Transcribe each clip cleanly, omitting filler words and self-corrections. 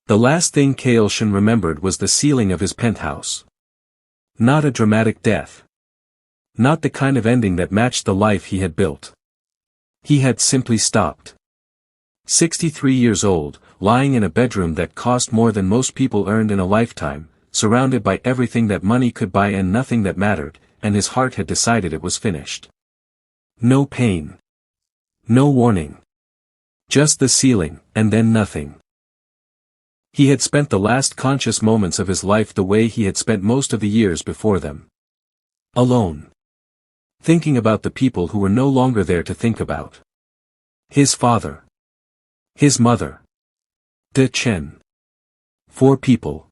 The last thing Kael Shen remembered was the ceiling of his penthouse. Not a dramatic death. Not the kind of ending that matched the life he had built. He had simply stopped. 63 years old, lying in a bedroom that cost more than most people earned in a lifetime, surrounded by everything that money could buy and nothing that mattered, and his heart had decided it was finished. No pain. No warning. Just the ceiling, and then nothing. He had spent the last conscious moments of his life the way he had spent most of the years before them. Alone. Thinking about the people who were no longer there to think about. His father. His mother. Chen. 4 people.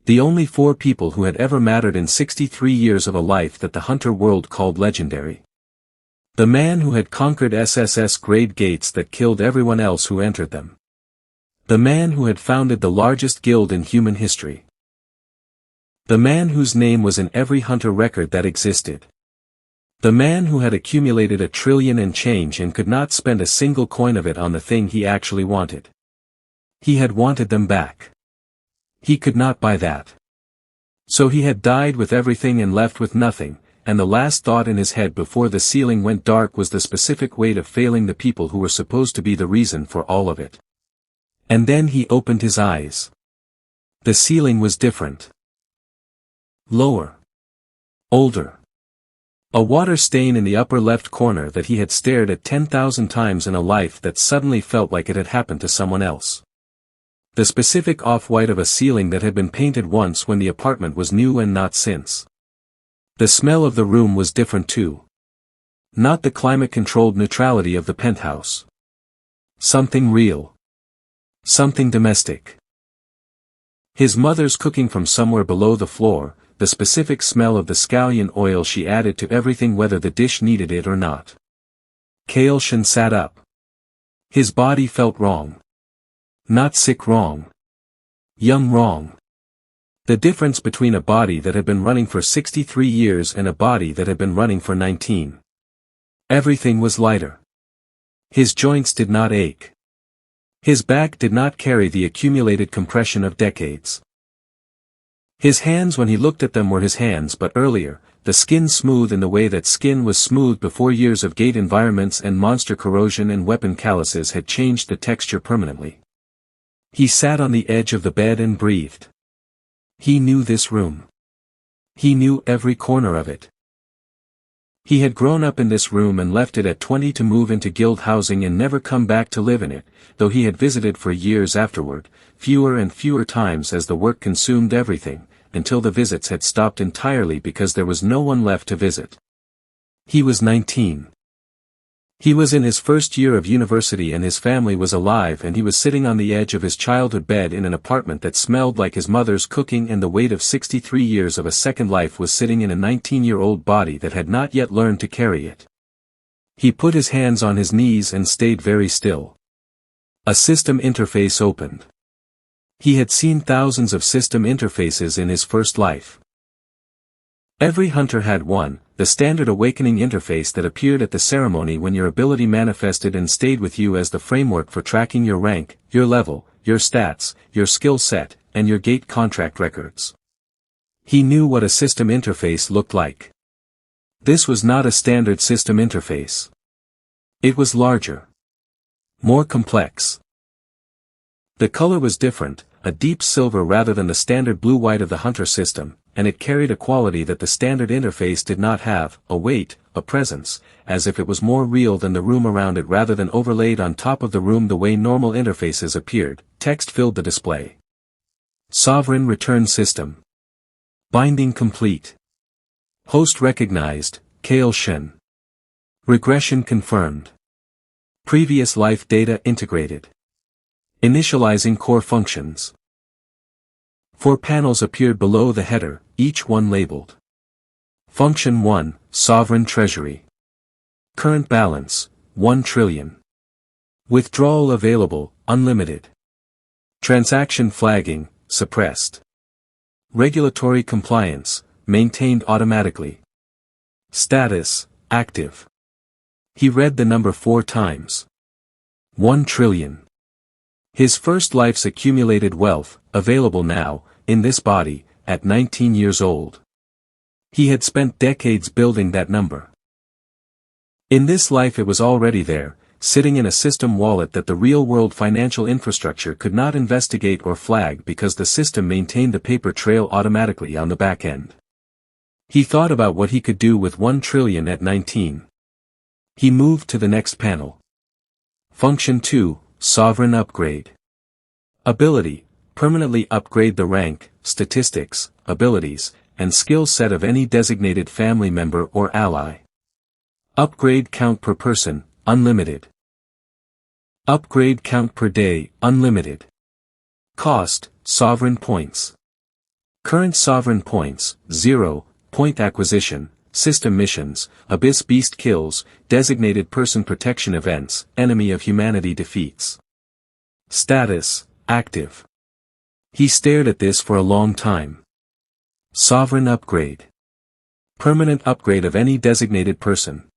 The only 4 people who had ever mattered in 63 years of a life that the hunter world called legendary. The man who had conquered SSS-grade gates that killed everyone else who entered them. The man who had founded the largest guild in human history. The man whose name was in every hunter record that existed. The man who had accumulated $1 trillion and change and could not spend a single coin of it on the thing he actually wanted. He had wanted them back. He could not buy that. So he had died with everything and left with nothing, and the last thought in his head before the ceiling went dark was the specific weight of failing the people who were supposed to be the reason for all of it. And then he opened his eyes. The ceiling was different. Lower. Older. A water stain in the upper left corner that he had stared at 10,000 times in a life that suddenly felt like it had happened to someone else. The specific off-white of a ceiling that had been painted once when the apartment was new and not since. The smell of the room was different too. Not the climate-controlled neutrality of the penthouse. Something real. Something domestic. His mother's cooking from somewhere below the floor, the specific smell of the scallion oil she added to everything whether the dish needed it or not. Kael Shen sat up. His body felt wrong. Not sick wrong. Young wrong. The difference between a body that had been running for 63 years and a body that had been running for 19. Everything was lighter. His joints did not ache. His back did not carry the accumulated compression of decades. His hands when he looked at them were his hands but earlier, the skin smooth in the way that skin was smooth before years of gate environments and monster corrosion and weapon calluses had changed the texture permanently. He sat on the edge of the bed and breathed. He knew this room. He knew every corner of it. He had grown up in this room and left it at 20 to move into guild housing and never come back to live in it, though he had visited for years afterward, fewer and fewer times as the work consumed everything, until the visits had stopped entirely because there was no one left to visit. He was 19. He was in his first year of university and his family was alive and he was sitting on the edge of his childhood bed in an apartment that smelled like his mother's cooking and the weight of 63 years of a second life was sitting in a 19-year-old body that had not yet learned to carry it. He put his hands on his knees and stayed very still. A system interface opened. He had seen thousands of system interfaces in his first life. Every hunter had one, the standard awakening interface that appeared at the ceremony when your ability manifested and stayed with you as the framework for tracking your rank, your level, your stats, your skill set, and your gate contract records. He knew what a system interface looked like. This was not a standard system interface. It was larger. More complex. The color was different, a deep silver rather than the standard blue-white of the hunter system, and it carried a quality that the standard interface did not have, a weight, a presence, as if it was more real than the room around it rather than overlaid on top of the room the way normal interfaces appeared. Text filled the display. Sovereign return system. Binding complete. Host recognized, Kael Shen. Regression confirmed. Previous life data integrated. Initializing core functions. 4 panels appeared below the header, each one labeled. Function 1, Sovereign Treasury. Current balance, 1 trillion. Withdrawal available, unlimited. Transaction flagging, suppressed. Regulatory compliance, maintained automatically. Status, active. He read the number 4 times. 1 trillion. His first life's accumulated wealth, available now, in this body, at 19 years old. He had spent decades building that number. In this life it was already there, sitting in a system wallet that the real-world financial infrastructure could not investigate or flag because the system maintained the paper trail automatically on the back end. He thought about what he could do with 1 trillion at 19. He moved to the next panel. Function 2, Sovereign Upgrade. Ability, permanently upgrade the rank, statistics, abilities, and skill set of any designated family member or ally. Upgrade count per person, unlimited. Upgrade count per day, unlimited. Cost, sovereign points. Current sovereign points, 0, point acquisition, system missions, abyss beast kills, designated person protection events, enemy of humanity defeats. Status, active. He stared at this for a long time. Sovereign upgrade. Permanent upgrade of any designated person.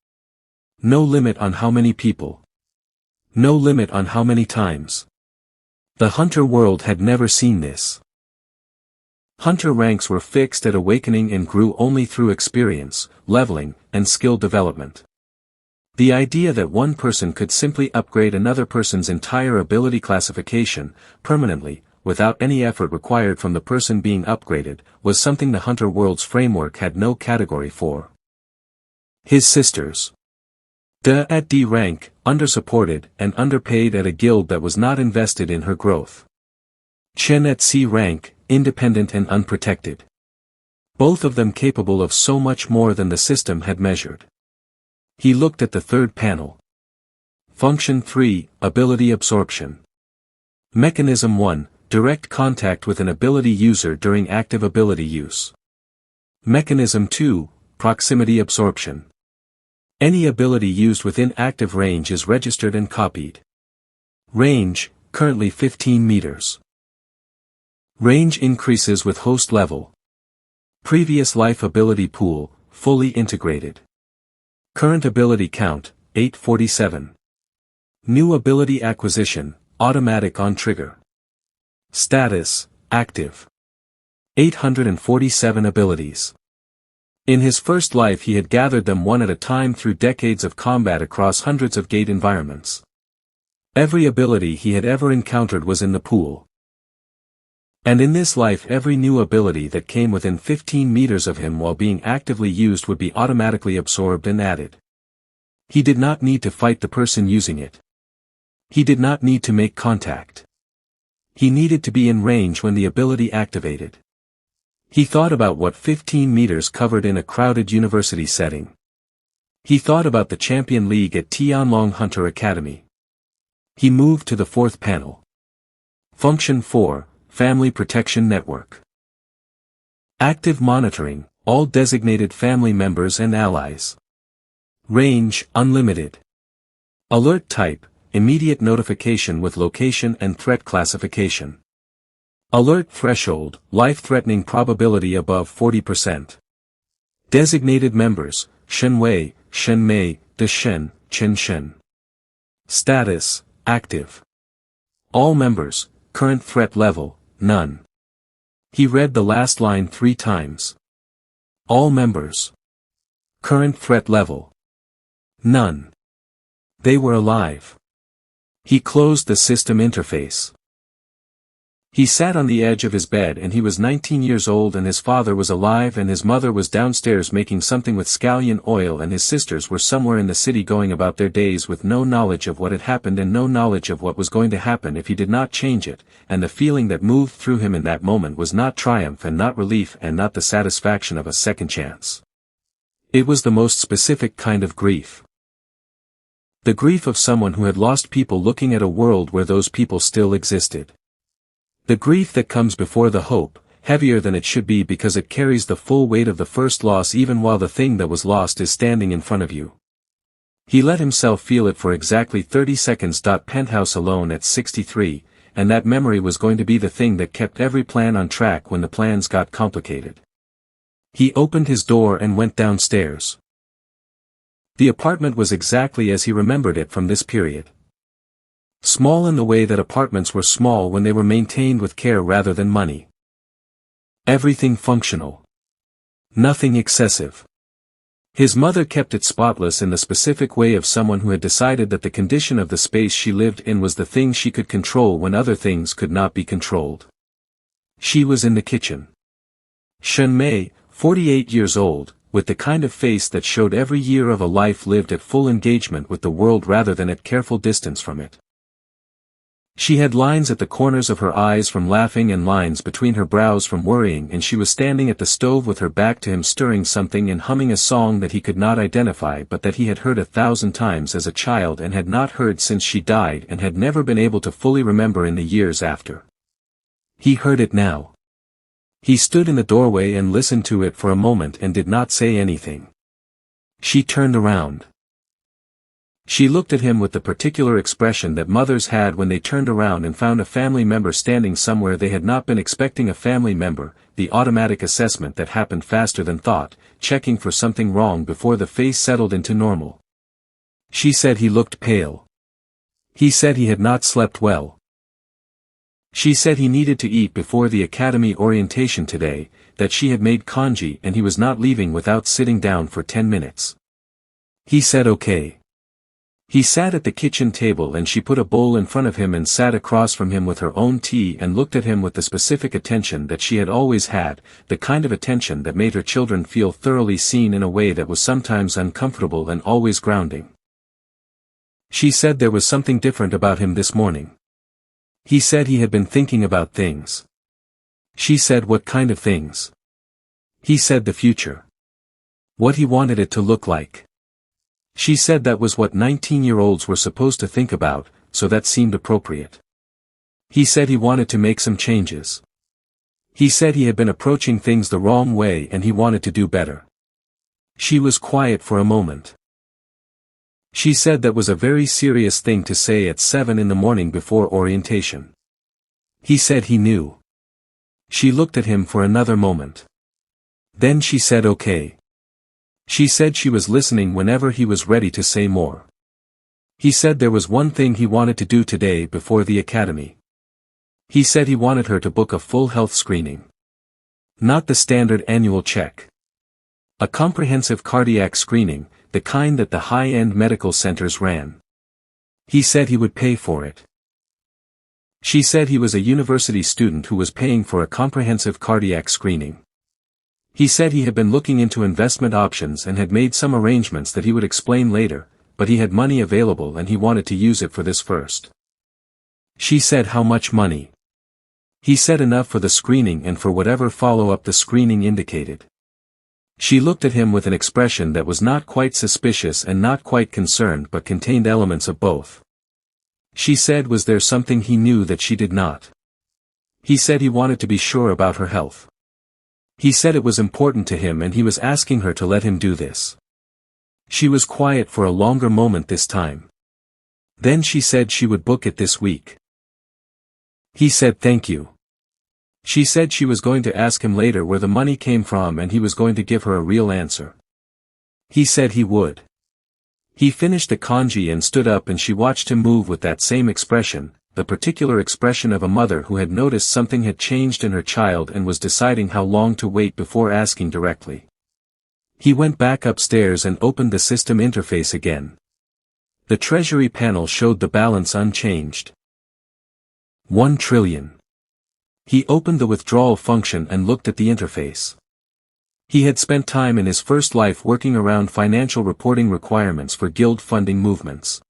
No limit on how many people. No limit on how many times. The hunter world had never seen this. Hunter ranks were fixed at awakening and grew only through experience, leveling, and skill development. The idea that one person could simply upgrade another person's entire ability classification, permanently, without any effort required from the person being upgraded, was something the hunter world's framework had no category for. His sisters. De at D rank, undersupported and underpaid at a guild that was not invested in her growth. Chen at C rank, independent and unprotected. Both of them capable of so much more than the system had measured. He looked at the third panel. Function 3, Ability Absorption. Mechanism 1, direct contact with an ability user during active ability use. Mechanism 2, Proximity Absorption. Any ability used within active range is registered and copied. Range, currently 15 meters. Range increases with host level. Previous life ability pool, fully integrated. Current ability count, 847. New ability acquisition, automatic on trigger. Status, active. 847 abilities. In his first life he had gathered them one at a time through decades of combat across hundreds of gate environments. Every ability he had ever encountered was in the pool. And in this life every new ability that came within 15 meters of him while being actively used would be automatically absorbed and added. He did not need to fight the person using it. He did not need to make contact. He needed to be in range when the ability activated. He thought about what 15 meters covered in a crowded university setting. He thought about the Champion League at Tianlong Hunter Academy. He moved to the fourth panel. Function 4, Family Protection Network. Active monitoring, all designated family members and allies. Range, unlimited. Alert type, immediate notification with location and threat classification. Alert threshold, life-threatening probability above 40%. Designated members, Shen Wei, Shen Mei, De Shen, Chen Shen. Status, active. All members, current threat level, none. He read the last line 3 times. All members. Current threat level. None. They were alive. He closed the system interface. He sat on the edge of his bed and he was 19 years old and his father was alive and his mother was downstairs making something with scallion oil and his sisters were somewhere in the city going about their days with no knowledge of what had happened and no knowledge of what was going to happen if he did not change it, and the feeling that moved through him in that moment was not triumph and not relief and not the satisfaction of a second chance. It was the most specific kind of grief. The grief of someone who had lost people looking at a world where those people still existed. The grief that comes before the hope, heavier than it should be because it carries the full weight of the first loss even while the thing that was lost is standing in front of you. He let himself feel it for exactly 30 seconds. Penthouse alone at 63, and that memory was going to be the thing that kept every plan on track when the plans got complicated. He opened his door and went downstairs. The apartment was exactly as he remembered it from this period. Small in the way that apartments were small when they were maintained with care rather than money. Everything functional. Nothing excessive. His mother kept it spotless in the specific way of someone who had decided that the condition of the space she lived in was the thing she could control when other things could not be controlled. She was in the kitchen. Chen Mei, 48 years old, with the kind of face that showed every year of a life lived at full engagement with the world rather than at careful distance from it. She had lines at the corners of her eyes from laughing and lines between her brows from worrying, and she was standing at the stove with her back to him stirring something and humming a song that he could not identify but that he had heard 1,000 times as a child and had not heard since she died and had never been able to fully remember in the years after. He heard it now. He stood in the doorway and listened to it for a moment and did not say anything. She turned around. She looked at him with the particular expression that mothers had when they turned around and found a family member standing somewhere they had not been expecting a family member, the automatic assessment that happened faster than thought, checking for something wrong before the face settled into normal. She said he looked pale. He said he had not slept well. She said he needed to eat before the academy orientation today, that she had made congee and he was not leaving without sitting down for 10 minutes. He said okay. He sat at the kitchen table and she put a bowl in front of him and sat across from him with her own tea and looked at him with the specific attention that she had always had, the kind of attention that made her children feel thoroughly seen in a way that was sometimes uncomfortable and always grounding. She said there was something different about him this morning. He said he had been thinking about things. She said what kind of things? He said the future. What he wanted it to look like. She said that was what 19-year-olds were supposed to think about, so that seemed appropriate. He said he wanted to make some changes. He said he had been approaching things the wrong way and he wanted to do better. She was quiet for a moment. She said that was a very serious thing to say at 7 in the morning before orientation. He said he knew. She looked at him for another moment. Then she said okay. She said she was listening whenever he was ready to say more. He said there was one thing he wanted to do today before the academy. He said he wanted her to book a full health screening. Not the standard annual check. A comprehensive cardiac screening, the kind that the high-end medical centers ran. He said he would pay for it. She said he was a university student who was paying for a comprehensive cardiac screening. He said he had been looking into investment options and had made some arrangements that he would explain later, but he had money available and he wanted to use it for this first. She said how much money? He said enough for the screening and for whatever follow-up the screening indicated. She looked at him with an expression that was not quite suspicious and not quite concerned but contained elements of both. She said was there something he knew that she did not? He said he wanted to be sure about her health. He said it was important to him and he was asking her to let him do this. She was quiet for a longer moment this time. Then she said she would book it this week. He said thank you. She said she was going to ask him later where the money came from and he was going to give her a real answer. He said he would. He finished the congee and stood up and she watched him move with that same expression, the particular expression of a mother who had noticed something had changed in her child and was deciding how long to wait before asking directly. He went back upstairs and opened the system interface again. The treasury panel showed the balance unchanged. 1 trillion. He opened the withdrawal function and looked at the interface. He had spent time in his first life working around financial reporting requirements for guild funding movements.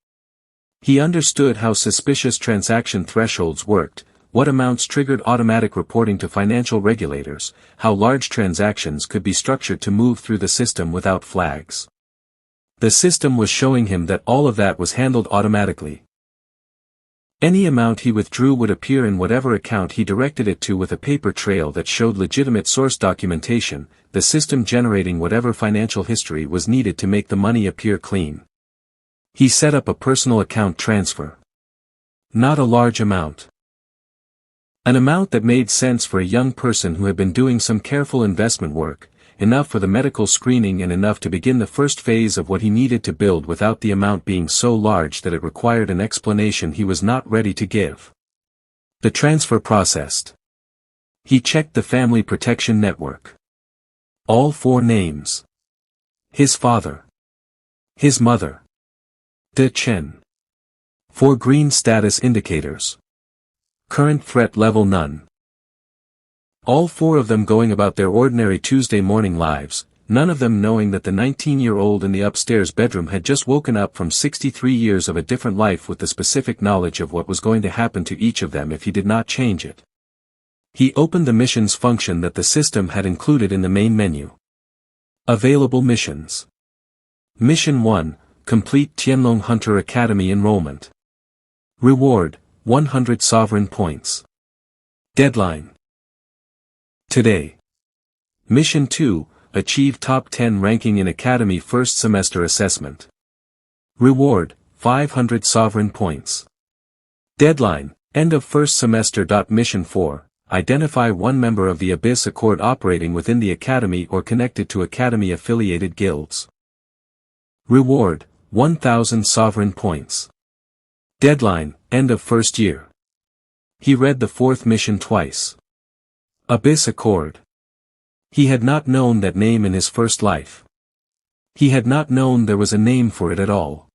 He understood how suspicious transaction thresholds worked, what amounts triggered automatic reporting to financial regulators, how large transactions could be structured to move through the system without flags. The system was showing him that all of that was handled automatically. Any amount he withdrew would appear in whatever account he directed it to with a paper trail that showed legitimate source documentation, the system generating whatever financial history was needed to make the money appear clean. He set up a personal account transfer. Not a large amount. An amount that made sense for a young person who had been doing some careful investment work, enough for the medical screening and enough to begin the first phase of what he needed to build without the amount being so large that it required an explanation he was not ready to give. The transfer processed. He checked the family protection network. All 4 names. His father. His mother. Chen. 4 green status indicators. Current threat level none. All 4 of them going about their ordinary Tuesday morning lives, none of them knowing that the 19-year-old in the upstairs bedroom had just woken up from 63 years of a different life with the specific knowledge of what was going to happen to each of them if he did not change it. He opened the missions function that the system had included in the main menu. Available missions. Mission 1, complete Tianlong Hunter Academy enrollment. Reward, 100 sovereign points. Deadline. Today. Mission 2, achieve top 10 ranking in Academy first semester assessment. Reward, 500 sovereign points. Deadline, end of first semester. Mission 4, identify one member of the Abyss Accord operating within the Academy or connected to Academy-affiliated guilds. Reward, 1,000 sovereign points. Deadline, end of first year. He read the 4th mission twice. Abyss Accord. He had not known that name in his first life. He had not known there was a name for it at all.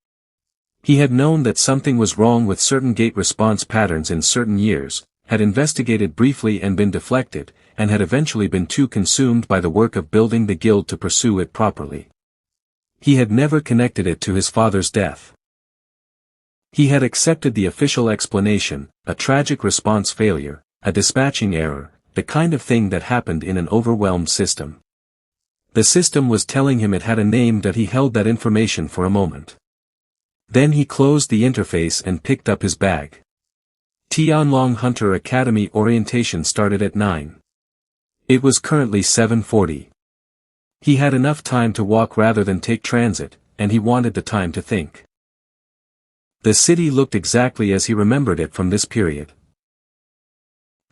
He had known that something was wrong with certain gate response patterns in certain years, had investigated briefly and been deflected, and had eventually been too consumed by the work of building the guild to pursue it properly. He had never connected it to his father's death. He had accepted the official explanation, a tragic response failure, a dispatching error, the kind of thing that happened in an overwhelmed system. The system was telling him it had a name that he held that information for a moment. Then he closed the interface and picked up his bag. Tianlong Hunter Academy orientation started at 9. It was currently 7:40. He had enough time to walk rather than take transit, and he wanted the time to think. The city looked exactly as he remembered it from this period.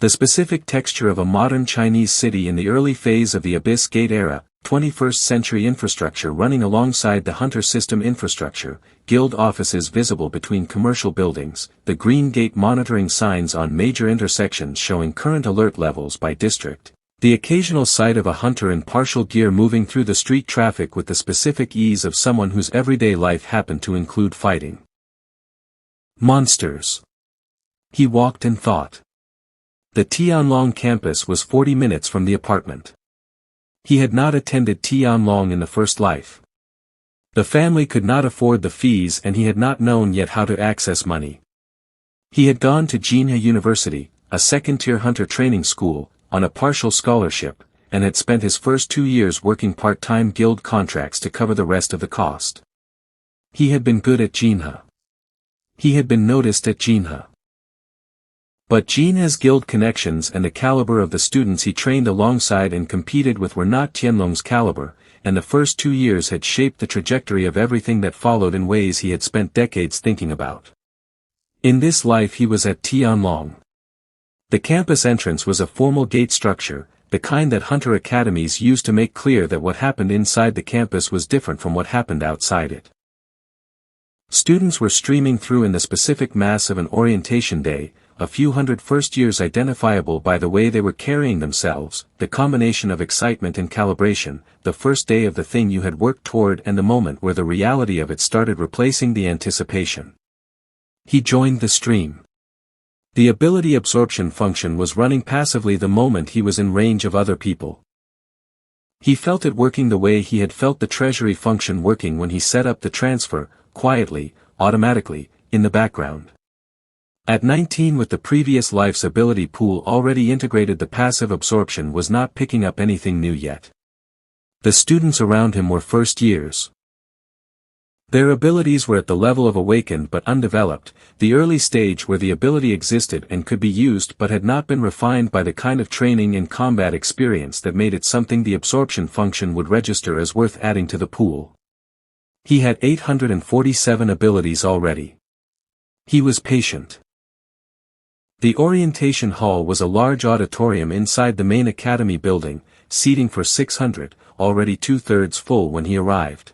The specific texture of a modern Chinese city in the early phase of the Abyss Gate era, 21st century infrastructure running alongside the Hunter system infrastructure, guild offices visible between commercial buildings, the green gate monitoring signs on major intersections showing current alert levels by district, the occasional sight of a hunter in partial gear moving through the street traffic with the specific ease of someone whose everyday life happened to include fighting monsters. He walked and thought. The Tianlong campus was 40 minutes from the apartment. He had not attended Tianlong in the first life. The family could not afford the fees and he had not known yet how to access money. He had gone to Jinhe University, a second-tier hunter training school, on a partial scholarship, and had spent his first 2 years working part-time guild contracts to cover the rest of the cost. He had been good at Jinhe. He had been noticed at Jinhe. But Jinhe's guild connections and the caliber of the students he trained alongside and competed with were not Tianlong's caliber, and the first 2 years had shaped the trajectory of everything that followed in ways he had spent decades thinking about. In this life he was at Tianlong. The campus entrance was a formal gate structure, the kind that hunter academies used to make clear that what happened inside the campus was different from what happened outside it. Students were streaming through in the specific mass of an orientation day, a few hundred first years identifiable by the way they were carrying themselves, the combination of excitement and calibration, the first day of the thing you had worked toward and the moment where the reality of it started replacing the anticipation. He joined the stream. The ability absorption function was running passively the moment he was in range of other people. He felt it working the way he had felt the treasury function working when he set up the transfer, quietly, automatically, in the background. At 19 with the previous life's ability pool already integrated, the passive absorption was not picking up anything new yet. The students around him were first years. Their abilities were at the level of awakened but undeveloped, the early stage where the ability existed and could be used but had not been refined by the kind of training and combat experience that made it something the absorption function would register as worth adding to the pool. He had 847 abilities already. He was patient. The orientation hall was a large auditorium inside the main academy building, seating for 600, already 2/3 full when he arrived.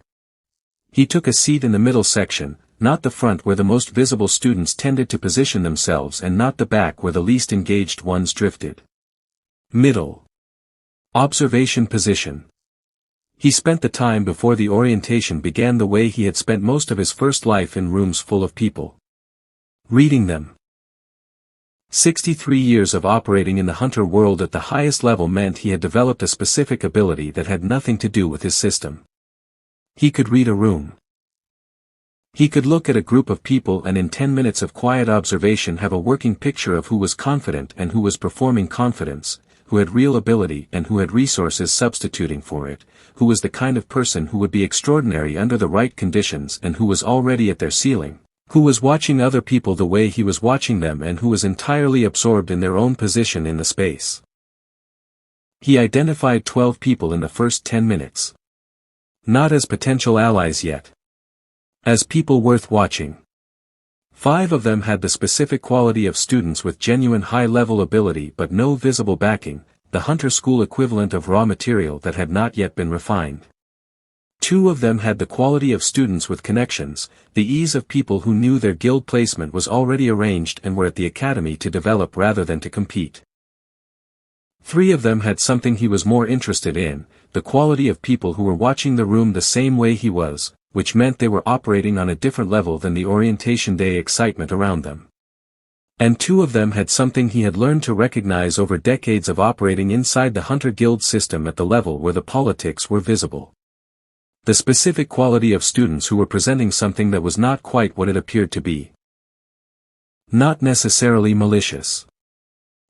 He took a seat in the middle section, not the front where the most visible students tended to position themselves and not the back where the least engaged ones drifted. Middle. Observation position. He spent the time before the orientation began the way he had spent most of his first life in rooms full of people. Reading them. 63 years of operating in the hunter world at the highest level meant he had developed a specific ability that had nothing to do with his system. He could read a room. He could look at a group of people and in 10 minutes of quiet observation have a working picture of who was confident and who was performing confidence, who had real ability and who had resources substituting for it, who was the kind of person who would be extraordinary under the right conditions and who was already at their ceiling, who was watching other people the way he was watching them and who was entirely absorbed in their own position in the space. He identified 12 people in the first 10 minutes. Not as potential allies yet. As people worth watching. 5 of them had the specific quality of students with genuine high-level ability but no visible backing, the hunter school equivalent of raw material that had not yet been refined. 2 of them had the quality of students with connections, the ease of people who knew their guild placement was already arranged and were at the academy to develop rather than to compete. 3 of them had something he was more interested in, the quality of people who were watching the room the same way he was, which meant they were operating on a different level than the orientation day excitement around them. And 2 of them had something he had learned to recognize over decades of operating inside the hunter guild system at the level where the politics were visible. The specific quality of students who were presenting something that was not quite what it appeared to be. Not necessarily malicious.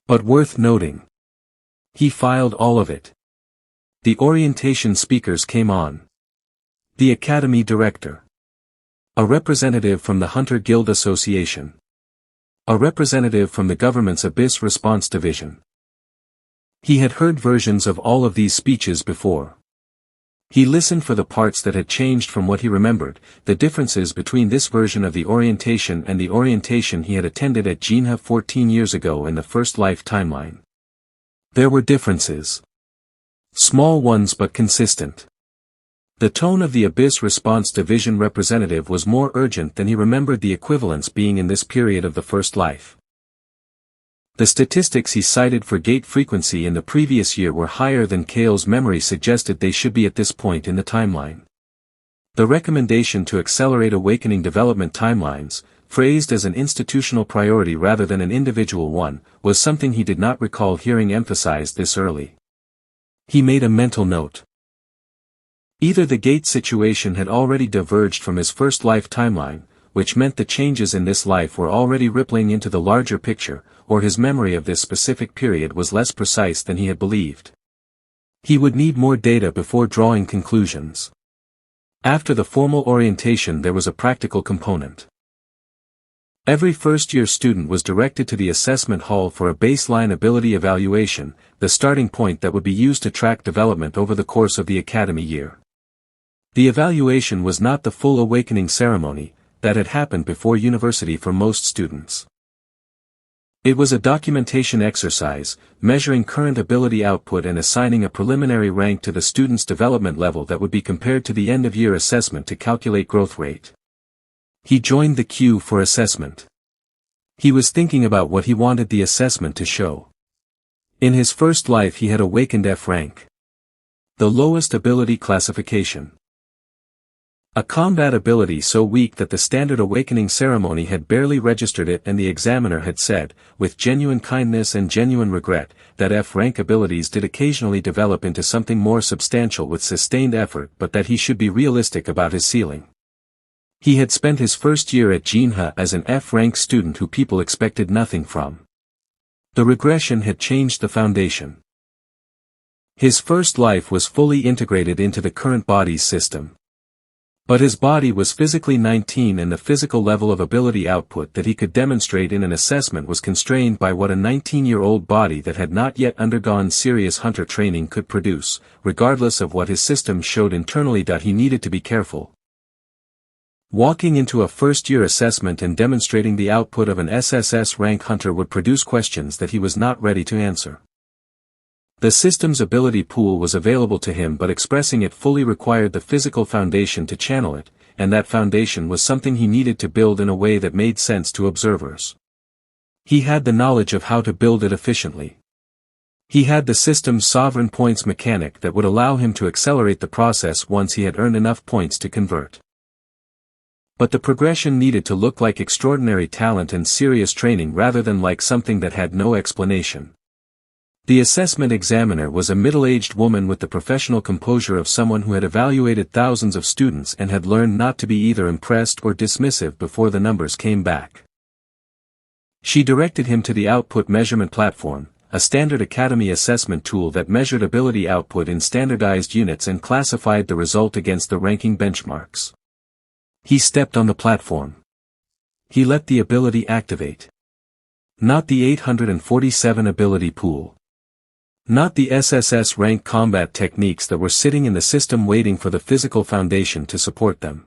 But worth noting. He filed all of it. The orientation speakers came on. The academy director. A representative from the Hunter Guild Association. A representative from the government's Abyss Response Division. He had heard versions of all of these speeches before. He listened for the parts that had changed from what he remembered, the differences between this version of the orientation and the orientation he had attended at Jinha 14 years ago in the first life timeline. There were differences. Small ones but consistent. The tone of the Abyss Response Division representative was more urgent than he remembered the equivalence being in this period of the first life. The statistics he cited for gate frequency in the previous year were higher than Kael's memory suggested they should be at this point in the timeline. The recommendation to accelerate awakening development timelines, phrased as an institutional priority rather than an individual one, was something he did not recall hearing emphasized this early. He made a mental note. Either the gate situation had already diverged from his first life timeline, which meant the changes in this life were already rippling into the larger picture, or his memory of this specific period was less precise than he had believed. He would need more data before drawing conclusions. After the formal orientation there was a practical component. Every first-year student was directed to the assessment hall for a baseline ability evaluation, the starting point that would be used to track development over the course of the academy year. The evaluation was not the full awakening ceremony that had happened before university for most students. It was a documentation exercise, measuring current ability output and assigning a preliminary rank to the student's development level that would be compared to the end-of-year assessment to calculate growth rate. He joined the queue for assessment. He was thinking about what he wanted the assessment to show. In his first life he had awakened F rank. The lowest ability classification. A combat ability so weak that the standard awakening ceremony had barely registered it and the examiner had said, with genuine kindness and genuine regret, that F-rank abilities did occasionally develop into something more substantial with sustained effort but that he should be realistic about his ceiling. He had spent his first year at Jinha as an F-rank student who people expected nothing from. The regression had changed the foundation. His first life was fully integrated into the current body's system. But his body was physically 19 and the physical level of ability output that he could demonstrate in an assessment was constrained by what a 19-year-old body that had not yet undergone serious hunter training could produce, regardless of what his system showed internally. He needed to be careful. Walking into a first-year assessment and demonstrating the output of an SSS rank hunter would produce questions that he was not ready to answer. The system's ability pool was available to him, but expressing it fully required the physical foundation to channel it, and that foundation was something he needed to build in a way that made sense to observers. He had the knowledge of how to build it efficiently. He had the system's sovereign points mechanic that would allow him to accelerate the process once he had earned enough points to convert. But the progression needed to look like extraordinary talent and serious training rather than like something that had no explanation. The assessment examiner was a middle-aged woman with the professional composure of someone who had evaluated thousands of students and had learned not to be either impressed or dismissive before the numbers came back. She directed him to the output measurement platform, a standard academy assessment tool that measured ability output in standardized units and classified the result against the ranking benchmarks. He stepped on the platform. He let the ability activate. Not the 847 ability pool. Not the SSS rank combat techniques that were sitting in the system waiting for the physical foundation to support them.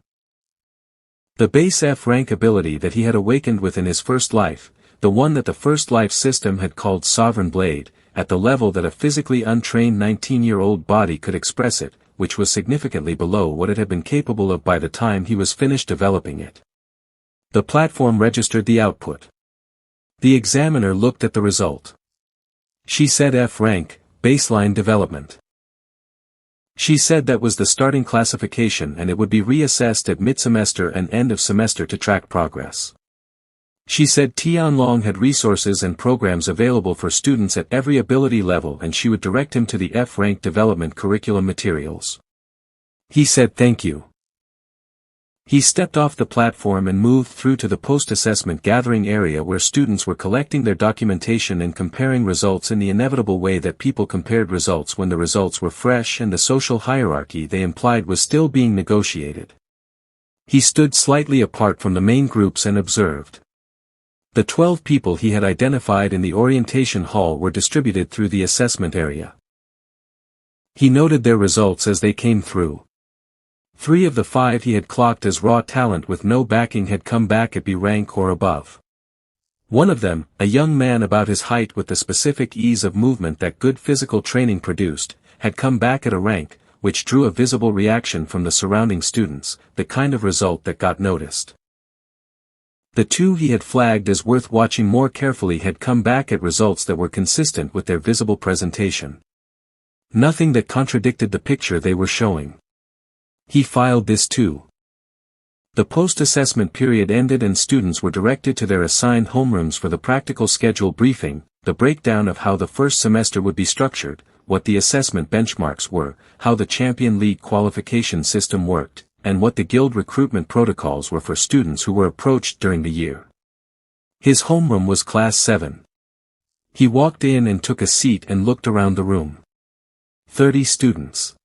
The base F rank ability that he had awakened within his first life, the one that the first life system had called Sovereign Blade, at the level that a physically untrained 19-year-old body could express it, which was significantly below what it had been capable of by the time he was finished developing it. The platform registered the output. The examiner looked at the result. She said F rank, baseline development. She said that was the starting classification and it would be reassessed at mid-semester and end of semester to track progress. She said Tianlong had resources and programs available for students at every ability level and she would direct him to the F rank development curriculum materials. He said thank you. He stepped off the platform and moved through to the post-assessment gathering area where students were collecting their documentation and comparing results in the inevitable way that people compared results when the results were fresh and the social hierarchy they implied was still being negotiated. He stood slightly apart from the main groups and observed. The 12 people he had identified in the orientation hall were distributed through the assessment area. He noted their results as they came through. 3 of the 5 he had clocked as raw talent with no backing had come back at B rank or above. One of them, a young man about his height with the specific ease of movement that good physical training produced, had come back at a rank, which drew a visible reaction from the surrounding students, the kind of result that got noticed. The 2 he had flagged as worth watching more carefully had come back at results that were consistent with their visible presentation. Nothing that contradicted the picture they were showing. He filed this too. The post-assessment period ended and students were directed to their assigned homerooms for the practical schedule briefing, the breakdown of how the first semester would be structured, what the assessment benchmarks were, how the Champion League qualification system worked, and what the guild recruitment protocols were for students who were approached during the year. His homeroom was Class 7. He walked in and took a seat and looked around the room. 30 students.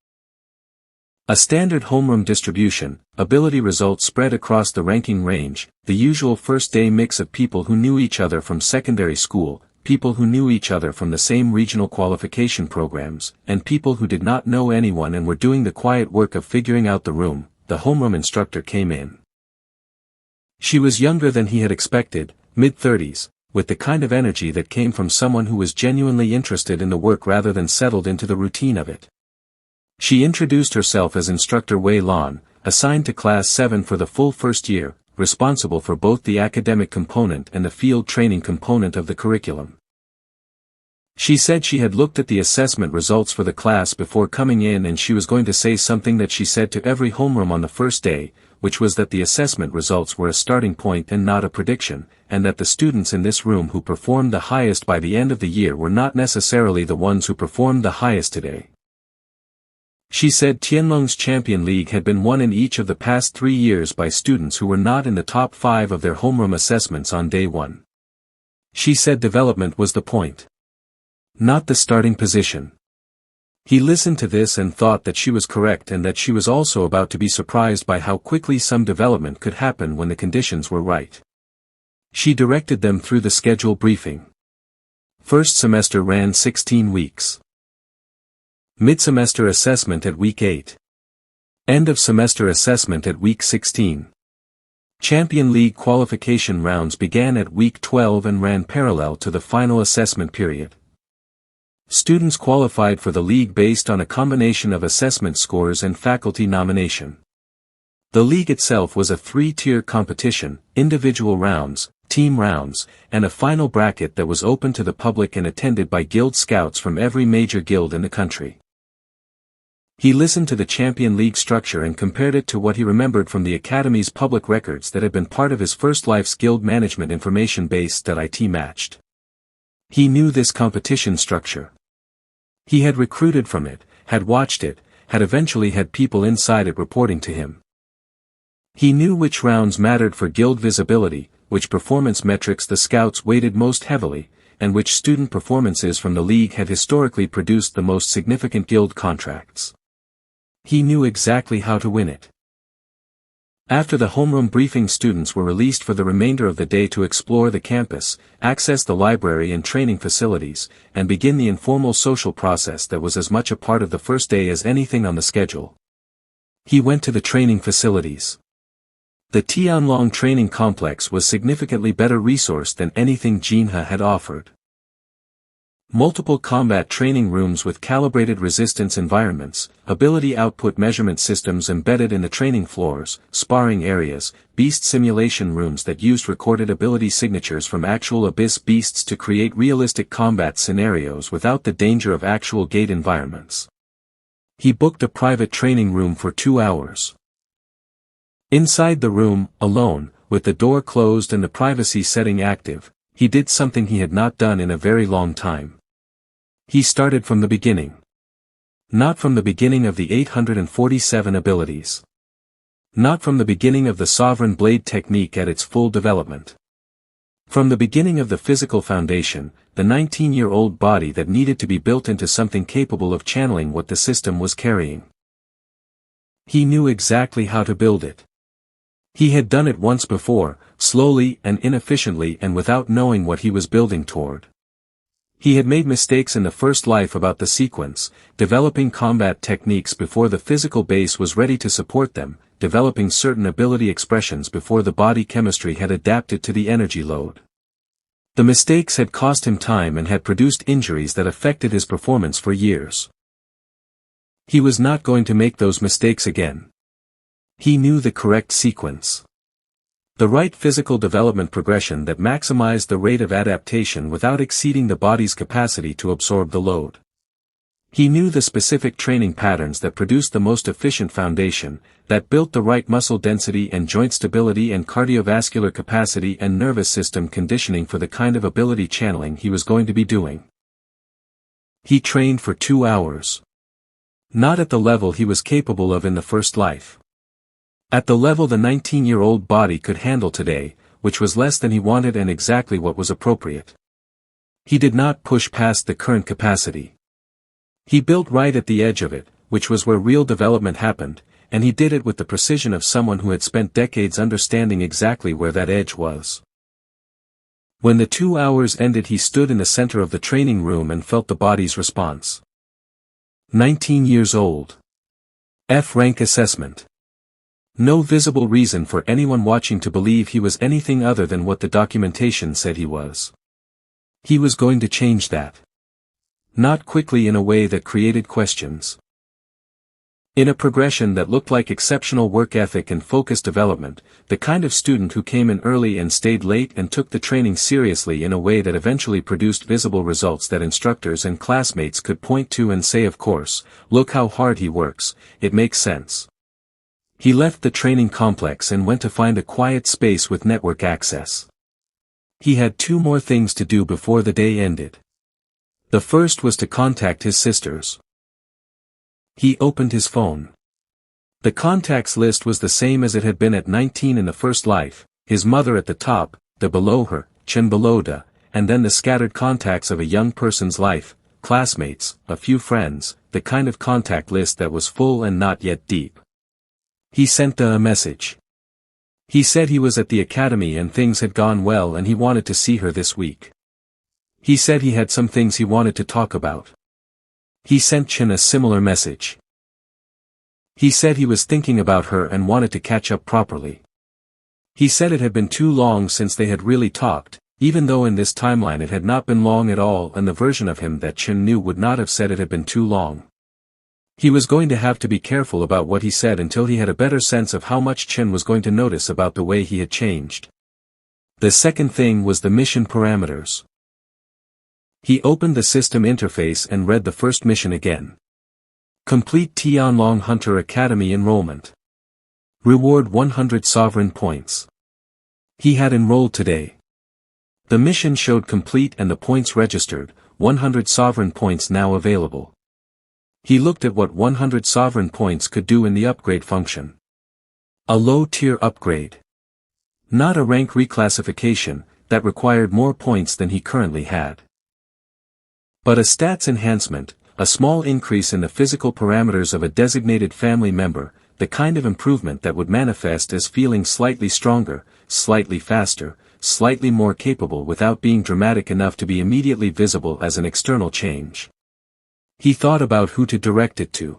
A standard homeroom distribution, ability results spread across the ranking range, the usual first-day mix of people who knew each other from secondary school, people who knew each other from the same regional qualification programs, and people who did not know anyone and were doing the quiet work of figuring out the room. The homeroom instructor came in. She was younger than he had expected, mid-30s, with the kind of energy that came from someone who was genuinely interested in the work rather than settled into the routine of it. She introduced herself as Instructor Wei Lan, assigned to Class 7 for the full first year, responsible for both the academic component and the field training component of the curriculum. She said she had looked at the assessment results for the class before coming in and she was going to say something that she said to every homeroom on the first day, which was that the assessment results were a starting point and not a prediction, and that the students in this room who performed the highest by the end of the year were not necessarily the ones who performed the highest today. She said Tianlong's Champion League had been won in each of the past 3 years by students who were not in the top 5 of their homeroom assessments on day 1. She said development was the point. Not the starting position. He listened to this and thought that she was correct and that she was also about to be surprised by how quickly some development could happen when the conditions were right. She directed them through the schedule briefing. First semester ran 16 weeks. Mid-semester assessment at week 8. End of semester assessment at week 16. Champion League qualification rounds began at week 12 and ran parallel to the final assessment period. Students qualified for the league based on a combination of assessment scores and faculty nomination. The league itself was a three-tier competition, individual rounds, team rounds, and a final bracket that was open to the public and attended by guild scouts from every major guild in the country. He listened to the Champion League structure and compared it to what he remembered from the Academy's public records that had been part of his first life's guild management information base that IT matched. He knew this competition structure. He had recruited from it, had watched it, had eventually had people inside it reporting to him. He knew which rounds mattered for guild visibility, which performance metrics the scouts weighted most heavily, and which student performances from the league had historically produced the most significant guild contracts. He knew exactly how to win it. After the homeroom briefing, students were released for the remainder of the day to explore the campus, access the library and training facilities, and begin the informal social process that was as much a part of the first day as anything on the schedule. He went to the training facilities. The Tianlong training complex was significantly better resourced than anything Jinhe had offered. Multiple combat training rooms with calibrated resistance environments, ability output measurement systems embedded in the training floors, sparring areas, beast simulation rooms that used recorded ability signatures from actual abyss beasts to create realistic combat scenarios without the danger of actual gate environments. He booked a private training room for 2 hours. Inside the room, alone, with the door closed and the privacy setting active, he did something he had not done in a very long time. He started from the beginning. Not from the beginning of the 847 abilities. Not from the beginning of the Sovereign Blade technique at its full development. From the beginning of the physical foundation, the 19-year-old body that needed to be built into something capable of channeling what the system was carrying. He knew exactly how to build it. He had done it once before, slowly and inefficiently and without knowing what he was building toward. He had made mistakes in the first life about the sequence, developing combat techniques before the physical base was ready to support them, developing certain ability expressions before the body chemistry had adapted to the energy load. The mistakes had cost him time and had produced injuries that affected his performance for years. He was not going to make those mistakes again. He knew the correct sequence. The right physical development progression that maximized the rate of adaptation without exceeding the body's capacity to absorb the load. He knew the specific training patterns that produced the most efficient foundation, that built the right muscle density and joint stability and cardiovascular capacity and nervous system conditioning for the kind of ability channeling he was going to be doing. He trained for 2 hours. Not at the level he was capable of in the first life. At the level the 19-year-old body could handle today, which was less than he wanted and exactly what was appropriate. He did not push past the current capacity. He built right at the edge of it, which was where real development happened, and he did it with the precision of someone who had spent decades understanding exactly where that edge was. When the 2 hours ended, he stood in the center of the training room and felt the body's response. 19 years old. F-rank assessment. No visible reason for anyone watching to believe he was anything other than what the documentation said he was. He was going to change that. Not quickly, in a way that created questions. In a progression that looked like exceptional work ethic and focused development, the kind of student who came in early and stayed late and took the training seriously in a way that eventually produced visible results that instructors and classmates could point to and say, of course, look how hard he works, it makes sense. He left the training complex and went to find a quiet space with network access. He had 2 more things to do before the day ended. The first was to contact his sisters. He opened his phone. The contacts list was the same as it had been at 19 in the first life, his mother at the top, the below her, Chen below da, and then the scattered contacts of a young person's life, classmates, a few friends, the kind of contact list that was full and not yet deep. He sent a message. He said he was at the academy and things had gone well and he wanted to see her this week. He said he had some things he wanted to talk about. He sent Chen a similar message. He said he was thinking about her and wanted to catch up properly. He said it had been too long since they had really talked, Even though in this timeline it had not been long at all and the version of him that Chen knew would not have said it had been too long. He was going to have to be careful about what he said until he had a better sense of how much Chen was going to notice about the way he had changed. The second thing was the mission parameters. He opened the system interface and read the first mission again. Complete Tianlong Hunter Academy enrollment. Reward 100 sovereign points. He had enrolled today. The mission showed complete and the points registered, 100 sovereign points now available. He looked at what 100 sovereign points could do in the upgrade function. A low-tier upgrade. Not a rank reclassification, that required more points than he currently had. But a stats enhancement, a small increase in the physical parameters of a designated family member, the kind of improvement that would manifest as feeling slightly stronger, slightly faster, slightly more capable without being dramatic enough to be immediately visible as an external change. He thought about who to direct it to.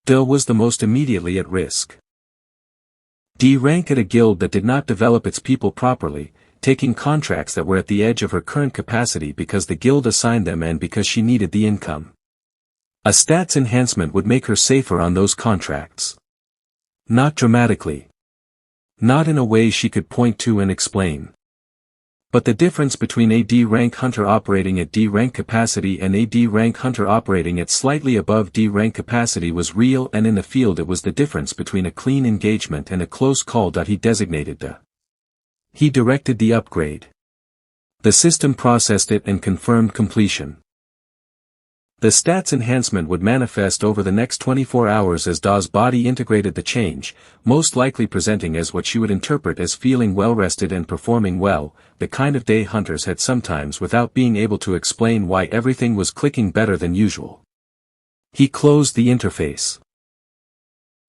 Dill was the most immediately at risk. D rank at a guild that did not develop its people properly, taking contracts that were at the edge of her current capacity because the guild assigned them and because she needed the income. A stats enhancement would make her safer on those contracts. Not dramatically. Not in a way she could point to and explain. But the difference between a D rank hunter operating at D rank capacity and a D rank hunter operating at slightly above D rank capacity was real, and in the field it was the difference between a clean engagement and a close call. He designated the. He directed the upgrade. The system processed it and confirmed completion. The stats enhancement would manifest over the next 24 hours as Da's body integrated the change, most likely presenting as what she would interpret as feeling well-rested and performing well, the kind of day hunters had sometimes without being able to explain why everything was clicking better than usual. He closed the interface.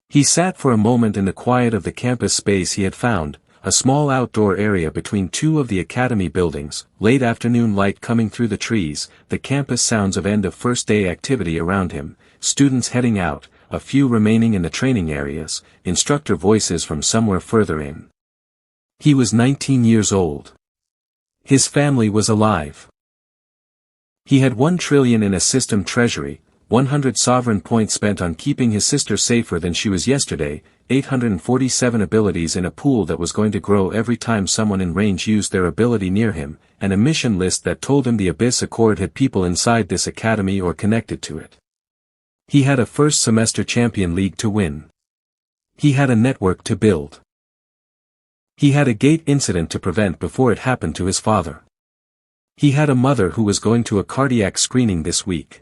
He sat for a moment in the quiet of the campus space he had found, a small outdoor area between two of the academy buildings, late afternoon light coming through the trees, the campus sounds of end of first day activity around him, students heading out, a few remaining in the training areas, instructor voices from somewhere further in. He was 19 years old. His family was alive. He had 1 trillion in a system treasury, 100 sovereign points spent on keeping his sister safer than she was yesterday, 847 abilities in a pool that was going to grow every time someone in range used their ability near him, and a mission list that told him the Abyss Accord had people inside this academy or connected to it. He had a first semester champion league to win. He had a network to build. He had a gate incident to prevent before it happened to his father. He had a mother who was going to a cardiac screening this week.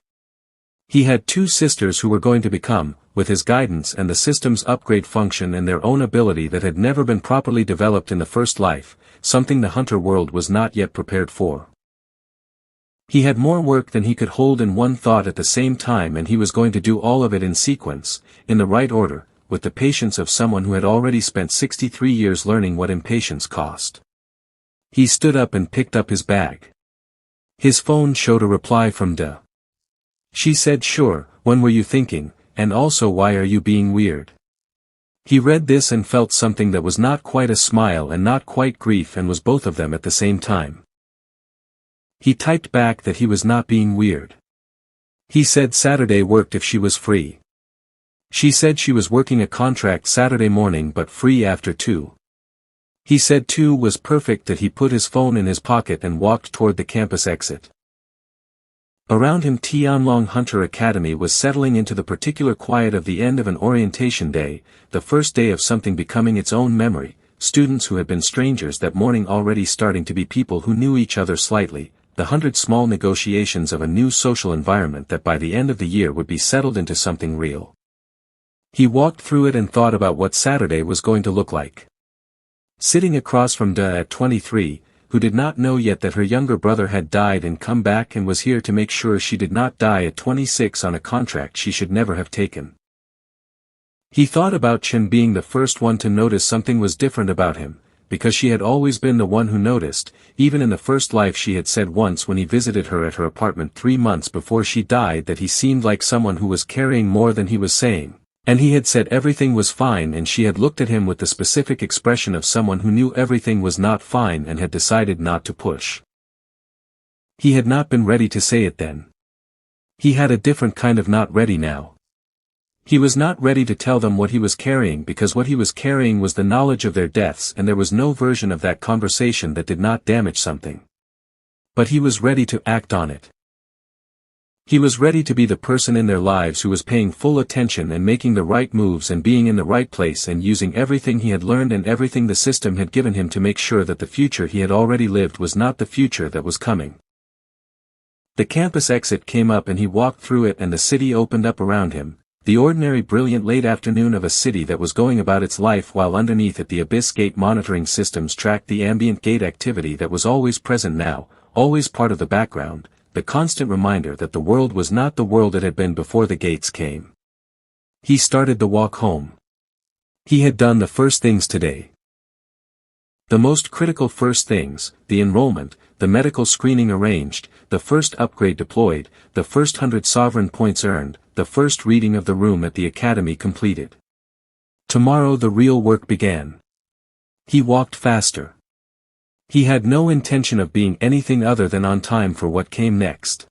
He had 2 sisters who were going to become, with his guidance and the system's upgrade function and their own ability that had never been properly developed in the first life, something the hunter world was not yet prepared for. He had more work than he could hold in one thought at the same time, and he was going to do all of it in sequence, in the right order, with the patience of someone who had already spent 63 years learning what impatience cost. He stood up and picked up his bag. His phone showed a reply from Da. She said, "Sure, when were you thinking, and also why are you being weird?" He read this and felt something that was not quite a smile and not quite grief and was both of them at the same time. He typed back that he was not being weird. He said Saturday worked if she was free. She said she was working a contract Saturday morning but free after 2. He said 2 was perfect. That he put his phone in his pocket and walked toward the campus exit. Around him Tianlong Hunter Academy was settling into the particular quiet of the end of an orientation day, the first day of something becoming its own memory, students who had been strangers that morning already starting to be people who knew each other slightly, the 100 small negotiations of a new social environment that by the end of the year would be settled into something real. He walked through it and thought about what Saturday was going to look like. Sitting across from Da at 23, who did not know yet that her younger brother had died and come back and was here to make sure she did not die at 26 on a contract she should never have taken. He thought about Chen being the first one to notice something was different about him, because she had always been the one who noticed, even in the first life. She had said once when he visited her at her apartment 3 months before she died that he seemed like someone who was carrying more than he was saying, And he had said everything was fine, and she had looked at him with the specific expression of someone who knew everything was not fine and had decided not to push. He had not been ready to say it then. He had a different kind of not ready now. He was not ready to tell them what he was carrying, because what he was carrying was the knowledge of their deaths, and there was no version of that conversation that did not damage something. But he was ready to act on it. He was ready to be the person in their lives who was paying full attention and making the right moves and being in the right place and using everything he had learned and everything the system had given him to make sure that the future he had already lived was not the future that was coming. The campus exit came up and he walked through it, and the city opened up around him, the ordinary brilliant late afternoon of a city that was going about its life, while underneath it the abyss gate monitoring systems tracked the ambient gate activity that was always present now, always part of the background, the constant reminder that the world was not the world it had been before the gates came. He started the walk home. He had done the first things today. The most critical first things, the enrollment, the medical screening arranged, the first upgrade deployed, the first 100 sovereign points earned, the first reading of the room at the academy completed. Tomorrow the real work began. He walked faster. He had no intention of being anything other than on time for what came next.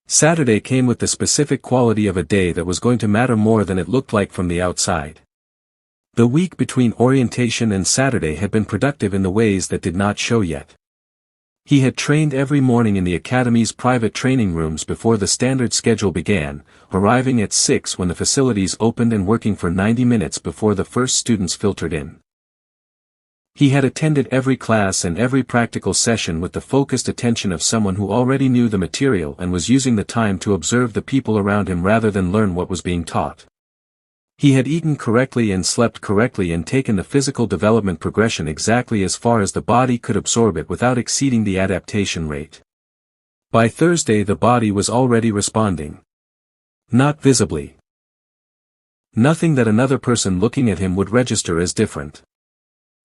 Saturday came with the specific quality of a day that was going to matter more than it looked like from the outside. The week between orientation and Saturday had been productive in the ways that did not show yet. He had trained every morning in the academy's private training rooms before the standard schedule began, arriving at 6 when the facilities opened and working for 90 minutes before the first students filtered in. He had attended every class and every practical session with the focused attention of someone who already knew the material and was using the time to observe the people around him rather than learn what was being taught. He had eaten correctly and slept correctly and taken the physical development progression exactly as far as the body could absorb it without exceeding the adaptation rate. By Thursday the body was already responding. Not visibly. Nothing that another person looking at him would register as different.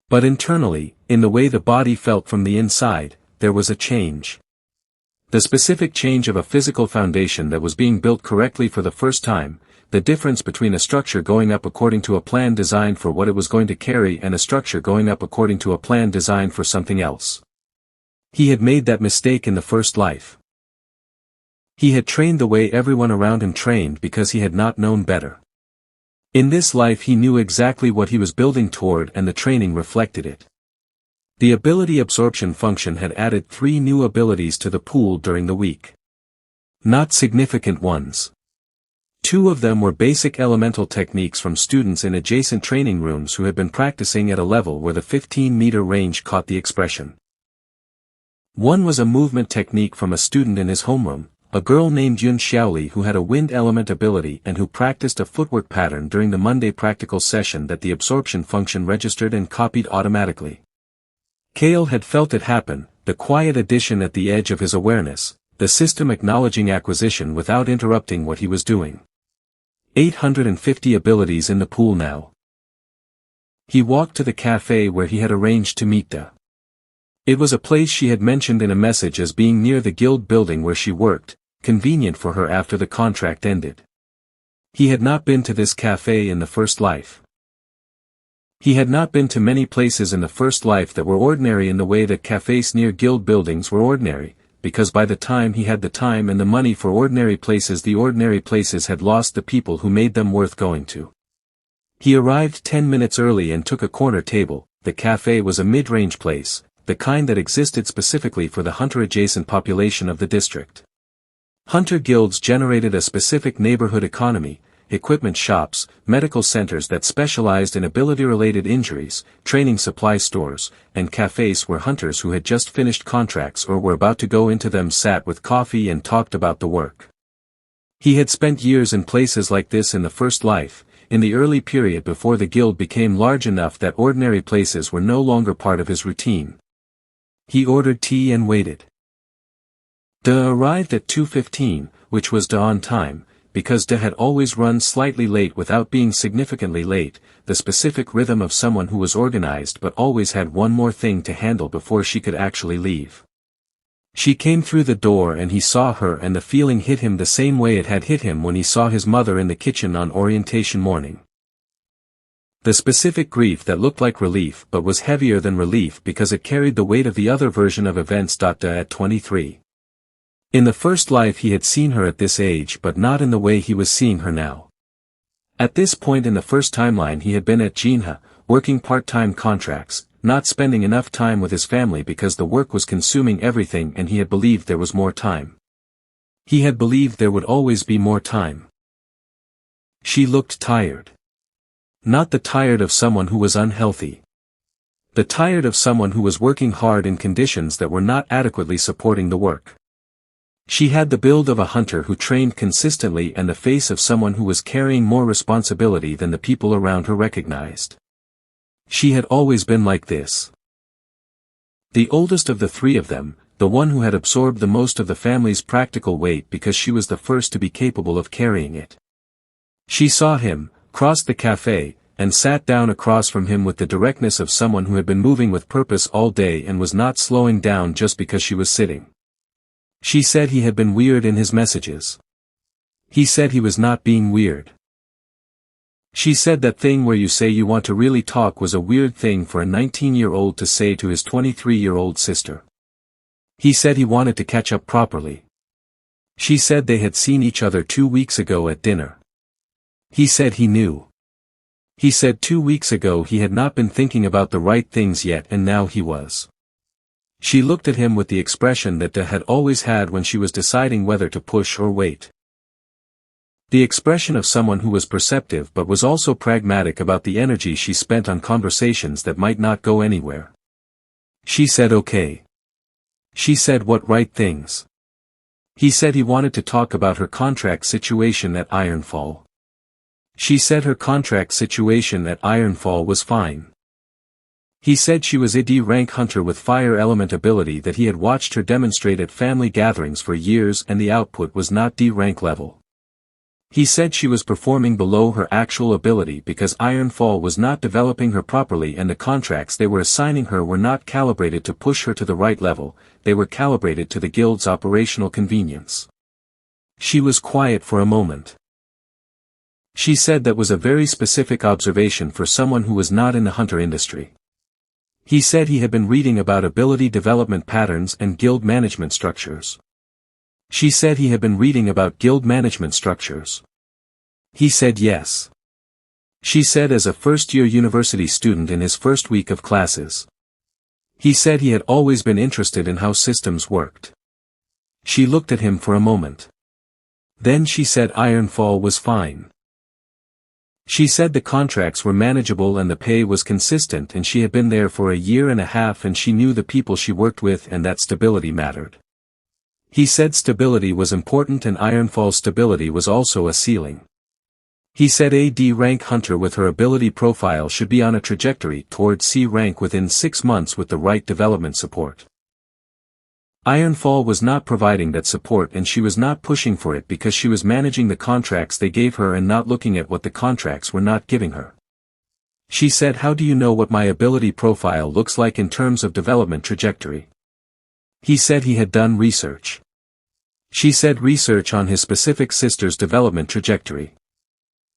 But internally, in the way the body felt from the inside, there was a change. The specific change of a physical foundation that was being built correctly for the first time, the difference between a structure going up according to a plan designed for what it was going to carry and a structure going up according to a plan designed for something else. He had made that mistake in the first life. He had trained the way everyone around him trained because he had not known better. In this life he knew exactly what he was building toward, and the training reflected it. The ability absorption function had added 3 new abilities to the pool during the week. Not significant ones. 2 of them were basic elemental techniques from students in adjacent training rooms who had been practicing at a level where the 15-meter range caught the expression. 1 was a movement technique from a student in his homeroom, a girl named Yun Xiaoli who had a wind element ability and who practiced a footwork pattern during the Monday practical session that the absorption function registered and copied automatically. Kael had felt it happen, the quiet addition at the edge of his awareness, the system acknowledging acquisition without interrupting what he was doing. 850 abilities in the pool now. He walked to the cafe where he had arranged to meet Da. It was a place she had mentioned in a message as being near the guild building where she worked, convenient for her after the contract ended. He had not been to this cafe in the first life. He had not been to many places in the first life that were ordinary in the way that cafes near guild buildings were ordinary, because by the time he had the time and the money for ordinary places, the ordinary places had lost the people who made them worth going to. He arrived 10 minutes early and took a corner table. The cafe was a mid-range place, the kind that existed specifically for the hunter-adjacent population of the district. Hunter guilds generated a specific neighborhood economy, equipment shops, medical centers that specialized in ability-related injuries, training supply stores, and cafes where hunters who had just finished contracts or were about to go into them sat with coffee and talked about the work. He had spent years in places like this in the first life, in the early period before the guild became large enough that ordinary places were no longer part of his routine. He ordered tea and waited. Da arrived at 2:15, which was Da on time, because Da had always run slightly late without being significantly late, the specific rhythm of someone who was organized but always had one more thing to handle before she could actually leave. She came through the door and he saw her, and the feeling hit him the same way it had hit him when he saw his mother in the kitchen on orientation morning. The specific grief that looked like relief but was heavier than relief because it carried the weight of the other version of events. At 23. In the first life he had seen her at this age, but not in the way he was seeing her now. At this point in the first timeline he had been at Jinha, working part-time contracts, not spending enough time with his family because the work was consuming everything, and he had believed there was more time. He had believed there would always be more time. She looked tired. Not the tired of someone who was unhealthy. The tired of someone who was working hard in conditions that were not adequately supporting the work. She had the build of a hunter who trained consistently and the face of someone who was carrying more responsibility than the people around her recognized. She had always been like this. The oldest of the three of them, the one who had absorbed the most of the family's practical weight because she was the first to be capable of carrying it. She saw him, crossed the cafe, and sat down across from him with the directness of someone who had been moving with purpose all day and was not slowing down just because she was sitting. She said he had been weird in his messages. He said he was not being weird. She said that thing where you say you want to really talk was a weird thing for a 19-year-old to say to his 23-year-old sister. He said he wanted to catch up properly. She said they had seen each other 2 weeks ago at dinner. He said he knew. He said 2 weeks ago he had not been thinking about the right things yet, and now he was. She looked at him with the expression that De had always had when she was deciding whether to push or wait. The expression of someone who was perceptive but was also pragmatic about the energy she spent on conversations that might not go anywhere. She said okay. She said what right things? He said he wanted to talk about her contract situation at Ironfall. She said her contract situation at Ironfall was fine. He said she was a D-rank hunter with fire element ability that he had watched her demonstrate at family gatherings for years, and the output was not D-rank level. He said she was performing below her actual ability because Ironfall was not developing her properly, and the contracts they were assigning her were not calibrated to push her to the right level, they were calibrated to the guild's operational convenience. She was quiet for a moment. She said that was a very specific observation for someone who was not in the hunter industry. He said he had been reading about ability development patterns and guild management structures. She said he had been reading about guild management structures. He said yes. She said as a first-year university student in his first week of classes. He said he had always been interested in how systems worked. She looked at him for a moment. Then she said Ironfall was fine. She said the contracts were manageable and the pay was consistent, and she had been there for a year and a half and she knew the people she worked with and that stability mattered. He said stability was important and Ironfall's stability was also a ceiling. He said a D-rank hunter with her ability profile should be on a trajectory toward C rank within 6 months with the right development support. Ironfall was not providing that support, and she was not pushing for it because she was managing the contracts they gave her and not looking at what the contracts were not giving her. She said, how do you know what my ability profile looks like in terms of development trajectory? He said he had done research. She said research on his specific sister's development trajectory.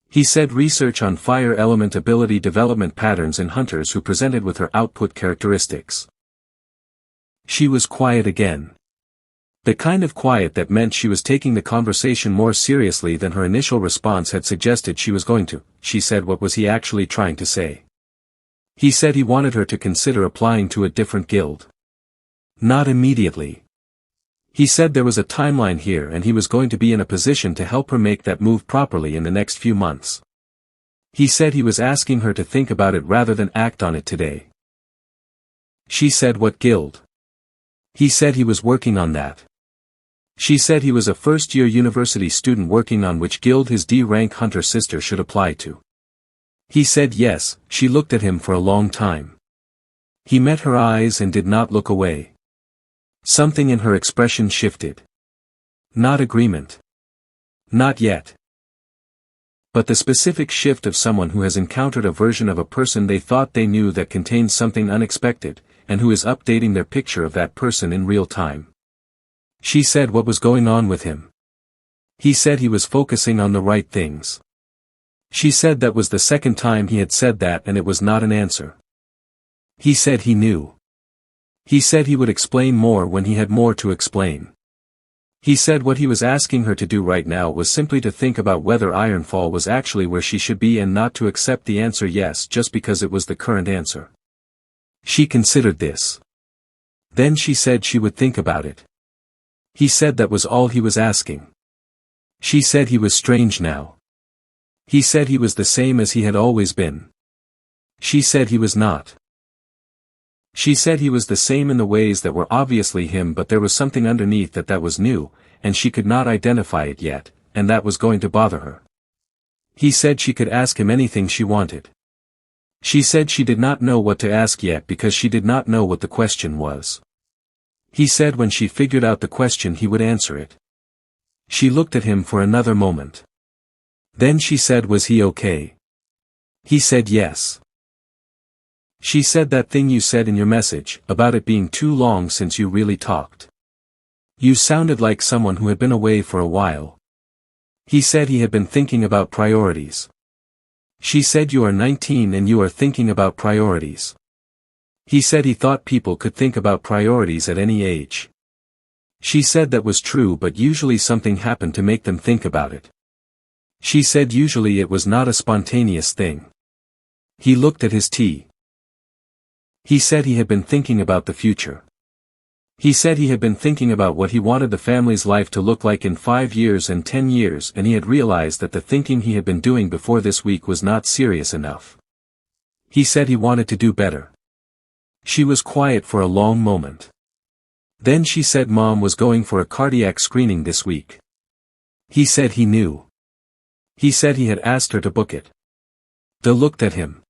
He said research on fire element ability development patterns in hunters who presented with her output characteristics. She was quiet again. The kind of quiet that meant she was taking the conversation more seriously than her initial response had suggested she was going to. She said what was he actually trying to say? He said he wanted her to consider applying to a different guild. Not immediately. He said there was a timeline here and he was going to be in a position to help her make that move properly in the next few months. He said he was asking her to think about it rather than act on it today. She said what guild? He said he was working on that. She said he was a first-year university student working on which guild his D-rank hunter sister should apply to. He said yes. She looked at him for a long time. He met her eyes and did not look away. Something in her expression shifted. Not agreement. Not yet. But the specific shift of someone who has encountered a version of a person they thought they knew that contains something unexpected, and who is updating their picture of that person in real time. She said what was going on with him. He said he was focusing on the right things. She said that was the second time he had said that and it was not an answer. He said he knew. He said he would explain more when he had more to explain. He said what he was asking her to do right now was simply to think about whether Ironfall was actually where she should be and not to accept the answer yes just because it was the current answer. She considered this. Then she said she would think about it. He said that was all he was asking. She said he was strange now. He said he was the same as he had always been. She said he was not. She said he was the same in the ways that were obviously him, but there was something underneath that was new, and she could not identify it yet, and that was going to bother her. He said she could ask him anything she wanted. She said she did not know what to ask yet because she did not know what the question was. He said when she figured out the question he would answer it. She looked at him for another moment. Then she said, was he okay? He said yes. She said that thing you said in your message, about it being too long since you really talked. You sounded like someone who had been away for a while. He said he had been thinking about priorities. She said you are 19 and you are thinking about priorities. He said he thought people could think about priorities at any age. She said that was true, but usually something happened to make them think about it. She said usually it was not a spontaneous thing. He looked at his tea. He said he had been thinking about the future. He said he had been thinking about what he wanted the family's life to look like in 5 years and 10 years, and he had realized that the thinking he had been doing before this week was not serious enough. He said he wanted to do better. She was quiet for a long moment. Then she said Mom was going for a cardiac screening this week. He said he knew. He said he had asked her to book it. They looked at him.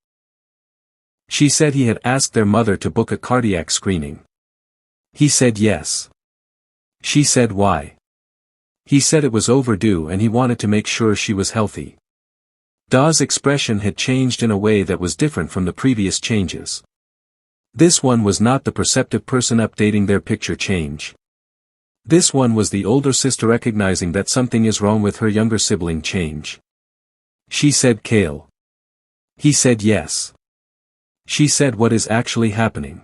She said he had asked their mother to book a cardiac screening. He said yes. She said why? He said it was overdue and he wanted to make sure she was healthy. Da's expression had changed in a way that was different from the previous changes. This one was not the perceptive person updating their picture change. This one was the older sister recognizing that something is wrong with her younger sibling change. She said Kael. He said yes. She said what is actually happening?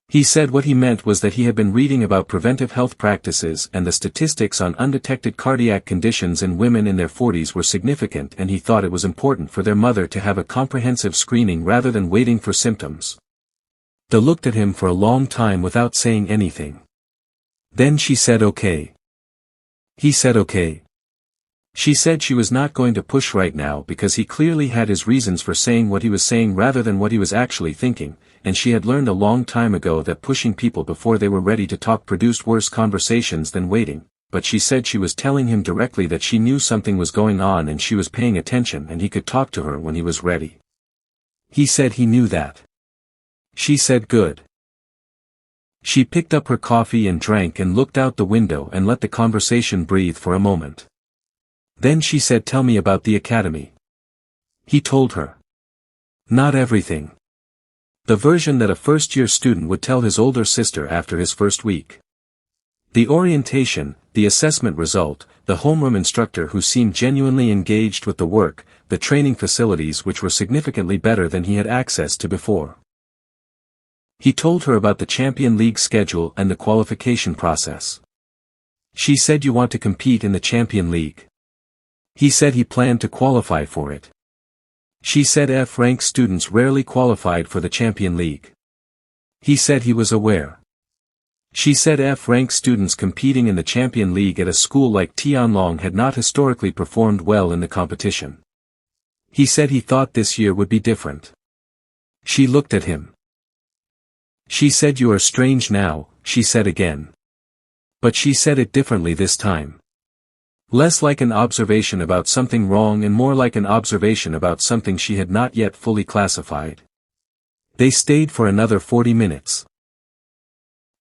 He said what he meant was that he had been reading about preventive health practices and the statistics on undetected cardiac conditions in women in their 40s were significant, and he thought it was important for their mother to have a comprehensive screening rather than waiting for symptoms. They looked at him for a long time without saying anything. Then she said okay. He said okay. She said she was not going to push right now because he clearly had his reasons for saying what he was saying rather than what he was actually thinking, and she had learned a long time ago that pushing people before they were ready to talk produced worse conversations than waiting, but she said she was telling him directly that she knew something was going on and she was paying attention and he could talk to her when he was ready. He said he knew that. She said good. She picked up her coffee and drank and looked out the window and let the conversation breathe for a moment. Then she said, tell me about the academy. He told her. Not everything. The version that a first-year student would tell his older sister after his first week. The orientation, the assessment result, the homeroom instructor who seemed genuinely engaged with the work, the training facilities which were significantly better than he had access to before. He told her about the Champion League schedule and the qualification process. She said you want to compete in the Champion League. He said he planned to qualify for it. She said F-rank students rarely qualified for the Champion League. He said he was aware. She said F-rank students competing in the Champion League at a school like Tianlong had not historically performed well in the competition. He said he thought this year would be different. She looked at him. She said you are strange now, she said again. But she said it differently this time. Less like an observation about something wrong and more like an observation about something she had not yet fully classified. They stayed for another 40 minutes.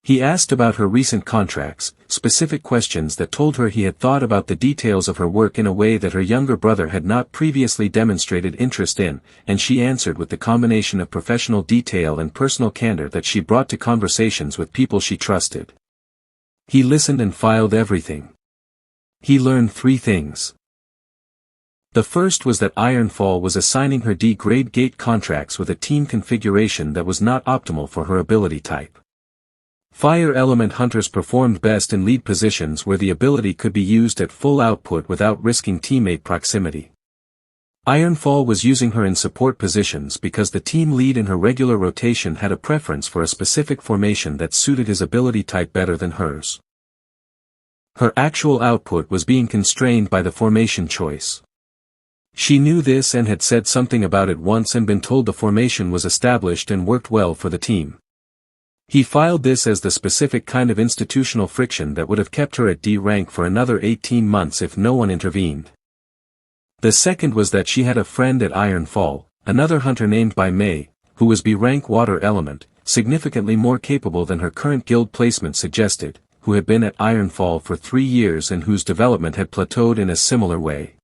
He asked about her recent contracts, specific questions that told her he had thought about the details of her work in a way that her younger brother had not previously demonstrated interest in, and she answered with the combination of professional detail and personal candor that she brought to conversations with people she trusted. He listened and filed everything. He learned 3 things. The first was that Ironfall was assigning her D-grade gate contracts with a team configuration that was not optimal for her ability type. Fire element hunters performed best in lead positions where the ability could be used at full output without risking teammate proximity. Ironfall was using her in support positions because the team lead in her regular rotation had a preference for a specific formation that suited his ability type better than hers. Her actual output was being constrained by the formation choice. She knew this and had said something about it once and been told the formation was established and worked well for the team. He filed this as the specific kind of institutional friction that would have kept her at D rank for another 18 months if no one intervened. The second was that she had a friend at Ironfall, another hunter named by May, who was B rank water element, significantly more capable than her current guild placement suggested, who had been at Ironfall for 3 years and whose development had plateaued in a similar way.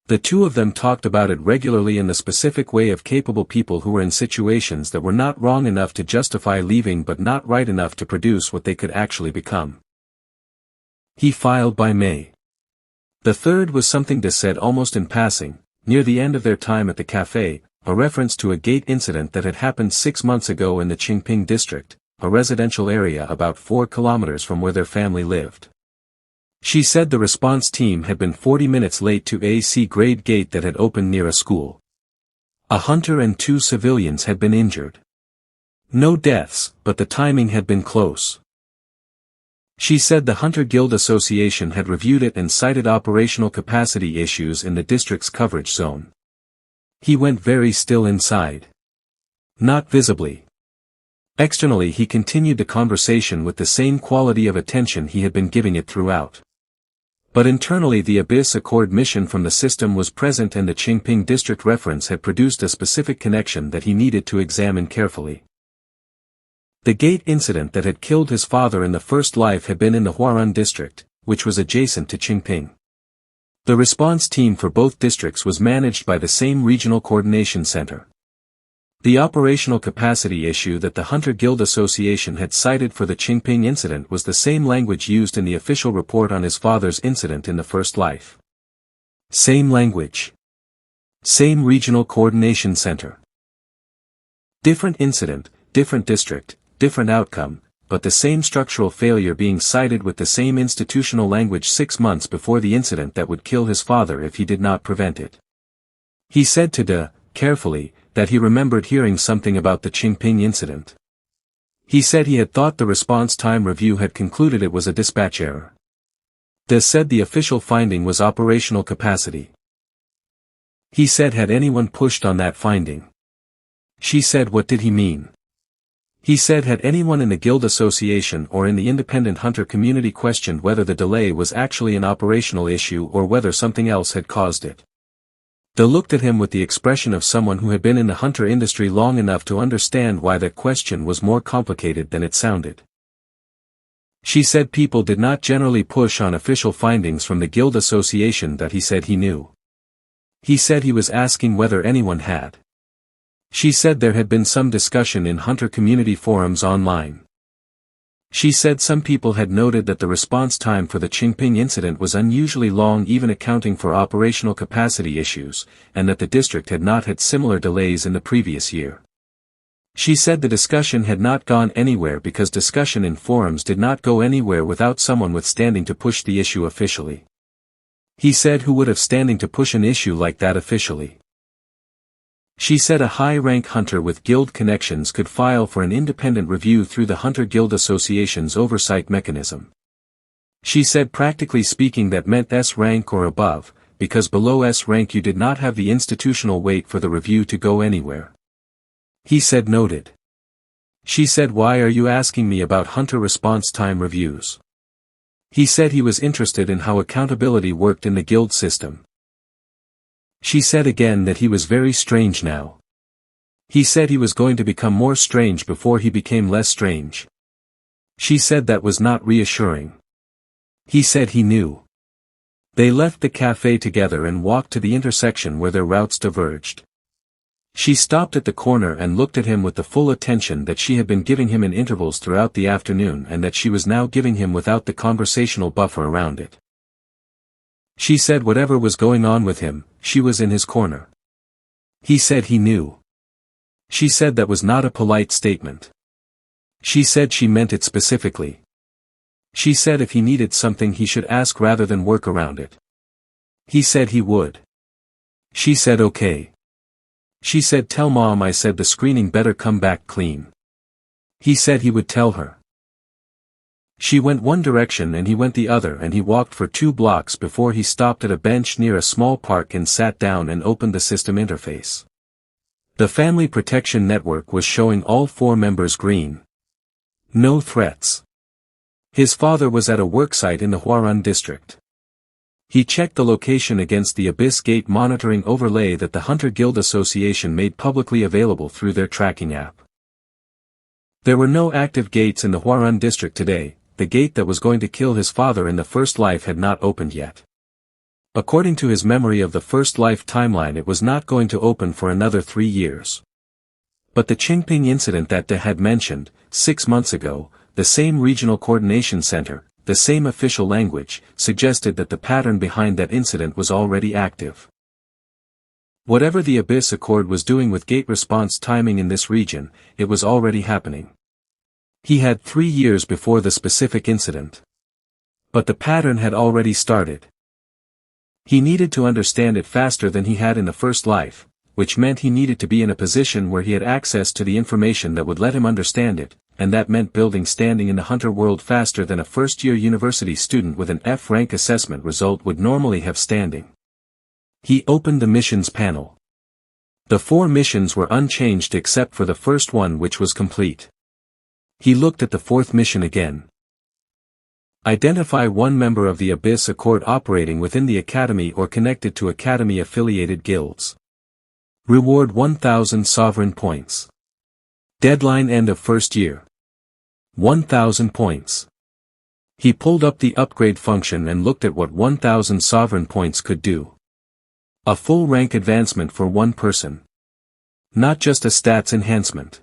The two of them talked about it regularly in the specific way of capable people who were in situations that were not wrong enough to justify leaving but not right enough to produce what they could actually become. He filed by May. The third was something De said almost in passing, near the end of their time at the cafe, a reference to a gate incident that had happened 6 months ago in the Qingping district, a residential area about 4 kilometers from where their family lived. She said the response team had been 40 minutes late to a C-grade gate that had opened near a school. A hunter and 2 civilians had been injured. No deaths, but the timing had been close. She said the Hunter Guild Association had reviewed it and cited operational capacity issues in the district's coverage zone. He went very still inside. Not visibly. Externally he continued the conversation with the same quality of attention he had been giving it throughout. But internally the Abyss Accord mission from the system was present and the Qingping district reference had produced a specific connection that he needed to examine carefully. The gate incident that had killed his father in the first life had been in the Huarun district, which was adjacent to Qingping. The response team for both districts was managed by the same regional coordination center. The operational capacity issue that the Hunter Guild Association had cited for the Qingping incident was the same language used in the official report on his father's incident in the first life. Same language. Same regional coordination center. Different incident, different district, different outcome, but the same structural failure being cited with the same institutional language 6 months before the incident that would kill his father if he did not prevent it. He said to De, carefully, that he remembered hearing something about the Qingping incident. He said he had thought the response time review had concluded it was a dispatch error. De said the official finding was operational capacity. He said had anyone pushed on that finding? She said what did he mean? He said had anyone in the Guild Association or in the independent hunter community questioned whether the delay was actually an operational issue or whether something else had caused it. De looked at him with the expression of someone who had been in the hunter industry long enough to understand why that question was more complicated than it sounded. She said people did not generally push on official findings from the Guild Association that he said he knew. He said he was asking whether anyone had. She said there had been some discussion in hunter community forums online. She said some people had noted that the response time for the Qingping incident was unusually long even accounting for operational capacity issues, and that the district had not had similar delays in the previous year. She said the discussion had not gone anywhere because discussion in forums did not go anywhere without someone with standing to push the issue officially. He said who would have standing to push an issue like that officially? She said a high-rank hunter with guild connections could file for an independent review through the Hunter Guild Association's oversight mechanism. She said practically speaking that meant S rank or above, because below S rank you did not have the institutional weight for the review to go anywhere. He said noted. She said why are you asking me about hunter response time reviews? He said he was interested in how accountability worked in the guild system. She said again that he was very strange now. He said he was going to become more strange before he became less strange. She said that was not reassuring. He said he knew. They left the cafe together and walked to the intersection where their routes diverged. She stopped at the corner and looked at him with the full attention that she had been giving him in intervals throughout the afternoon and that she was now giving him without the conversational buffer around it. She said whatever was going on with him, she was in his corner. He said he knew. She said that was not a polite statement. She said she meant it specifically. She said if he needed something he should ask rather than work around it. He said he would. She said okay. She said tell Mom I said the screening better come back clean. He said he would tell her. She went one direction and he went the other and he walked for 2 blocks before he stopped at a bench near a small park and sat down and opened the system interface. The Family Protection Network was showing all 4 members green. No threats. His father was at a worksite in the Huarun district. He checked the location against the Abyss Gate monitoring overlay that the Hunter Guild Association made publicly available through their tracking app. There were no active gates in the Huarun district today. The gate that was going to kill his father in the first life had not opened yet. According to his memory of the first life timeline it was not going to open for another 3 years. But the Qingping incident that De had mentioned, 6 months ago, the same regional coordination center, the same official language, suggested that the pattern behind that incident was already active. Whatever the Abyss Accord was doing with gate response timing in this region, it was already happening. He had 3 years before the specific incident. But the pattern had already started. He needed to understand it faster than he had in the first life, which meant he needed to be in a position where he had access to the information that would let him understand it, and that meant building standing in the Hunter world faster than a first-year university student with an F-rank assessment result would normally have standing. He opened the missions panel. The 4 missions were unchanged except for the first one which was complete. He looked at the 4th mission again. Identify 1 member of the Abyss Accord operating within the Academy or connected to Academy-affiliated guilds. Reward 1,000 sovereign points. Deadline end of first year. 1,000 points. He pulled up the upgrade function and looked at what 1,000 sovereign points could do. A full rank advancement for 1 person. Not just a stats enhancement.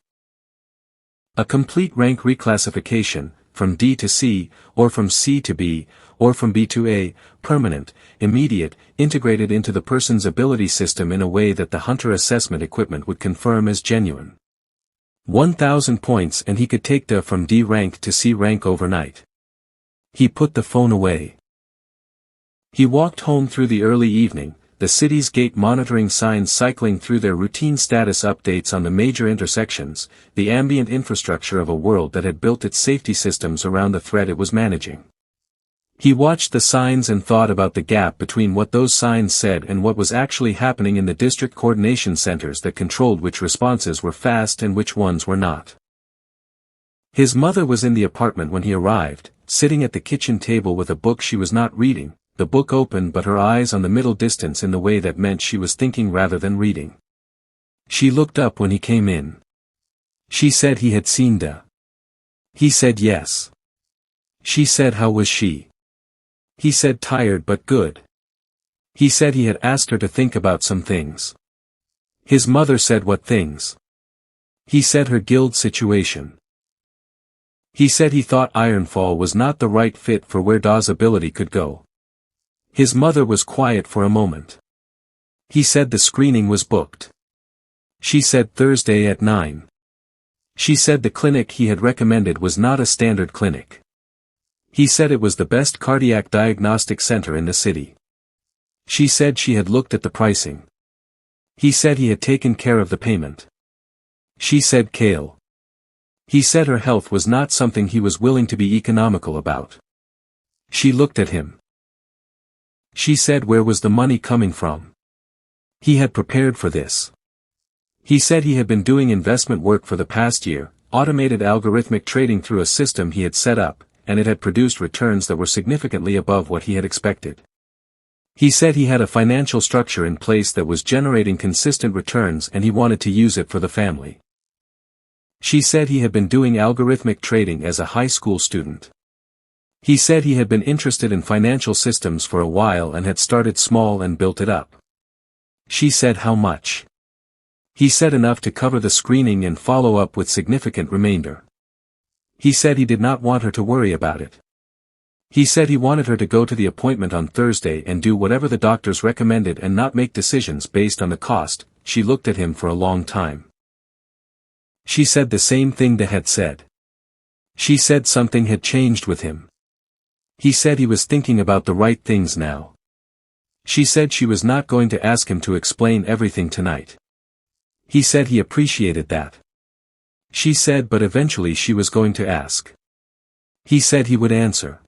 A complete rank reclassification, from D to C, or from C to B, or from B to A, permanent, immediate, integrated into the person's ability system in a way that the Hunter assessment equipment would confirm as genuine. 1,000 points and he could take the from D rank to C rank overnight. He put the phone away. He walked home through the early evening, the city's gate monitoring signs cycling through their routine status updates on the major intersections, the ambient infrastructure of a world that had built its safety systems around the threat it was managing. He watched the signs and thought about the gap between what those signs said and what was actually happening in the district coordination centers that controlled which responses were fast and which ones were not. His mother was in the apartment when he arrived, sitting at the kitchen table with a book she was not reading, the book open but her eyes on the middle distance in the way that meant she was thinking rather than reading. She looked up when he came in. She said he had seen Da. He said yes. She said how was she? He said tired but good. He said he had asked her to think about some things. His mother said what things? He said her guild situation. He said he thought Ironfall was not the right fit for where Da's ability could go. His mother was quiet for a moment. He said the screening was booked. She said Thursday at 9. She said the clinic he had recommended was not a standard clinic. He said it was the best cardiac diagnostic center in the city. She said she had looked at the pricing. He said he had taken care of the payment. She said Kael. He said her health was not something he was willing to be economical about. She looked at him. She said where was the money coming from? He had prepared for this. He said he had been doing investment work for the past year, automated algorithmic trading through a system he had set up, and it had produced returns that were significantly above what he had expected. He said he had a financial structure in place that was generating consistent returns and he wanted to use it for the family. She said he had been doing algorithmic trading as a high school student. He said he had been interested in financial systems for a while and had started small and built it up. She said how much? He said enough to cover the screening and follow up with significant remainder. He said he did not want her to worry about it. He said he wanted her to go to the appointment on Thursday and do whatever the doctors recommended and not make decisions based on the cost. She looked at him for a long time. She said the same thing they had said. She said something had changed with him. He said he was thinking about the right things now. She said she was not going to ask him to explain everything tonight. He said he appreciated that. She said but eventually she was going to ask. He said he would answer.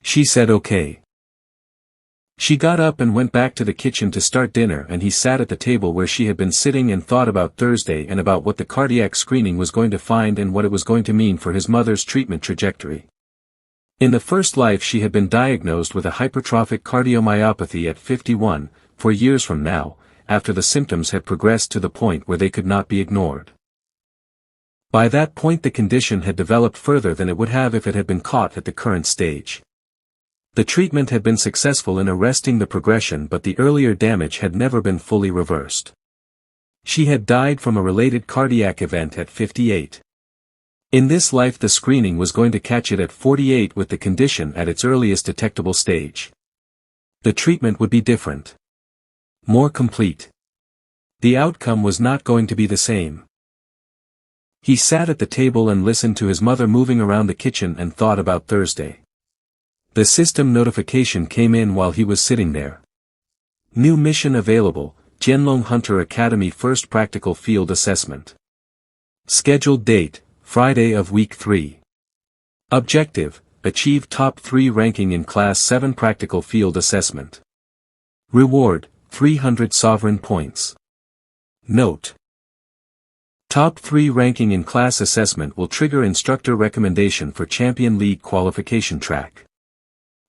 She said okay. She got up and went back to the kitchen to start dinner, and he sat at the table where she had been sitting and thought about Thursday and about what the cardiac screening was going to find and what it was going to mean for his mother's treatment trajectory. In the first life she had been diagnosed with a hypertrophic cardiomyopathy at 51, 4 years from now, after the symptoms had progressed to the point where they could not be ignored. By that point the condition had developed further than it would have if it had been caught at the current stage. The treatment had been successful in arresting the progression, but the earlier damage had never been fully reversed. She had died from a related cardiac event at 58. In this life the screening was going to catch it at 48 with the condition at its earliest detectable stage. The treatment would be different. More complete. The outcome was not going to be the same. He sat at the table and listened to his mother moving around the kitchen and thought about Thursday. The system notification came in while he was sitting there. New mission available, Jianlong Hunter Academy First Practical Field Assessment. Scheduled date, Friday of Week 3. Objective, achieve top 3 ranking in Class 7 Practical Field Assessment. Reward, 300 sovereign points. Note: Top 3 ranking in class assessment will trigger instructor recommendation for Champion League qualification track.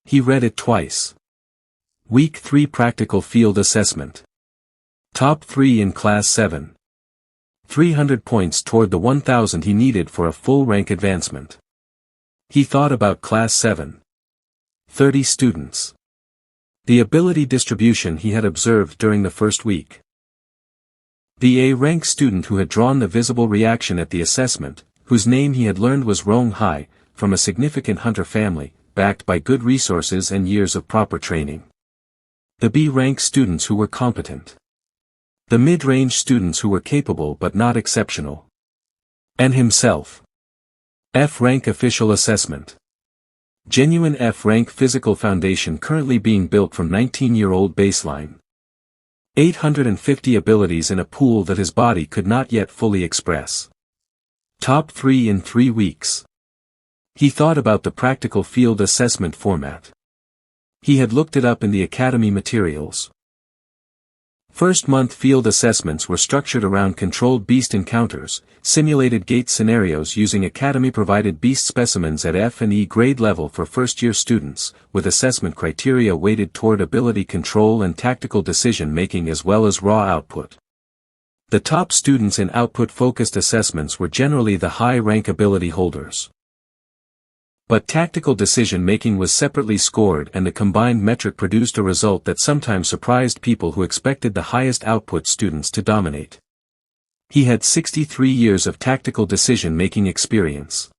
He read it twice. Week 3 Practical Field Assessment. Top 3 in Class 7. 300 points toward the 1,000 he needed for a full rank advancement. He thought about Class 7. 30 students. The ability distribution he had observed during the first week. The A-rank student who had drawn the visible reaction at the assessment, whose name he had learned was Rong Hai, from a significant hunter family, backed by good resources and years of proper training. The B-rank students who were competent. The mid-range students who were capable but not exceptional. And himself. F-rank official assessment. Genuine F-rank physical foundation currently being built from 19-year-old baseline. 850 abilities in a pool that his body could not yet fully express. Top 3 in 3 weeks. He thought about the practical field assessment format. He had looked it up in the academy materials. First month field assessments were structured around controlled beast encounters, simulated gate scenarios using academy-provided beast specimens at F and E grade level for first-year students, with assessment criteria weighted toward ability control and tactical decision-making as well as raw output. The top students in output-focused assessments were generally the high-rank ability holders. But tactical decision-making was separately scored, and the combined metric produced a result that sometimes surprised people who expected the highest output students to dominate. He had 63 years of tactical decision-making experience.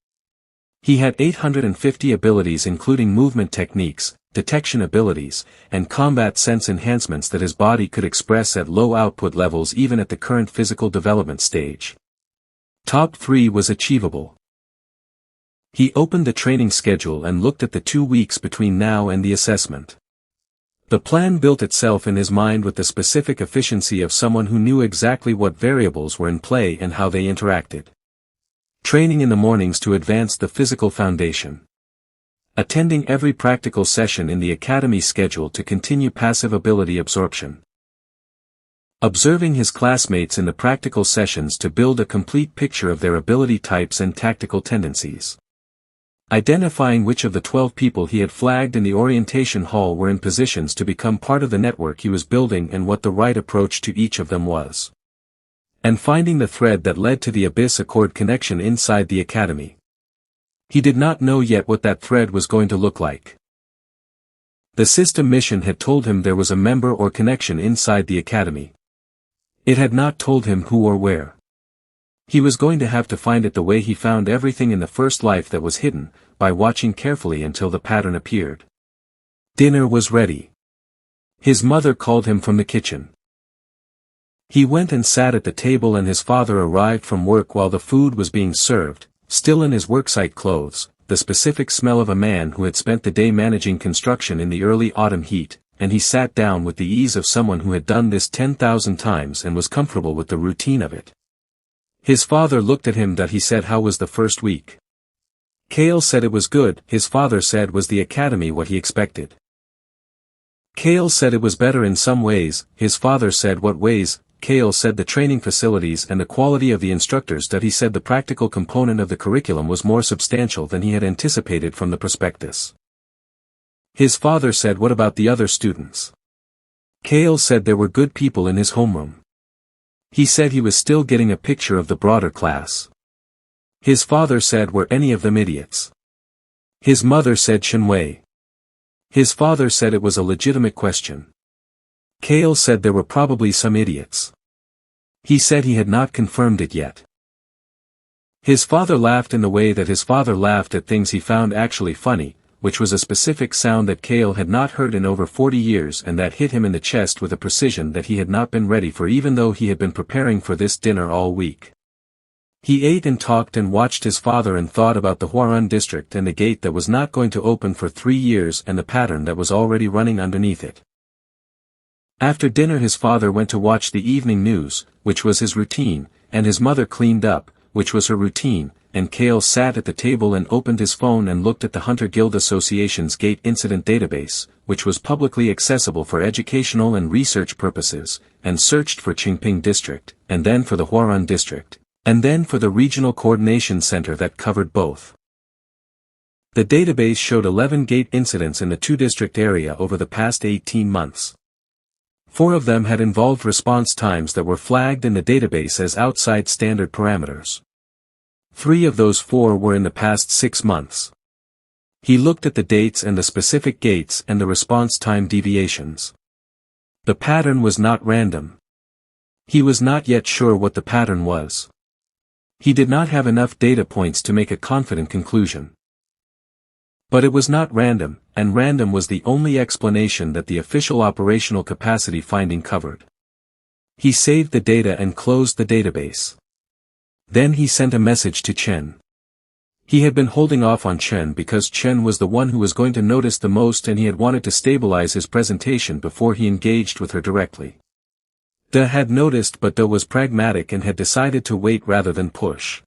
He had 850 abilities including movement techniques, detection abilities, and combat sense enhancements that his body could express at low output levels even at the current physical development stage. Top 3 was achievable. He opened the training schedule and looked at the 2 weeks between now and the assessment. The plan built itself in his mind with the specific efficiency of someone who knew exactly what variables were in play and how they interacted. Training in the mornings to advance the physical foundation. Attending every practical session in the academy schedule to continue passive ability absorption. Observing his classmates in the practical sessions to build a complete picture of their ability types and tactical tendencies. Identifying which of the 12 people he had flagged in the orientation hall were in positions to become part of the network he was building and what the right approach to each of them was. And finding the thread that led to the Abyss Accord connection inside the academy. He did not know yet what that thread was going to look like. The system mission had told him there was a member or connection inside the academy. It had not told him who or where. He was going to have to find it the way he found everything in the first life that was hidden, by watching carefully until the pattern appeared. Dinner was ready. His mother called him from the kitchen. He went and sat at the table, and his father arrived from work while the food was being served, still in his worksite clothes, the specific smell of a man who had spent the day managing construction in the early autumn heat, and he sat down with the ease of someone who had done this 10,000 times and was comfortable with the routine of it. His father looked at him. He said, "How was the first week?" Kael said it was good. His father said, "Was the academy what he expected?" Kael said it was better in some ways. His father said, "What ways?" Kael said the training facilities and the quality of the instructors. He said the practical component of the curriculum was more substantial than he had anticipated from the prospectus. His father said, "What about the other students?" Kael said there were good people in his homeroom. He said he was still getting a picture of the broader class. His father said, "Were any of them idiots?" His mother said, "Chen Wei." His father said it was a legitimate question. Kael said there were probably some idiots. He said he had not confirmed it yet. His father laughed in the way that his father laughed at things he found actually funny, which was a specific sound that Kael had not heard in over 40 years and that hit him in the chest with a precision that he had not been ready for, even though he had been preparing for this dinner all week. He ate and talked and watched his father and thought about the Huarun district and the gate that was not going to open for 3 years and the pattern that was already running underneath it. After dinner his father went to watch the evening news, which was his routine, and his mother cleaned up, which was her routine, and Kael sat at the table and opened his phone and looked at the Hunter Guild Association's Gate Incident Database, which was publicly accessible for educational and research purposes, and searched for Qingping District, and then for the Huarun District, and then for the Regional Coordination Center that covered both. The database showed 11 gate incidents in the 2-district area over the past 18 months. 4 of them had involved response times that were flagged in the database as outside standard parameters. 3 of those 4 were in the past 6 months. He looked at the dates and the specific gates and the response time deviations. The pattern was not random. He was not yet sure what the pattern was. He did not have enough data points to make a confident conclusion. But it was not random, and random was the only explanation that the official operational capacity finding covered. He saved the data and closed the database. Then he sent a message to Chen. He had been holding off on Chen because Chen was the one who was going to notice the most, and he had wanted to stabilize his presentation before he engaged with her directly. De had noticed, but De was pragmatic and had decided to wait rather than push.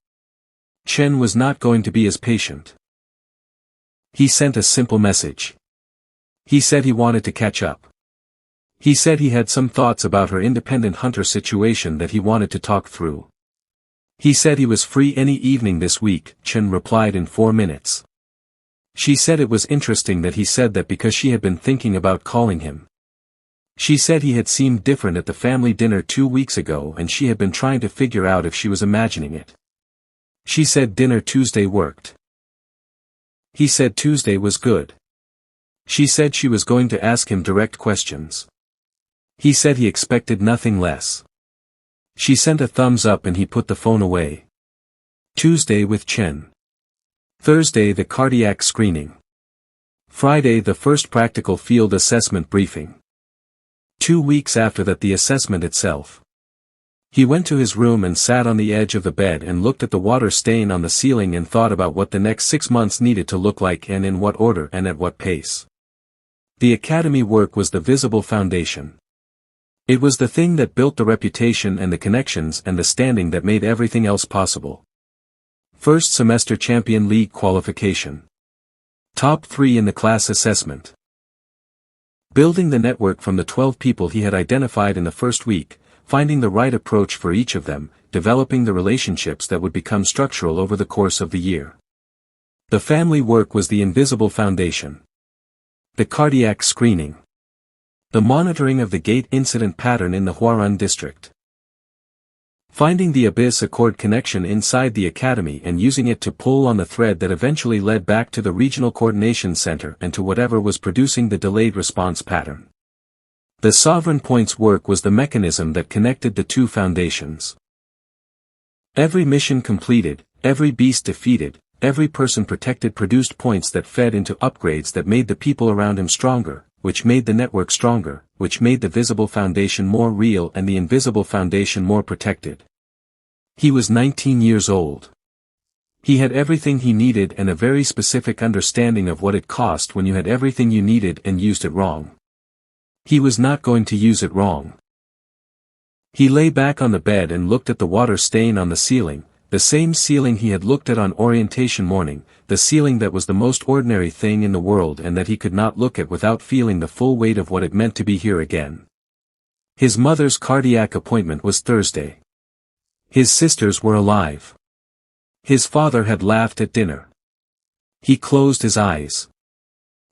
Chen was not going to be as patient. He sent a simple message. He said he wanted to catch up. He said he had some thoughts about her independent hunter situation that he wanted to talk through. He said he was free any evening this week. Chen replied in 4 minutes. She said it was interesting that he said that because she had been thinking about calling him. She said he had seemed different at the family dinner 2 weeks ago and she had been trying to figure out if she was imagining it. She said dinner Tuesday worked. He said Tuesday was good. She said she was going to ask him direct questions. He said he expected nothing less. She sent a thumbs up and he put the phone away. Tuesday with Chen. Thursday the cardiac screening. Friday the first practical field assessment briefing. 2 weeks after that the assessment itself. He went to his room and sat on the edge of the bed and looked at the water stain on the ceiling and thought about what the next 6 months needed to look like and in what order and at what pace. The academy work was the visible foundation. It was the thing that built the reputation and the connections and the standing that made everything else possible. First semester Champion League qualification. Top 3 in the class assessment. Building the network from the 12 people he had identified in the first week, finding the right approach for each of them, developing the relationships that would become structural over the course of the year. The family work was the invisible foundation. The cardiac screening. The monitoring of the gate incident pattern in the Huarun district. Finding the abyss accord connection inside the academy and using it to pull on the thread that eventually led back to the regional coordination center and to whatever was producing the delayed response pattern. The sovereign point's work was the mechanism that connected the two foundations. Every mission completed, every beast defeated, every person protected produced points that fed into upgrades that made the people around him stronger, which made the network stronger, which made the visible foundation more real and the invisible foundation more protected. He was 19 years old. He had everything he needed and a very specific understanding of what it cost when you had everything you needed and used it wrong. He was not going to use it wrong. He lay back on the bed and looked at the water stain on the ceiling, the same ceiling he had looked at on orientation morning, the ceiling that was the most ordinary thing in the world and that he could not look at without feeling the full weight of what it meant to be here again. His mother's cardiac appointment was Thursday. His sisters were alive. His father had laughed at dinner. He closed his eyes.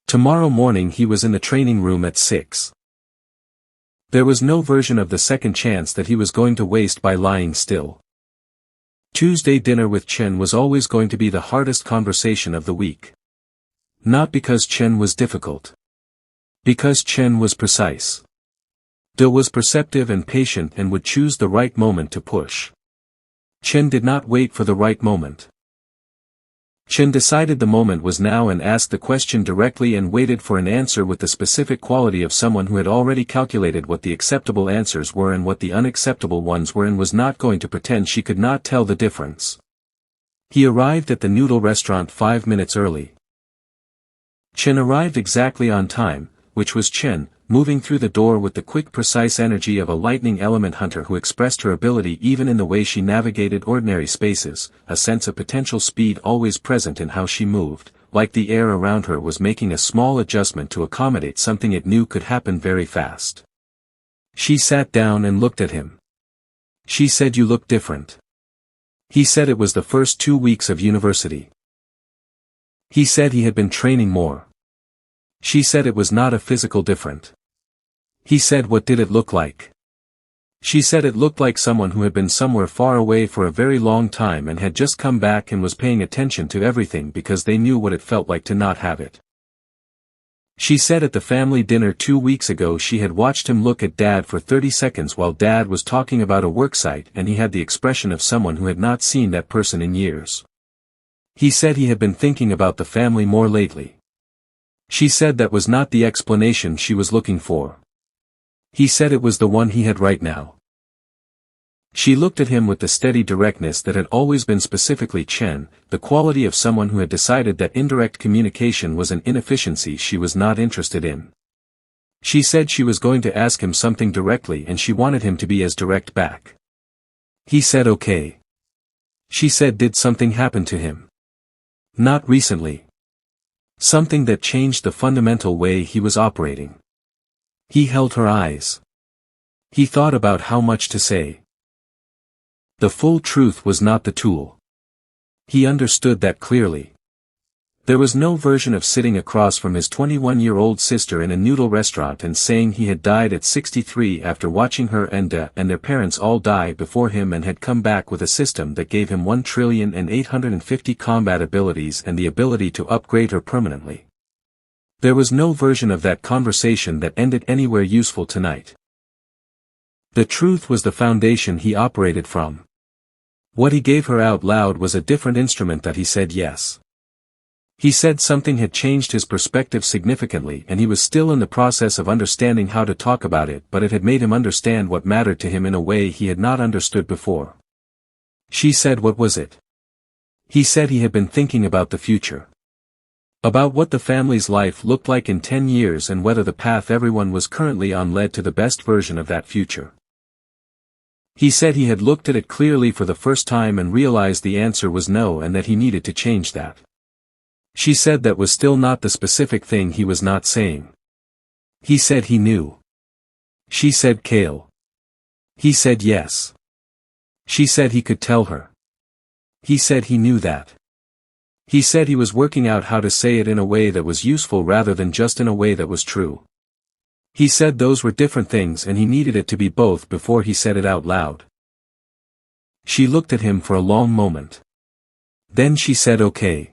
Tomorrow morning he was in the training room at 6. There was no version of the second chance that he was going to waste by lying still. Tuesday dinner with Chen was always going to be the hardest conversation of the week. Not because Chen was difficult. Because Chen was precise. Dill was perceptive and patient and would choose the right moment to push. Chen did not wait for the right moment. Chen decided the moment was now and asked the question directly and waited for an answer with the specific quality of someone who had already calculated what the acceptable answers were and what the unacceptable ones were and was not going to pretend she could not tell the difference. He arrived at the noodle restaurant 5 minutes early. Chen arrived exactly on time, which was Chen, moving through the door with the quick precise energy of a lightning element hunter who expressed her ability even in the way she navigated ordinary spaces, a sense of potential speed always present in how she moved, like the air around her was making a small adjustment to accommodate something it knew could happen very fast. She sat down and looked at him. She said, "You look different." He said it was the first 2 weeks of university. He said he had been training more. She said it was not a physical difference. He said, "What did it look like?" She said it looked like someone who had been somewhere far away for a very long time and had just come back and was paying attention to everything because they knew what it felt like to not have it. She said at the family dinner 2 weeks ago she had watched him look at Dad for 30 seconds while Dad was talking about a worksite and he had the expression of someone who had not seen that person in years. He said he had been thinking about the family more lately. She said that was not the explanation she was looking for. He said it was the one he had right now. She looked at him with the steady directness that had always been specifically Chen, the quality of someone who had decided that indirect communication was an inefficiency she was not interested in. She said she was going to ask him something directly and she wanted him to be as direct back. He said okay. She said, "Did something happen to him?" "Not recently." Something that changed the fundamental way he was operating. He held her eyes. He thought about how much to say. The full truth was not the tool. He understood that clearly. There was no version of sitting across from his 21-year-old sister in a noodle restaurant and saying he had died at 63 after watching her and their parents all die before him and had come back with a system that gave him 1,850 combat abilities and the ability to upgrade her permanently. There was no version of that conversation that ended anywhere useful tonight. The truth was the foundation he operated from. What he gave her out loud was a different instrument that he said yes. He said something had changed his perspective significantly and he was still in the process of understanding how to talk about it, but it had made him understand what mattered to him in a way he had not understood before. She said, "What was it?" He said he had been thinking about the future. About what the family's life looked like in 10 years and whether the path everyone was currently on led to the best version of that future. He said he had looked at it clearly for the first time and realized the answer was no and that he needed to change that. She said that was still not the specific thing he was not saying. He said he knew. She said, "Kael." He said yes. She said he could tell her. He said he knew that. He said he was working out how to say it in a way that was useful rather than just in a way that was true. He said those were different things and he needed it to be both before he said it out loud. She looked at him for a long moment. Then she said okay.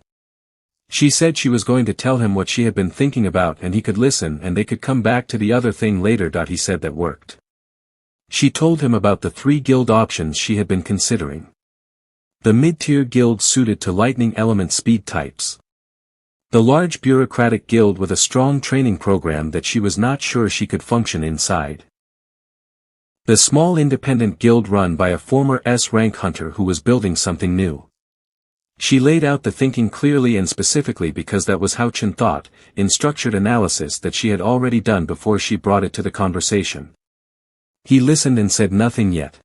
She said she was going to tell him what she had been thinking about and he could listen and they could come back to the other thing later. He said that worked. She told him about the 3 guild options she had been considering. The mid-tier guild suited to lightning element speed types. The large bureaucratic guild with a strong training program that she was not sure she could function inside. The small independent guild run by a former S-rank hunter who was building something new. She laid out the thinking clearly and specifically because that was how Chen thought, in structured analysis that she had already done before she brought it to the conversation. He listened and said nothing yet.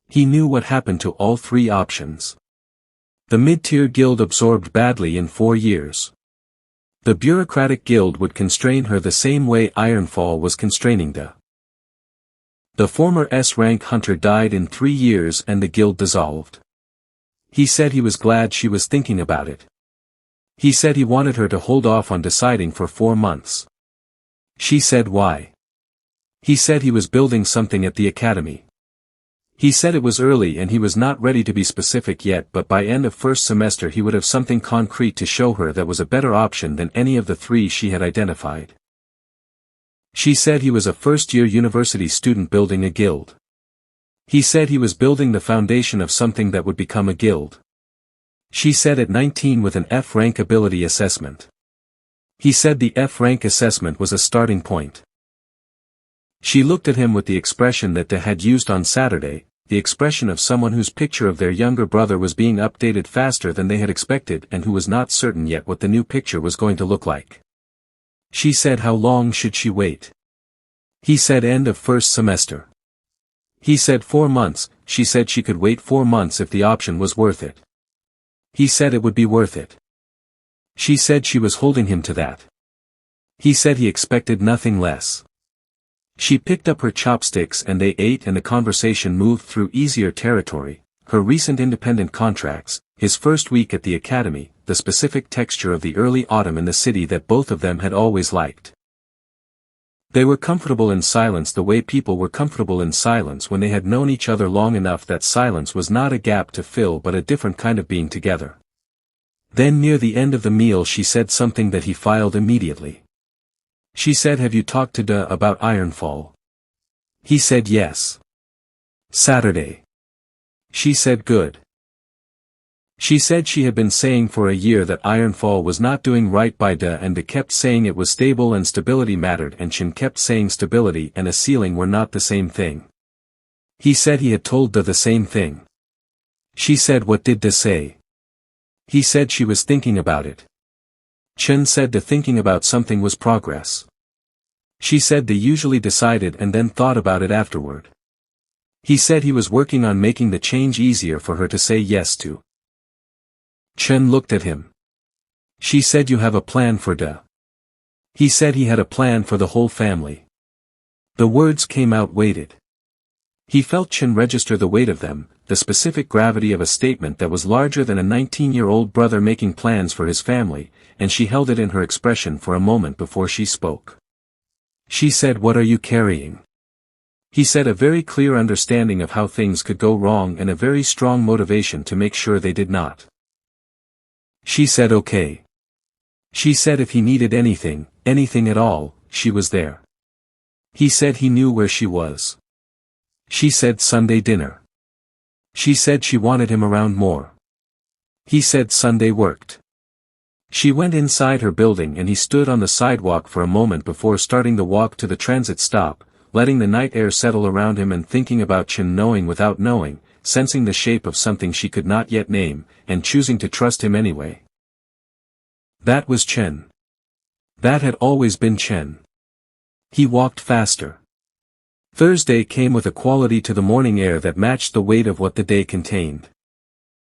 He knew what happened to all 3 options. The mid-tier guild absorbed badly in 4 years. The bureaucratic guild would constrain her the same way Ironfall was constraining the former S-rank hunter died in 3 years and the guild dissolved. He said he was glad she was thinking about it. He said he wanted her to hold off on deciding for 4 months. She said why. He said he was building something at the academy. He said it was early and he was not ready to be specific yet, but by end of first semester he would have something concrete to show her that was a better option than any of the 3 she had identified. She said he was a first-year university student building a guild. He said he was building the foundation of something that would become a guild. She said at 19 with an F-rank ability assessment. He said the F-rank assessment was a starting point. She looked at him with the expression that they had used on Saturday, the expression of someone whose picture of their younger brother was being updated faster than they had expected and who was not certain yet what the new picture was going to look like. She said how long should she wait? He said end of first semester. He said 4 months, she said she could wait 4 months if the option was worth it. He said it would be worth it. She said she was holding him to that. He said he expected nothing less. She picked up her chopsticks and they ate and the conversation moved through easier territory, her recent independent contracts, his first week at the academy, the specific texture of the early autumn in the city that both of them had always liked. They were comfortable in silence the way people were comfortable in silence when they had known each other long enough that silence was not a gap to fill but a different kind of being together. Then near the end of the meal she said something that he filed immediately. She said, have you talked to Da about Ironfall? He said yes. Saturday. She said good. She said she had been saying for a year that Ironfall was not doing right by Da and Da kept saying it was stable and stability mattered and Chen kept saying stability and a ceiling were not the same thing. He said he had told Da the same thing. She said what did Da say? He said she was thinking about it. Chen said Da thinking about something was progress. She said they usually decided and then thought about it afterward. He said he was working on making the change easier for her to say yes to. Chen looked at him. She said you have a plan for Da. He said he had a plan for the whole family. The words came out weighted. He felt Chen register the weight of them, the specific gravity of a statement that was larger than a 19-year-old brother making plans for his family, and she held it in her expression for a moment before she spoke. She said, what are you carrying? He said a very clear understanding of how things could go wrong and a very strong motivation to make sure they did not. She said okay. She said if he needed anything, anything at all, she was there. He said he knew where she was. She said Sunday dinner. She said she wanted him around more. He said Sunday worked. She went inside her building and he stood on the sidewalk for a moment before starting the walk to the transit stop, letting the night air settle around him and thinking about Chen knowing without knowing, sensing the shape of something she could not yet name, and choosing to trust him anyway. That was Chen. That had always been Chen. He walked faster. Thursday came with a quality to the morning air that matched the weight of what the day contained.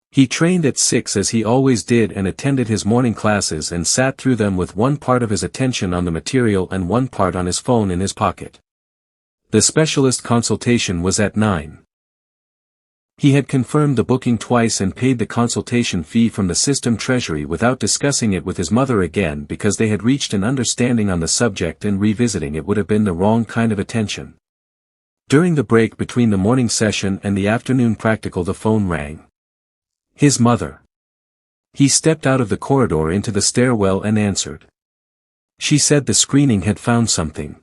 He trained at 6 as he always did and attended his morning classes and sat through them with one part of his attention on the material and one part on his phone in his pocket. The specialist consultation was at 9. He had confirmed the booking twice and paid the consultation fee from the system treasury without discussing it with his mother again because they had reached an understanding on the subject and revisiting it would have been the wrong kind of attention. During the break between the morning session and the afternoon practical the phone rang. His mother. He stepped out of the corridor into the stairwell and answered. She said the screening had found something.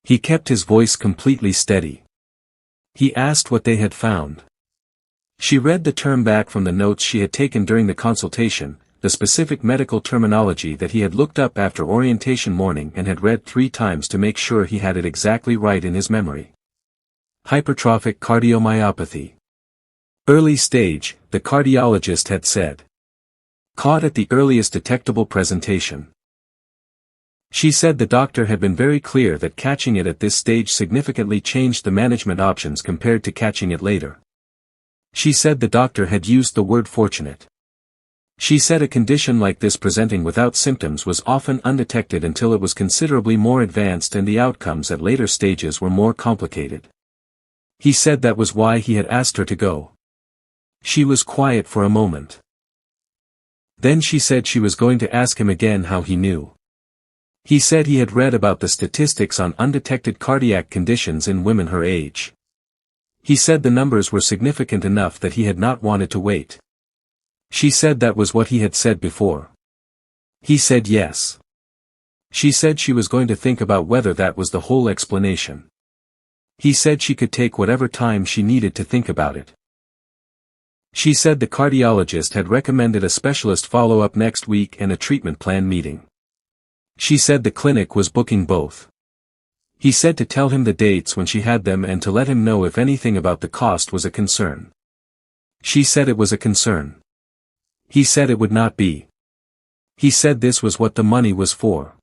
He kept his voice completely steady. He asked what they had found. She read the term back from the notes she had taken during the consultation, the specific medical terminology that he had looked up after orientation morning and had read 3 times to make sure he had it exactly right in his memory. Hypertrophic cardiomyopathy. Early stage, the cardiologist had said. Caught at the earliest detectable presentation. She said the doctor had been very clear that catching it at this stage significantly changed the management options compared to catching it later. She said the doctor had used the word fortunate. She said a condition like this presenting without symptoms was often undetected until it was considerably more advanced and the outcomes at later stages were more complicated. He said that was why he had asked her to go. She was quiet for a moment. Then she said she was going to ask him again how he knew. He said he had read about the statistics on undetected cardiac conditions in women her age. He said the numbers were significant enough that he had not wanted to wait. She said that was what he had said before. He said yes. She said she was going to think about whether that was the whole explanation. He said she could take whatever time she needed to think about it. She said the cardiologist had recommended a specialist follow-up next week and a treatment plan meeting. She said the clinic was booking both. He said to tell him the dates when she had them and to let him know if anything about the cost was a concern. She said it was a concern. He said it would not be. He said this was what the money was for.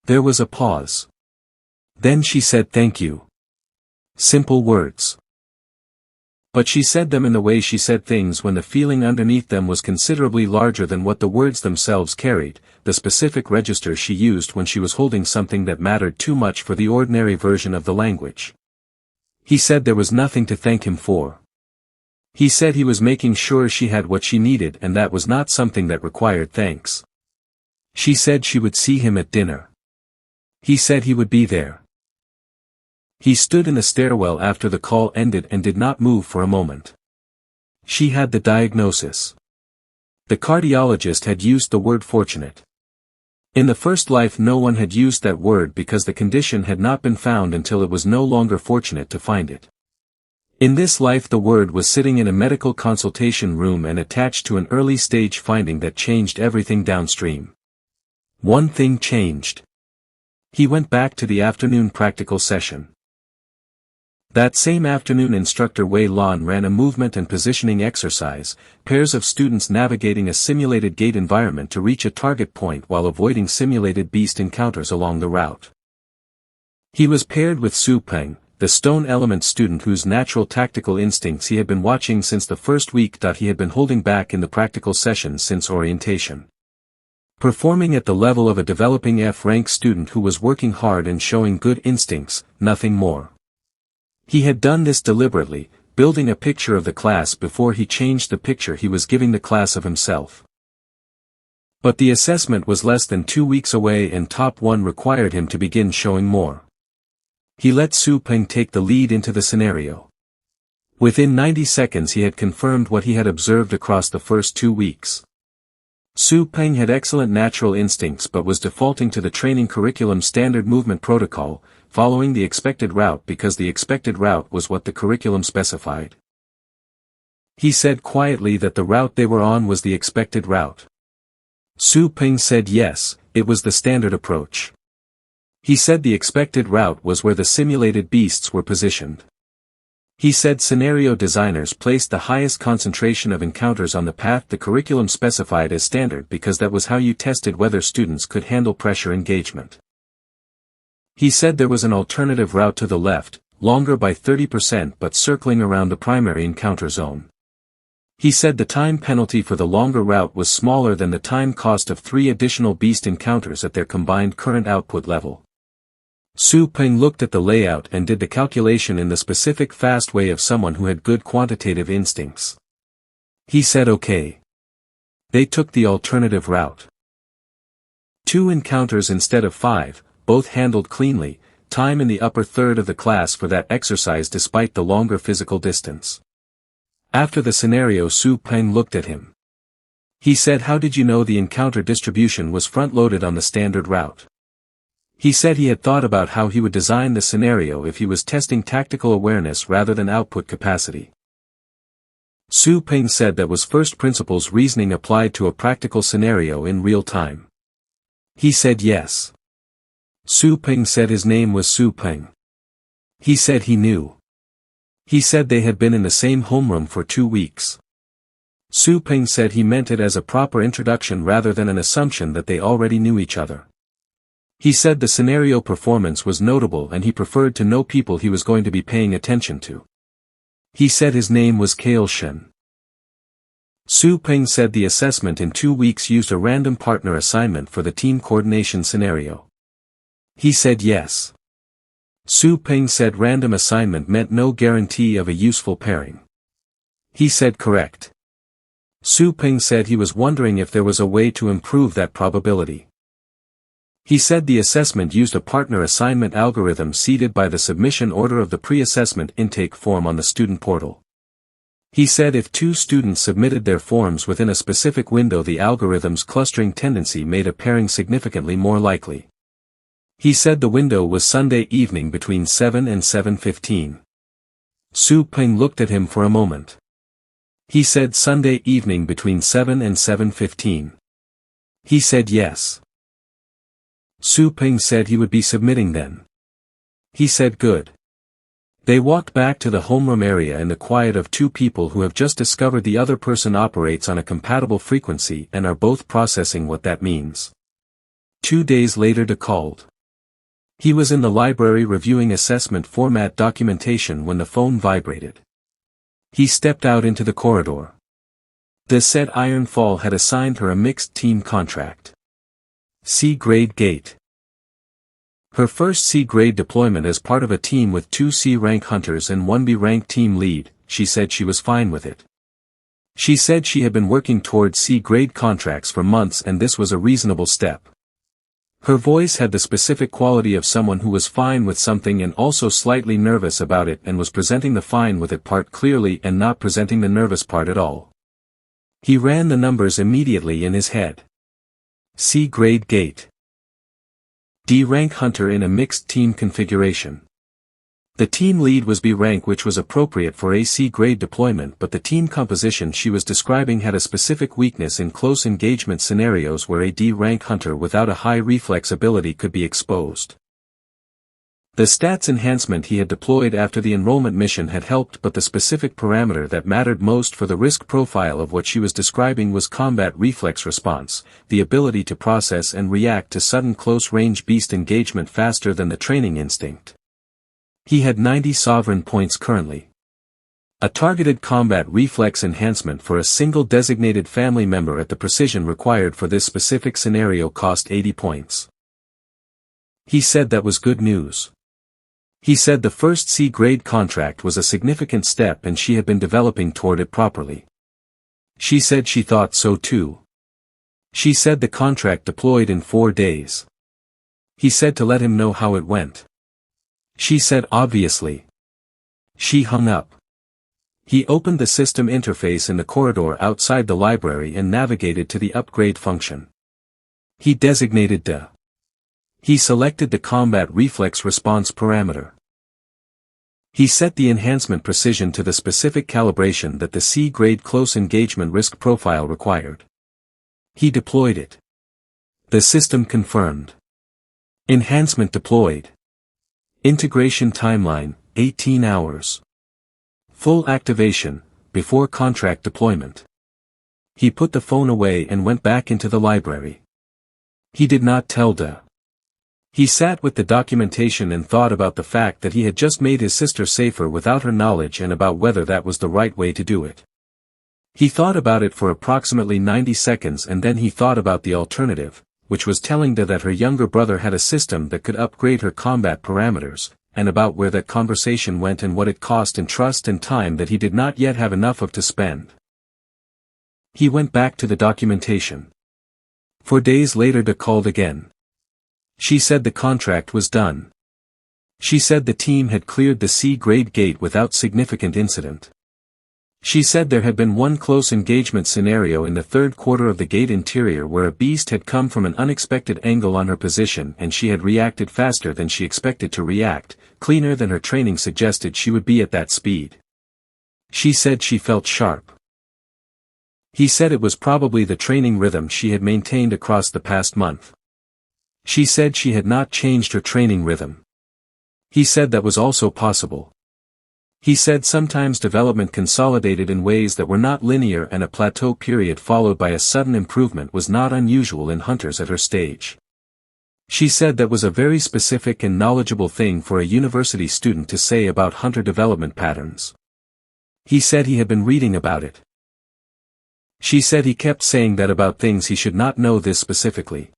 There was a pause. Then she said thank you. Simple words. But she said them in the way she said things when the feeling underneath them was considerably larger than what the words themselves carried, the specific register she used when she was holding something that mattered too much for the ordinary version of the language. He said there was nothing to thank him for. He said he was making sure she had what she needed and that was not something that required thanks. She said she would see him at dinner. He said he would be there. He stood in the stairwell after the call ended and did not move for a moment. She had the diagnosis. The cardiologist had used the word fortunate. In the first life no one had used that word because the condition had not been found until it was no longer fortunate to find it. In this life the word was sitting in a medical consultation room and attached to an early stage finding that changed everything downstream. One thing changed. He went back to the afternoon practical session. That same afternoon instructor Wei Lan ran a movement and positioning exercise, pairs of students navigating a simulated gate environment to reach a target point while avoiding simulated beast encounters along the route. He was paired with Su Peng, the stone element student whose natural tactical instincts he had been watching since the first week. He had been holding back in the practical sessions since orientation. Performing at the level of a developing F-rank student who was working hard and showing good instincts, nothing more. He had done this deliberately, building a picture of the class before he changed the picture he was giving the class of himself. But the assessment was less than 2 weeks away and Top 1 required him to begin showing more. He let Su Peng take the lead into the scenario. Within 90 seconds he had confirmed what he had observed across the first 2 weeks. Su Peng had excellent natural instincts but was defaulting to the training curriculum standard movement protocol, following the expected route because the expected route was what the curriculum specified. He said quietly that the route they were on was the expected route. Su Peng said yes, it was the standard approach. He said the expected route was where the simulated beasts were positioned. He said scenario designers placed the highest concentration of encounters on the path the curriculum specified as standard because that was how you tested whether students could handle pressure engagement. He said there was an alternative route to the left, longer by 30% but circling around the primary encounter zone. He said the time penalty for the longer route was smaller than the time cost of 3 additional beast encounters at their combined current output level. Su Peng looked at the layout and did the calculation in the specific fast way of someone who had good quantitative instincts. He said okay. They took the alternative route. 2 encounters instead of 5, both handled cleanly, time in the upper third of the class for that exercise despite the longer physical distance. After the scenario Su Peng looked at him. He said, how did you know the encounter distribution was front-loaded on the standard route? He said he had thought about how he would design the scenario if he was testing tactical awareness rather than output capacity. Su Ping said that was first principles reasoning applied to a practical scenario in real time. He said yes. Su Ping said his name was Su Ping. He said he knew. He said they had been in the same homeroom for 2 weeks. Su Ping said he meant it as a proper introduction rather than an assumption that they already knew each other. He said the scenario performance was notable and he preferred to know people he was going to be paying attention to. He said his name was Kael Shen. Su Ping said the assessment in 2 weeks used a random partner assignment for the team coordination scenario. He said yes. Su Ping said random assignment meant no guarantee of a useful pairing. He said correct. Su Ping said he was wondering if there was a way to improve that probability. He said the assessment used a partner assignment algorithm seeded by the submission order of the pre-assessment intake form on the student portal. He said if 2 students submitted their forms within a specific window, the algorithm's clustering tendency made a pairing significantly more likely. He said the window was Sunday evening between 7 and 7:15. Su Ping looked at him for a moment. He said Sunday evening between 7 and 7:15. He said yes. Su Ping said he would be submitting then. He said good. They walked back to the homeroom area in the quiet of 2 people who have just discovered the other person operates on a compatible frequency and are both processing what that means. 2 days later De called. He was in the library reviewing assessment format documentation when the phone vibrated. He stepped out into the corridor. The said Iron Fall had assigned her a mixed team contract. C-grade gate. Her first C-grade deployment as part of a team with 2 C-rank hunters and 1 B-rank team lead, she said she was fine with it. She said she had been working towards C-grade contracts for months and this was a reasonable step. Her voice had the specific quality of someone who was fine with something and also slightly nervous about it and was presenting the fine with it part clearly and not presenting the nervous part at all. He ran the numbers immediately in his head. C-grade gate. D-rank hunter in a mixed team configuration. The team lead was B-rank, which was appropriate for a C-grade deployment, but the team composition she was describing had a specific weakness in close engagement scenarios where a D-rank hunter without a high reflex ability could be exposed. The stats enhancement he had deployed after the enrollment mission had helped, but the specific parameter that mattered most for the risk profile of what she was describing was combat reflex response, the ability to process and react to sudden close-range beast engagement faster than the training instinct. He had 90 sovereign points currently. A targeted combat reflex enhancement for a single designated family member at the precision required for this specific scenario cost 80 points. He said that was good news. He said the first C-grade contract was a significant step and she had been developing toward it properly. She said she thought so too. She said the contract deployed in 4 days. He said to let him know how it went. She said obviously. She hung up. He opened the system interface in the corridor outside the library and navigated to the upgrade function. He designated the. He selected the combat reflex response parameter. He set the enhancement precision to the specific calibration that the C-grade close engagement risk profile required. He deployed it. The system confirmed. Enhancement deployed. Integration timeline, 18 hours. Full activation, before contract deployment. He put the phone away and went back into the library. He did not tell De. He sat with the documentation and thought about the fact that he had just made his sister safer without her knowledge and about whether that was the right way to do it. He thought about it for approximately 90 seconds and then he thought about the alternative, which was telling De that her younger brother had a system that could upgrade her combat parameters, and about where that conversation went and what it cost in trust and time that he did not yet have enough of to spend. He went back to the documentation. 4 days later De called again. She said the contract was done. She said the team had cleared the C-grade gate without significant incident. She said there had been one close engagement scenario in the third quarter of the gate interior where a beast had come from an unexpected angle on her position and she had reacted faster than she expected to react, cleaner than her training suggested she would be at that speed. She said she felt sharp. He said it was probably the training rhythm she had maintained across the past month. She said she had not changed her training rhythm. He said that was also possible. He said sometimes development consolidated in ways that were not linear and a plateau period followed by a sudden improvement was not unusual in hunters at her stage. She said that was a very specific and knowledgeable thing for a university student to say about hunter development patterns. He said he had been reading about it. She said he kept saying that about things he should not know this specifically.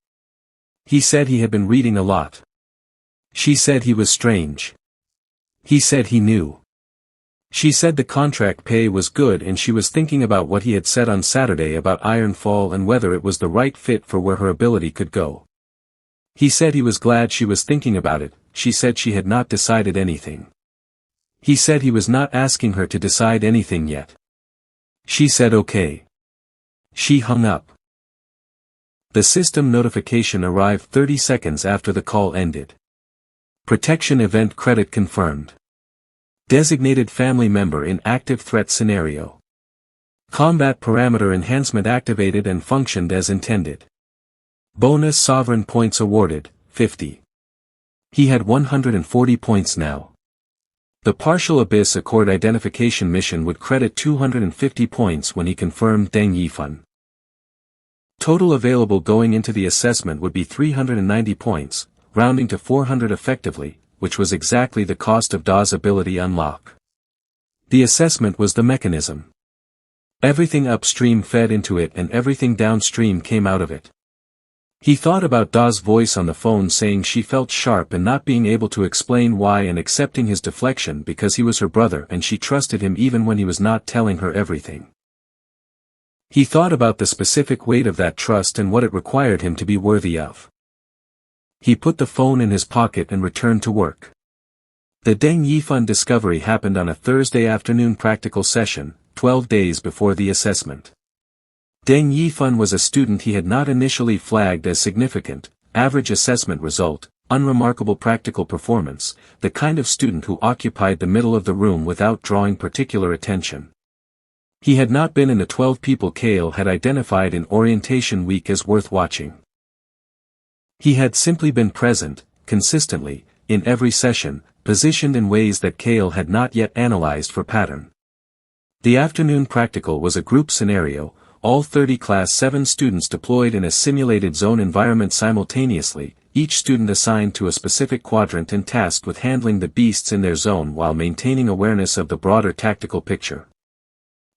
He said he had been reading a lot. She said he was strange. He said he knew. She said the contract pay was good and she was thinking about what he had said on Saturday about Ironfall and whether it was the right fit for where her ability could go. He said he was glad she was thinking about it. She said she had not decided anything. He said he was not asking her to decide anything yet. She said okay. She hung up. The system notification arrived 30 seconds after the call ended. Protection event credit confirmed. Designated family member in active threat scenario. Combat parameter enhancement activated and functioned as intended. Bonus sovereign points awarded, 50. He had 140 points now. The partial Abyss Accord identification mission would credit 250 points when he confirmed Deng Yifan. Total available going into the assessment would be 390 points, rounding to 400 effectively, which was exactly the cost of Da's ability unlock. The assessment was the mechanism. Everything upstream fed into it and everything downstream came out of it. He thought about Da's voice on the phone saying she felt sharp and not being able to explain why and accepting his deflection because he was her brother and she trusted him even when he was not telling her everything. He thought about the specific weight of that trust and what it required him to be worthy of. He put the phone in his pocket and returned to work. The Deng Yifan discovery happened on a Thursday afternoon practical session, 12 days before the assessment. Deng Yifan was a student he had not initially flagged as significant, average assessment result, unremarkable practical performance, the kind of student who occupied the middle of the room without drawing particular attention. He had not been in the 12 people Kael had identified in orientation week as worth watching. He had simply been present, consistently, in every session, positioned in ways that Kael had not yet analyzed for pattern. The afternoon practical was a group scenario, all 30 Class 7 students deployed in a simulated zone environment simultaneously, each student assigned to a specific quadrant and tasked with handling the beasts in their zone while maintaining awareness of the broader tactical picture.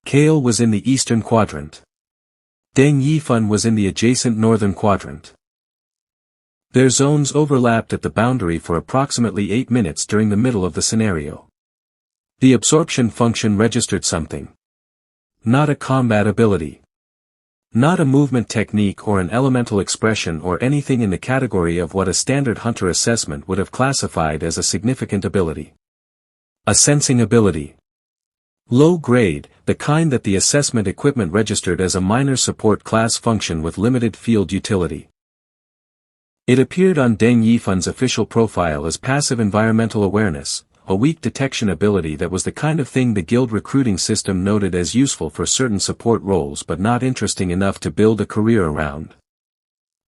Kael was in the eastern quadrant. Deng Yifan was in the adjacent northern quadrant. Their zones overlapped at the boundary for approximately 8 minutes during the middle of the scenario. The absorption function registered something. Not a combat ability. Not a movement technique or an elemental expression or anything in the category of what a standard hunter assessment would have classified as a significant ability. A sensing ability. Low grade, the kind that the assessment equipment registered as a minor support class function with limited field utility. It appeared on Deng Yifan's official profile as passive environmental awareness, a weak detection ability that was the kind of thing the guild recruiting system noted as useful for certain support roles but not interesting enough to build a career around.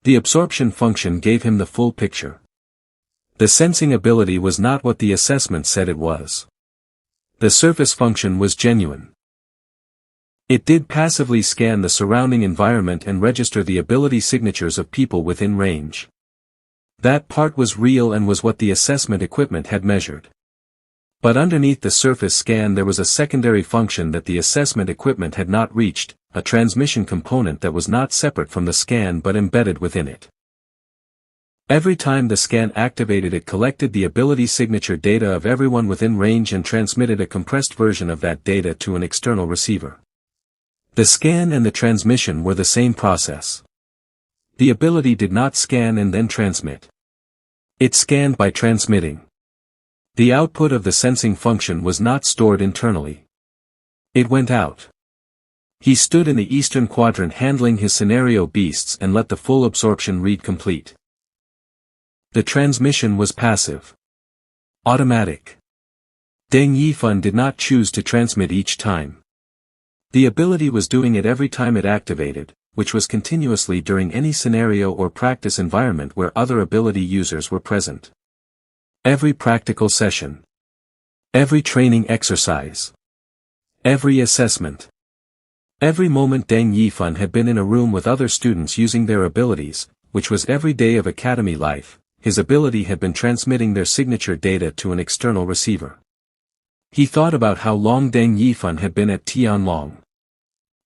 The absorption function gave him the full picture. The sensing ability was not what the assessment said it was. The surface function was genuine. It did passively scan the surrounding environment and register the ability signatures of people within range. That part was real and was what the assessment equipment had measured. But underneath the surface scan there was a secondary function that the assessment equipment had not reached, a transmission component that was not separate from the scan but embedded within it. Every time the scan activated it collected the ability signature data of everyone within range and transmitted a compressed version of that data to an external receiver. The scan and the transmission were the same process. The ability did not scan and then transmit. It scanned by transmitting. The output of the sensing function was not stored internally. It went out. He stood in the eastern quadrant handling his scenario beasts and let the full absorption read complete. The transmission was passive. Automatic. Deng Yifan did not choose to transmit each time. The ability was doing it every time it activated, which was continuously during any scenario or practice environment where other ability users were present. Every practical session. Every training exercise. Every assessment. Every moment Deng Yifan had been in a room with other students using their abilities, which was every day of academy life, his ability had been transmitting their signature data to an external receiver. He thought about how long Deng Yifan had been at Tianlong.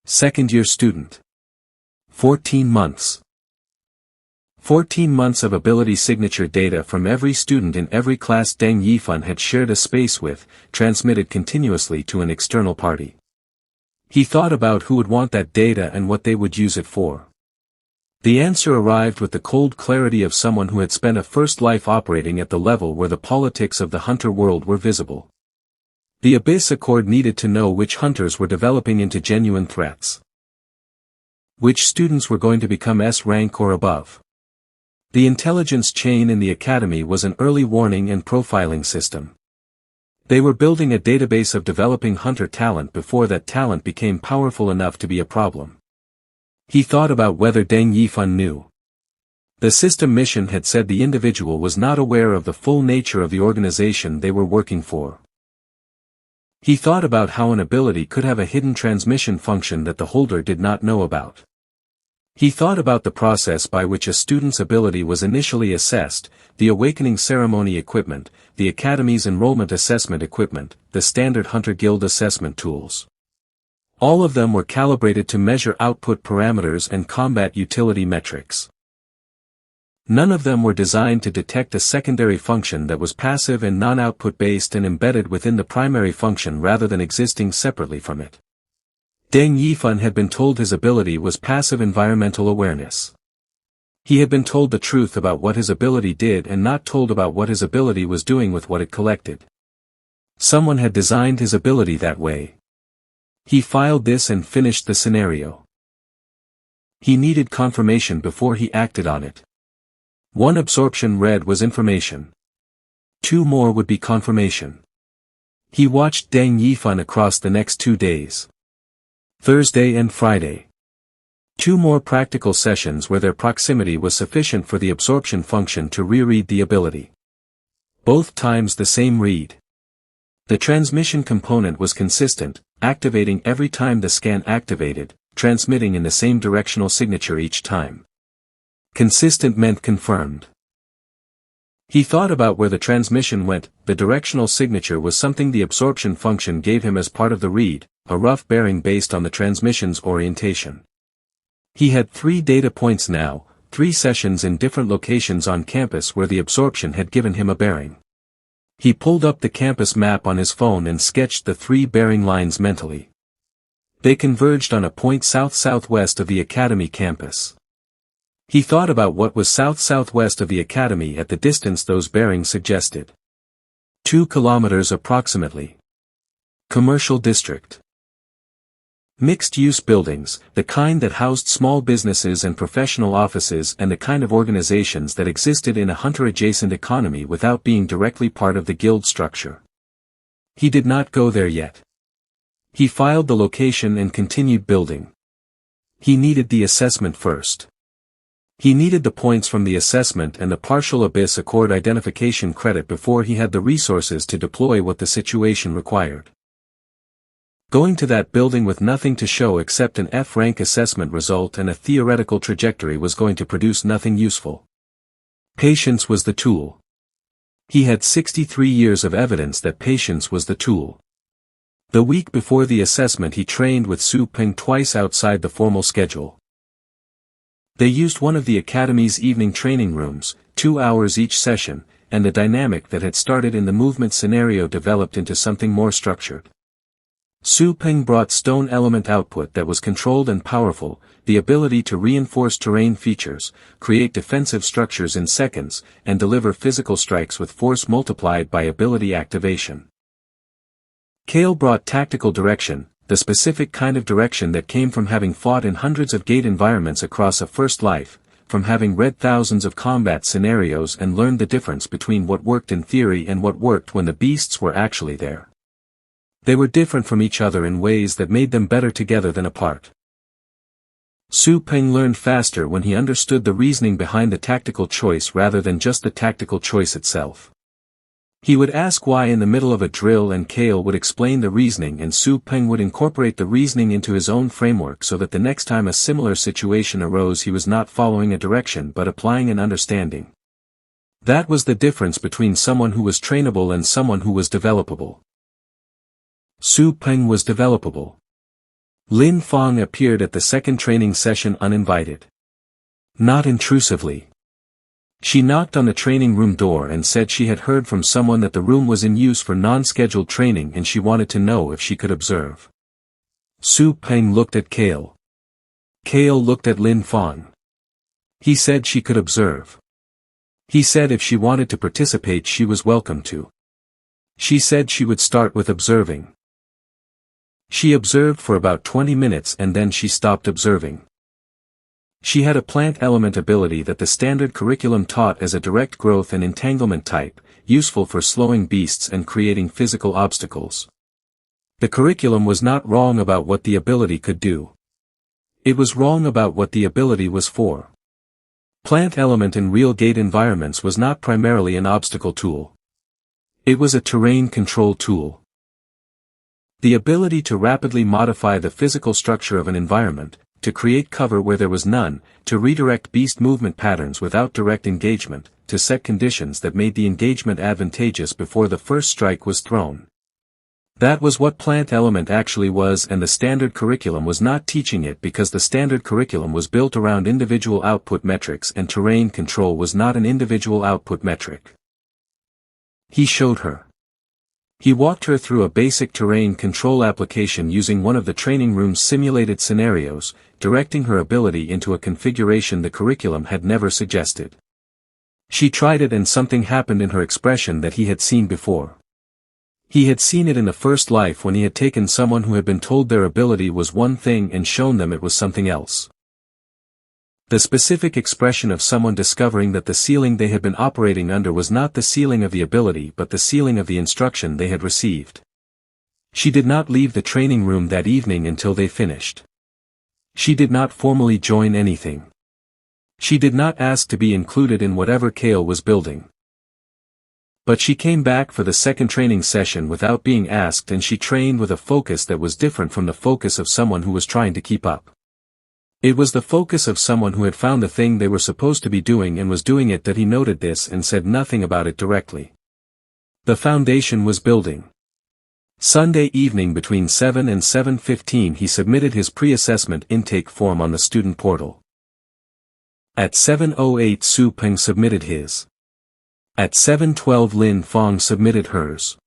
Second-year student. 14 months. 14 months of ability signature data from every student in every class Deng Yifan had shared a space with, transmitted continuously to an external party. He thought about who would want that data and what they would use it for. The answer arrived with the cold clarity of someone who had spent a first life operating at the level where the politics of the hunter world were visible. The Abyss Accord needed to know which hunters were developing into genuine threats. Which students were going to become S rank or above. The intelligence chain in the academy was an early warning and profiling system. They were building a database of developing hunter talent before that talent became powerful enough to be a problem. He thought about whether Deng Yifan knew. The system mission had said the individual was not aware of the full nature of the organization they were working for. He thought about how an ability could have a hidden transmission function that the holder did not know about. He thought about the process by which a student's ability was initially assessed, the awakening ceremony equipment, the Academy's enrollment assessment equipment, the standard Hunter Guild assessment tools. All of them were calibrated to measure output parameters and combat utility metrics. None of them were designed to detect a secondary function that was passive and non-output based and embedded within the primary function rather than existing separately from it. Deng Yifan had been told his ability was passive environmental awareness. He had been told the truth about what his ability did and not told about what his ability was doing with what it collected. Someone had designed his ability that way. He filed this and finished the scenario. He needed confirmation before he acted on it. One absorption read was information. 2 more would be confirmation. He watched Deng Yifan across the next 2 days. Thursday and Friday. 2 more practical sessions where their proximity was sufficient for the absorption function to reread the ability. Both times the same read. The transmission component was consistent, activating every time the scan activated, transmitting in the same directional signature each time. Consistent meant confirmed. He thought about where the transmission went. The directional signature was something the absorption function gave him as part of the read, a rough bearing based on the transmission's orientation. He had 3 data points now, 3 sessions in different locations on campus where the absorption had given him a bearing. He pulled up the campus map on his phone and sketched the 3 bearing lines mentally. They converged on a point south-southwest of the academy campus. He thought about what was south-southwest of the academy at the distance those bearings suggested. 2 kilometers approximately. Commercial district. Mixed-use buildings, the kind that housed small businesses and professional offices and the kind of organizations that existed in a hunter-adjacent economy without being directly part of the guild structure. He did not go there yet. He filed the location and continued building. He needed the assessment first. He needed the points from the assessment and the partial Abyss Accord identification credit before he had the resources to deploy what the situation required. Going to that building with nothing to show except an F-rank assessment result and a theoretical trajectory was going to produce nothing useful. Patience was the tool. He had 63 years of evidence that patience was the tool. The week before the assessment he trained with Su Peng twice outside the formal schedule. They used one of the academy's evening training rooms, 2 hours each session, and the dynamic that had started in the movement scenario developed into something more structured. Su Peng brought stone element output that was controlled and powerful, the ability to reinforce terrain features, create defensive structures in seconds, and deliver physical strikes with force multiplied by ability activation. Kael brought tactical direction, the specific kind of direction that came from having fought in hundreds of gate environments across a first life, from having read thousands of combat scenarios and learned the difference between what worked in theory and what worked when the beasts were actually there. They were different from each other in ways that made them better together than apart. Su Peng learned faster when he understood the reasoning behind the tactical choice rather than just the tactical choice itself. He would ask why in the middle of a drill and Kael would explain the reasoning and Su Peng would incorporate the reasoning into his own framework so that the next time a similar situation arose he was not following a direction but applying an understanding. That was the difference between someone who was trainable and someone who was developable. Su Peng was developable. Lin Fang appeared at the second training session uninvited. Not intrusively. She knocked on the training room door and said she had heard from someone that the room was in use for non-scheduled training and she wanted to know if she could observe. Su Peng looked at Kael. Kael looked at Lin Fang. He said she could observe. He said if she wanted to participate she was welcome to. She said she would start with observing. She observed for about 20 minutes and then she stopped observing. She had a plant element ability that the standard curriculum taught as a direct growth and entanglement type, useful for slowing beasts and creating physical obstacles. The curriculum was not wrong about what the ability could do. It was wrong about what the ability was for. Plant element in real gate environments was not primarily an obstacle tool. It was a terrain control tool. The ability to rapidly modify the physical structure of an environment, to create cover where there was none, to redirect beast movement patterns without direct engagement, to set conditions that made the engagement advantageous before the first strike was thrown. That was what plant element actually was, and the standard curriculum was not teaching it because the standard curriculum was built around individual output metrics and terrain control was not an individual output metric. He showed her. He walked her through a basic terrain control application using one of the training room's simulated scenarios, directing her ability into a configuration the curriculum had never suggested. She tried it and something happened in her expression that he had seen before. He had seen it in the first life when he had taken someone who had been told their ability was one thing and shown them it was something else. The specific expression of someone discovering that the ceiling they had been operating under was not the ceiling of the ability but the ceiling of the instruction they had received. She did not leave the training room that evening until they finished. She did not formally join anything. She did not ask to be included in whatever Kael was building. But she came back for the second training session without being asked and she trained with a focus that was different from the focus of someone who was trying to keep up. It was the focus of someone who had found the thing they were supposed to be doing and was doing it that he noted this and said nothing about it directly. The foundation was building. Sunday evening between 7 and 7:15 he submitted his pre-assessment intake form on the student portal. At 7:08 Su Peng submitted his. At 7:12 Lin Fang submitted hers.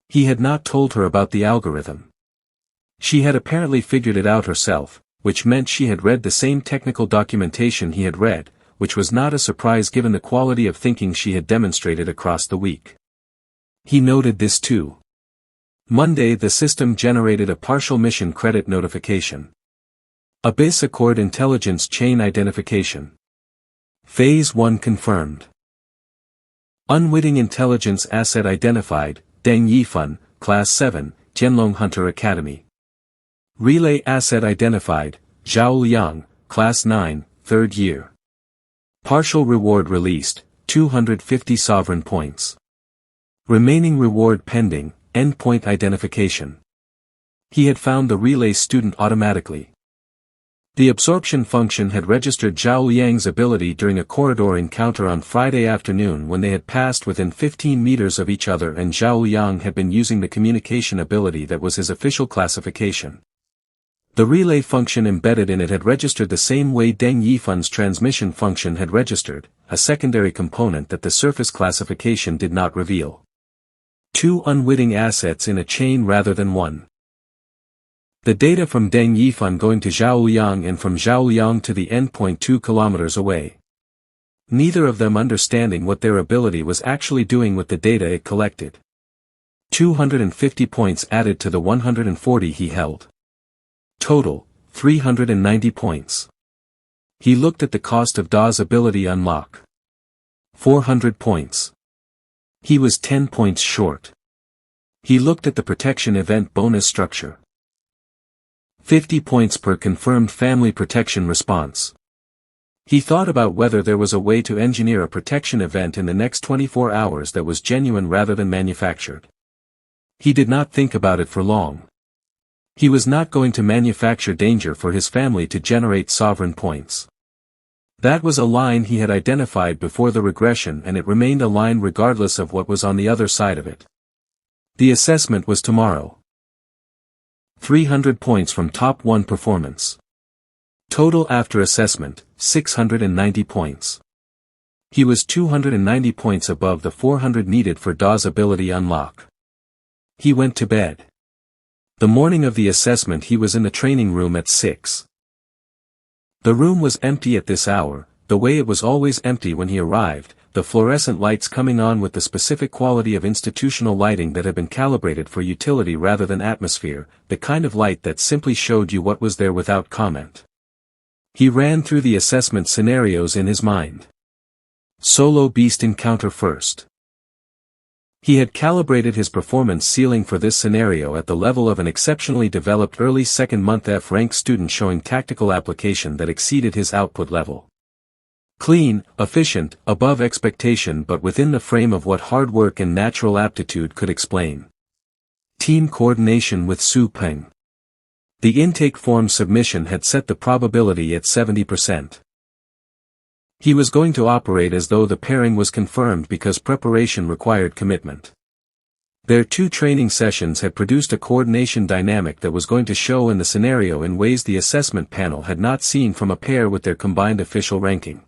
He had not told her about the algorithm. She had apparently figured it out herself, which meant she had read the same technical documentation he had read, which was not a surprise given the quality of thinking she had demonstrated across the week. He noted this too. Monday the system generated a partial mission credit notification. Abyss Accord Intelligence Chain Identification. Phase 1 confirmed. Unwitting Intelligence Asset Identified, Deng Yifan, Class 7, Tianlong Hunter Academy. Relay Asset Identified, Zhao Liang, Class 9, 3rd Year. Partial Reward Released, 250 Sovereign Points. Remaining Reward Pending, Endpoint Identification. He had found the relay student automatically. The absorption function had registered Zhao Liang's ability during a corridor encounter on Friday afternoon when they had passed within 15 meters of each other and Zhao Liang had been using the communication ability that was his official classification. The relay function embedded in it had registered the same way Deng Yifan's transmission function had registered, a secondary component that the surface classification did not reveal. 2 unwitting assets in a chain rather than one. The data from Deng Yifan going to Zhao Liang and from Zhao Liang to the endpoint 2 kilometers away. Neither of them understanding what their ability was actually doing with the data it collected. 250 points added to the 140 he held. Total, 390 points. He looked at the cost of Da's ability unlock. 400 points. He was 10 points short. He looked at the protection event bonus structure. 50 points per confirmed family protection response. He thought about whether there was a way to engineer a protection event in the next 24 hours that was genuine rather than manufactured. He did not think about it for long. He was not going to manufacture danger for his family to generate sovereign points. That was a line he had identified before the regression, and it remained a line regardless of what was on the other side of it. The assessment was tomorrow. 300 points from top 1 performance. Total after assessment, 690 points. He was 290 points above the 400 needed for Da's ability unlock. He went to bed. The morning of the assessment he was in the training room at 6. The room was empty at this hour, the way it was always empty when he arrived, the fluorescent lights coming on with the specific quality of institutional lighting that had been calibrated for utility rather than atmosphere, the kind of light that simply showed you what was there without comment. He ran through the assessment scenarios in his mind. Solo beast encounter first. He had calibrated his performance ceiling for this scenario at the level of an exceptionally developed early second-month F-rank student showing tactical application that exceeded his output level. Clean, efficient, above expectation but within the frame of what hard work and natural aptitude could explain. Team coordination with Su Peng. The intake form submission had set the probability at 70%. He was going to operate as though the pairing was confirmed because preparation required commitment. Their 2 training sessions had produced a coordination dynamic that was going to show in the scenario in ways the assessment panel had not seen from a pair with their combined official ranking.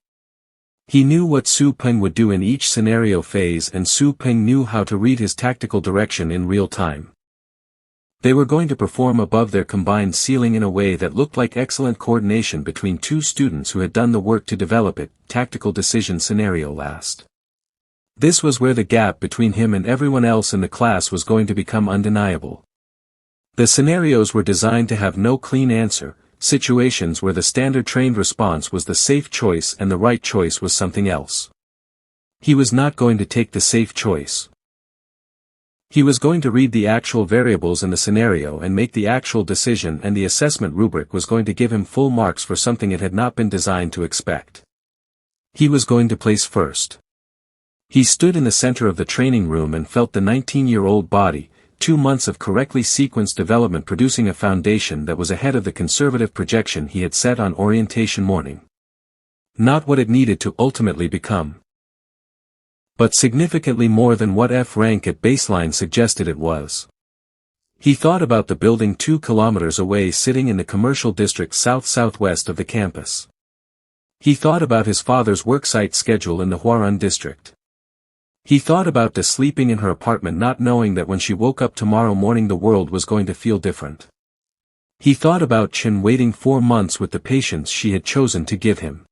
He knew what Su Peng would do in each scenario phase, and Su Peng knew how to read his tactical direction in real time. They were going to perform above their combined ceiling in a way that looked like excellent coordination between 2 students who had done the work to develop it, tactical decision scenario last. This was where the gap between him and everyone else in the class was going to become undeniable. The scenarios were designed to have no clean answer, situations where the standard trained response was the safe choice and the right choice was something else. He was not going to take the safe choice. He was going to read the actual variables in the scenario and make the actual decision, and the assessment rubric was going to give him full marks for something it had not been designed to expect. He was going to place first. He stood in the center of the training room and felt the 19-year-old body, 2 months of correctly sequenced development producing a foundation that was ahead of the conservative projection he had set on orientation morning. Not what it needed to ultimately become, but significantly more than what F rank at baseline suggested it was. He thought about the building 2 kilometers away sitting in the commercial district south-southwest of the campus. He thought about his father's worksite schedule in the Huarun district. He thought about the sleeping in her apartment not knowing that when she woke up tomorrow morning the world was going to feel different. He thought about Chen waiting 4 months with the patience she had chosen to give him.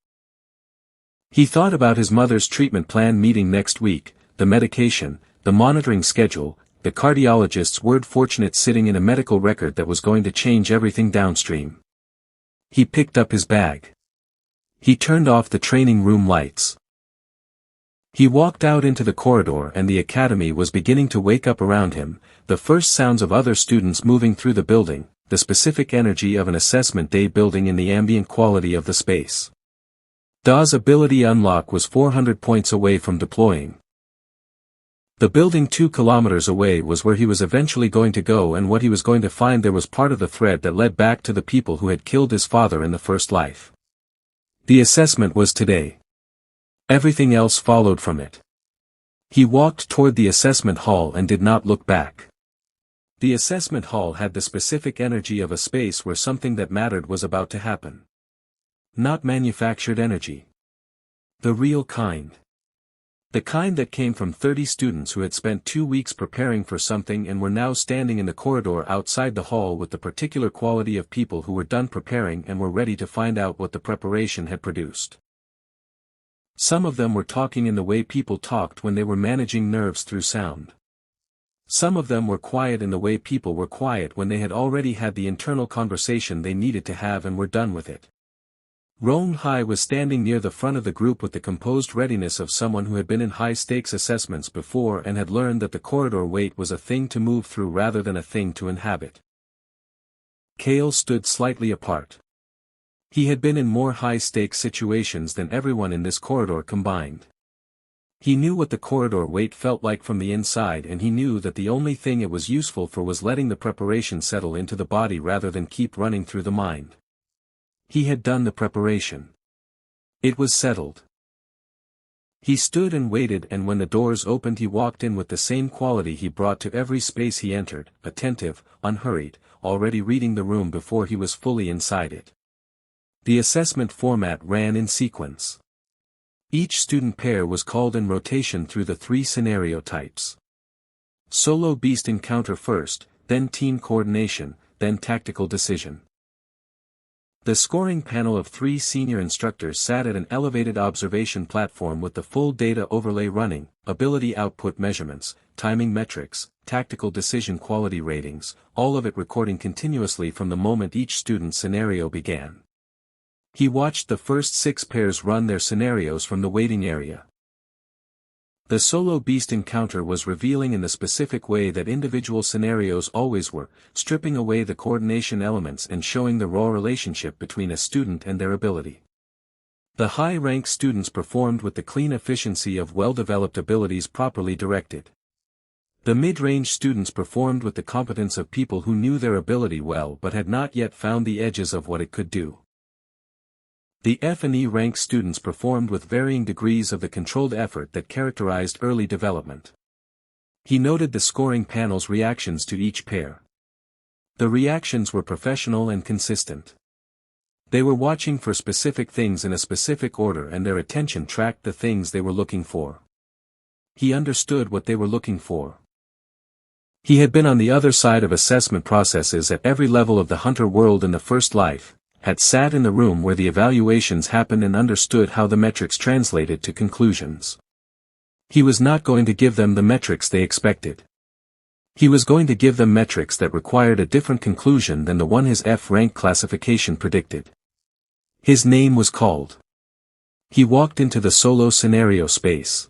He thought about his mother's treatment plan meeting next week, the medication, the monitoring schedule, the cardiologist's word fortunate sitting in a medical record that was going to change everything downstream. He picked up his bag. He turned off the training room lights. He walked out into the corridor and the academy was beginning to wake up around him, the first sounds of other students moving through the building, the specific energy of an assessment day building in the ambient quality of the space. Da's ability unlock was 400 points away from deploying. The building 2 kilometers away was where he was eventually going to go, and what he was going to find there was part of the thread that led back to the people who had killed his father in the first life. The assessment was today. Everything else followed from it. He walked toward the assessment hall and did not look back. The assessment hall had the specific energy of a space where something that mattered was about to happen. Not manufactured energy. The real kind. The kind that came from 30 students who had spent 2 weeks preparing for something and were now standing in the corridor outside the hall with the particular quality of people who were done preparing and were ready to find out what the preparation had produced. Some of them were talking in the way people talked when they were managing nerves through sound. Some of them were quiet in the way people were quiet when they had already had the internal conversation they needed to have and were done with it. Rong Hai was standing near the front of the group with the composed readiness of someone who had been in high-stakes assessments before and had learned that the corridor wait was a thing to move through rather than a thing to inhabit. Kael stood slightly apart. He had been in more high-stakes situations than everyone in this corridor combined. He knew what the corridor wait felt like from the inside, and he knew that the only thing it was useful for was letting the preparation settle into the body rather than keep running through the mind. He had done the preparation. It was settled. He stood and waited, and when the doors opened he walked in with the same quality he brought to every space he entered, attentive, unhurried, already reading the room before he was fully inside it. The assessment format ran in sequence. Each student pair was called in rotation through the 3 scenario types. Solo beast encounter first, then team coordination, then tactical decision. The scoring panel of 3 senior instructors sat at an elevated observation platform with the full data overlay running, ability output measurements, timing metrics, tactical decision quality ratings, all of it recording continuously from the moment each student's scenario began. He watched the first 6 pairs run their scenarios from the waiting area. The solo beast encounter was revealing in the specific way that individual scenarios always were, stripping away the coordination elements and showing the raw relationship between a student and their ability. The high-rank students performed with the clean efficiency of well-developed abilities properly directed. The mid-range students performed with the competence of people who knew their ability well but had not yet found the edges of what it could do. The F and E rank students performed with varying degrees of the controlled effort that characterized early development. He noted the scoring panel's reactions to each pair. The reactions were professional and consistent. They were watching for specific things in a specific order, and their attention tracked the things they were looking for. He understood what they were looking for. He had been on the other side of assessment processes at every level of the hunter world in the first life, had sat in the room where the evaluations happened and understood how the metrics translated to conclusions. He was not going to give them the metrics they expected. He was going to give them metrics that required a different conclusion than the one his F-rank classification predicted. His name was called. He walked into the solo scenario space.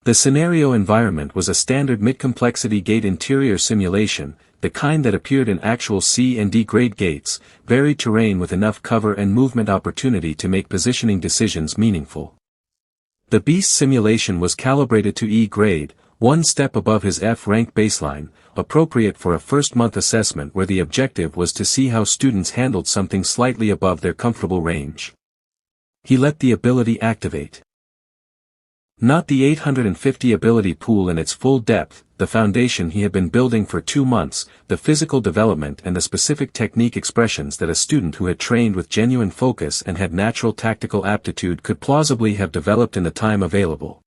The scenario environment was a standard mid-complexity gate interior simulation, the kind that appeared in actual C and D grade gates, varied terrain with enough cover and movement opportunity to make positioning decisions meaningful. The Beast simulation was calibrated to E grade, one step above his F-rank baseline, appropriate for a first-month assessment where the objective was to see how students handled something slightly above their comfortable range. He let the ability activate. Not the 850 ability pool in its full depth, the foundation he had been building for 2 months, the physical development and the specific technique expressions that a student who had trained with genuine focus and had natural tactical aptitude could plausibly have developed in the time available.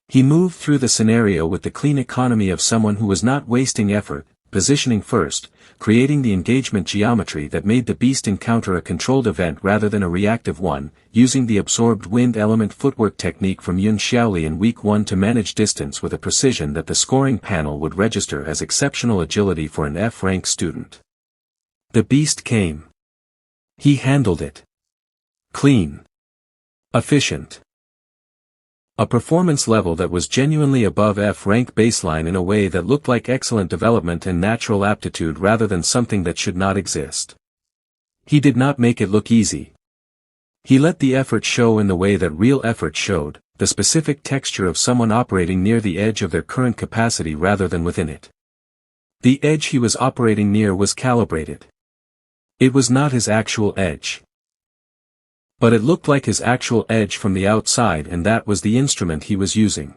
He moved through the scenario with the clean economy of someone who was not wasting effort, positioning first, creating the engagement geometry that made the Beast encounter a controlled event rather than a reactive one, using the absorbed wind element footwork technique from Yun Xiaoli in week 1 to manage distance with a precision that the scoring panel would register as exceptional agility for an F-rank student. The Beast came. He handled it. Clean. Efficient. A performance level that was genuinely above F-rank baseline in a way that looked like excellent development and natural aptitude rather than something that should not exist. He did not make it look easy. He let the effort show in the way that real effort showed, the specific texture of someone operating near the edge of their current capacity rather than within it. The edge he was operating near was calibrated. It was not his actual edge. But it looked like his actual edge from the outside, and that was the instrument he was using.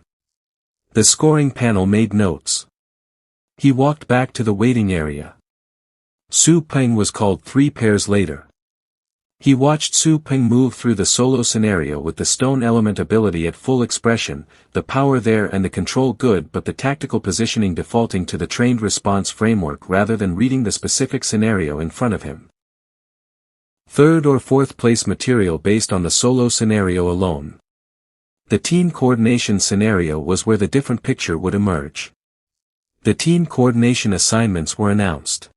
The scoring panel made notes. He walked back to the waiting area. Su Peng was called 3 pairs later. He watched Su Peng move through the solo scenario with the stone element ability at full expression, the power there and the control good, but the tactical positioning defaulting to the trained response framework rather than reading the specific scenario in front of him. 3rd or 4th place material based on the solo scenario alone. The team coordination scenario was where the different picture would emerge. The team coordination assignments were announced.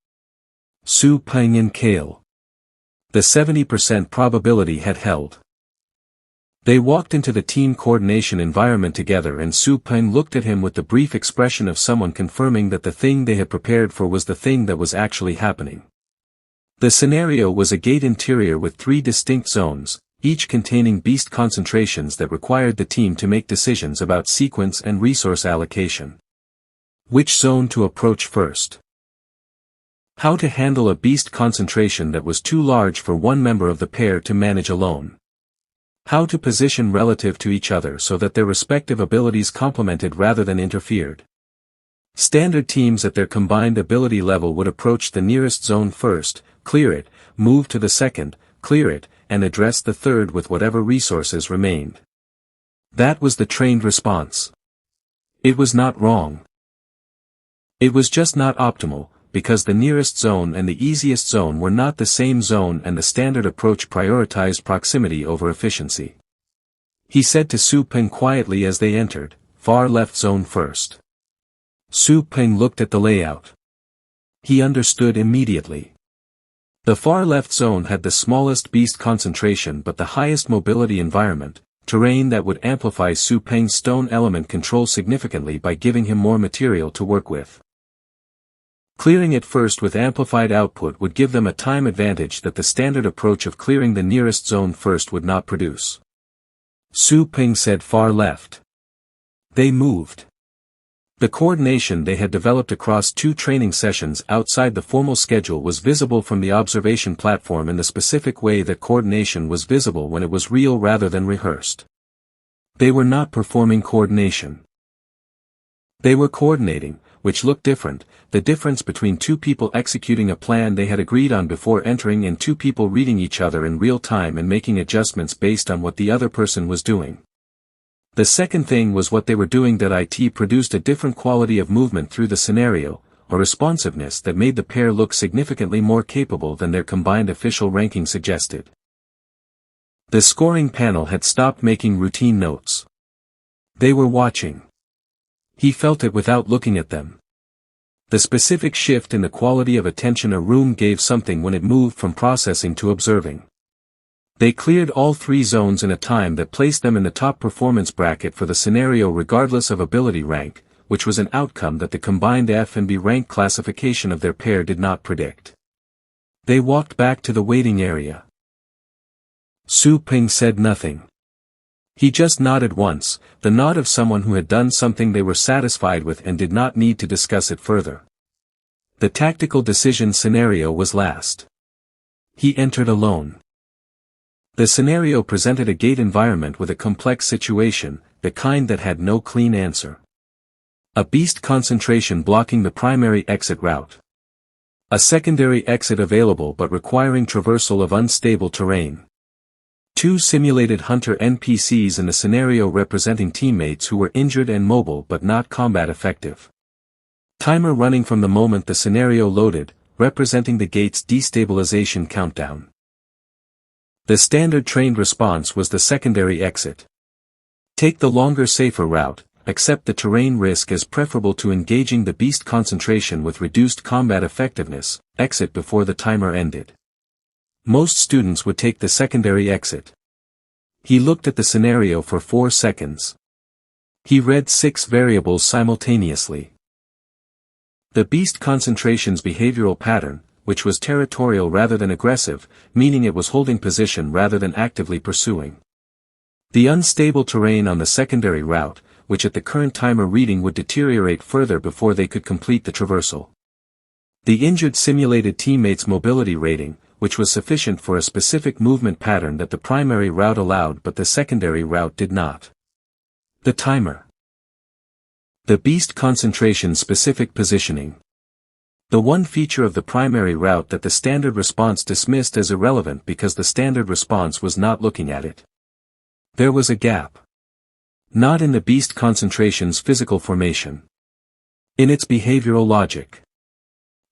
Su Peng and Kael. The 70% probability had held. They walked into the team coordination environment together and Su Peng looked at him with the brief expression of someone confirming that the thing they had prepared for was the thing that was actually happening. The scenario was a gate interior with 3 distinct zones, each containing beast concentrations that required the team to make decisions about sequence and resource allocation. Which zone to approach first? How to handle a beast concentration that was too large for one member of the pair to manage alone. How to position relative to each other so that their respective abilities complemented rather than interfered. Standard teams at their combined ability level would approach the nearest zone first, clear it, move to the second, clear it, and address the third with whatever resources remained. That was the trained response. It was not wrong. It was just not optimal, because the nearest zone and the easiest zone were not the same zone and the standard approach prioritized proximity over efficiency. He said to Su Peng quietly as they entered, far left zone first. Su Peng looked at the layout. He understood immediately. The far left zone had the smallest beast concentration but the highest mobility environment, terrain that would amplify Su Peng's stone element control significantly by giving him more material to work with. Clearing it first with amplified output would give them a time advantage that the standard approach of clearing the nearest zone first would not produce. Su Peng said far left. They moved. The coordination they had developed across 2 training sessions outside the formal schedule was visible from the observation platform in the specific way that coordination was visible when it was real rather than rehearsed. They were not performing coordination. They were coordinating, which looked different, the difference between 2 people executing a plan they had agreed on before entering and 2 people reading each other in real time and making adjustments based on what the other person was doing. The second thing was what they were doing. It produced a different quality of movement through the scenario, a responsiveness that made the pair look significantly more capable than their combined official ranking suggested. The scoring panel had stopped making routine notes. They were watching. He felt it without looking at them. The specific shift in the quality of attention a room gave something when it moved from processing to observing. They cleared all 3 zones in a time that placed them in the top performance bracket for the scenario regardless of ability rank, which was an outcome that the combined F and B rank classification of their pair did not predict. They walked back to the waiting area. Su Peng said nothing. He just nodded once, the nod of someone who had done something they were satisfied with and did not need to discuss it further. The tactical decision scenario was last. He entered alone. The scenario presented a gate environment with a complex situation, the kind that had no clean answer. A beast concentration blocking the primary exit route. A secondary exit available but requiring traversal of unstable terrain. 2 simulated hunter NPCs in the scenario representing teammates who were injured and mobile but not combat effective. Timer running from the moment the scenario loaded, representing the gate's destabilization countdown. The standard trained response was the secondary exit. Take the longer safer route, accept the terrain risk as preferable to engaging the beast concentration with reduced combat effectiveness, exit before the timer ended. Most students would take the secondary exit. He looked at the scenario for 4 seconds. He read 6 variables simultaneously. The beast concentration's behavioral pattern, which was territorial rather than aggressive, meaning it was holding position rather than actively pursuing. The unstable terrain on the secondary route, which at the current timer reading would deteriorate further before they could complete the traversal. The injured simulated teammates' mobility rating, which was sufficient for a specific movement pattern that the primary route allowed but the secondary route did not. The timer. The beast concentration specific positioning. The one feature of the primary route that the standard response dismissed as irrelevant because the standard response was not looking at it. There was a gap. Not in the beast concentration's physical formation. In its behavioral logic.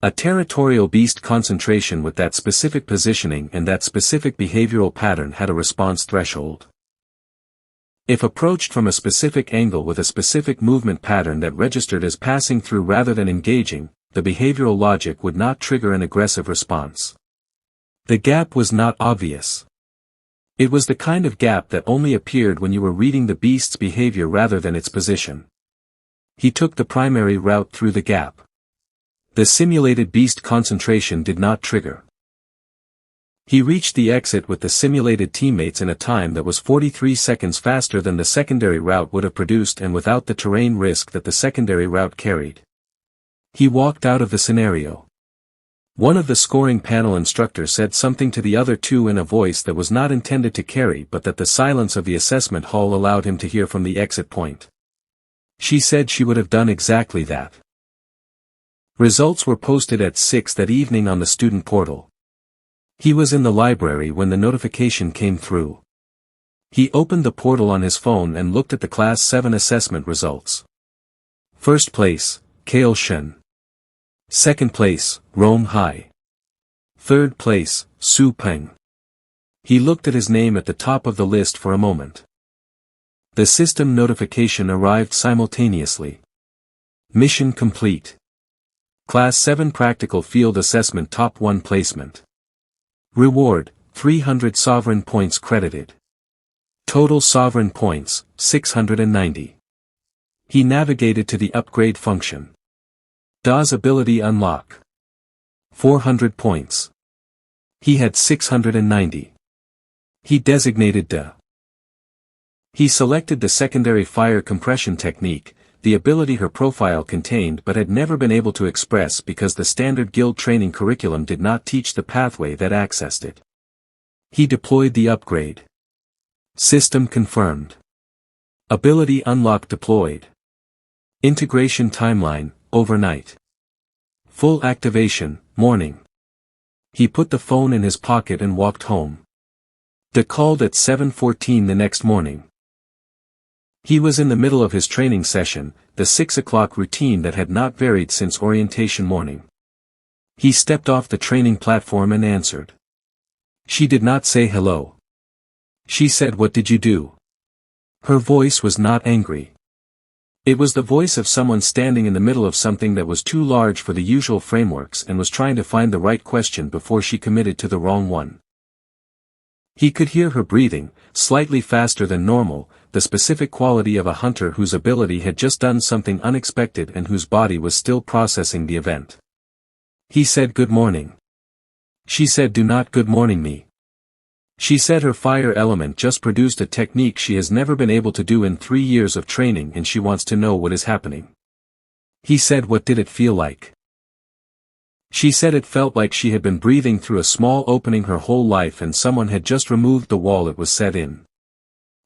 A territorial beast concentration with that specific positioning and that specific behavioral pattern had a response threshold. If approached from a specific angle with a specific movement pattern that registered as passing through rather than engaging, the behavioral logic would not trigger an aggressive response. The gap was not obvious. It was the kind of gap that only appeared when you were reading the beast's behavior rather than its position. He took the primary route through the gap. The simulated beast concentration did not trigger. He reached the exit with the simulated teammates in a time that was 43 seconds faster than the secondary route would have produced and without the terrain risk that the secondary route carried. He walked out of the scenario. One of the scoring panel instructors said something to the other two in a voice that was not intended to carry but that the silence of the assessment hall allowed him to hear from the exit point. She said she would have done exactly that. Results were posted at 6 that evening on the student portal. He was in the library when the notification came through. He opened the portal on his phone and looked at the Class 7 assessment results. First place, Kael Shen. Second place, Rome High. Third place, Su Peng. He looked at his name at the top of the list for a moment. The system notification arrived simultaneously. Mission complete. Class 7 Practical Field Assessment Top 1 Placement. Reward, 300 sovereign points credited. Total sovereign points, 690. He navigated to the upgrade function. DA's ability unlock. 400 points. He had 690. He designated DA. He selected the secondary fire compression technique, the ability her profile contained but had never been able to express because the standard guild training curriculum did not teach the pathway that accessed it. He deployed the upgrade. System confirmed. Ability unlock deployed. Integration timeline, overnight. Full activation, morning. He put the phone in his pocket and walked home. DA called at 7:14 the next morning. He was in the middle of his training session, the 6 o'clock routine that had not varied since orientation morning. He stepped off the training platform and answered. She did not say hello. She said, "What did you do?" Her voice was not angry. It was the voice of someone standing in the middle of something that was too large for the usual frameworks and was trying to find the right question before she committed to the wrong one. He could hear her breathing, slightly faster than normal, the specific quality of a hunter whose ability had just done something unexpected and whose body was still processing the event. He said, "Good morning." She said, "Do not good morning me." She said her fire element just produced a technique she has never been able to do in 3 years of training and she wants to know what is happening. He said, "What did it feel like?" She said it felt like she had been breathing through a small opening her whole life and someone had just removed the wall it was set in.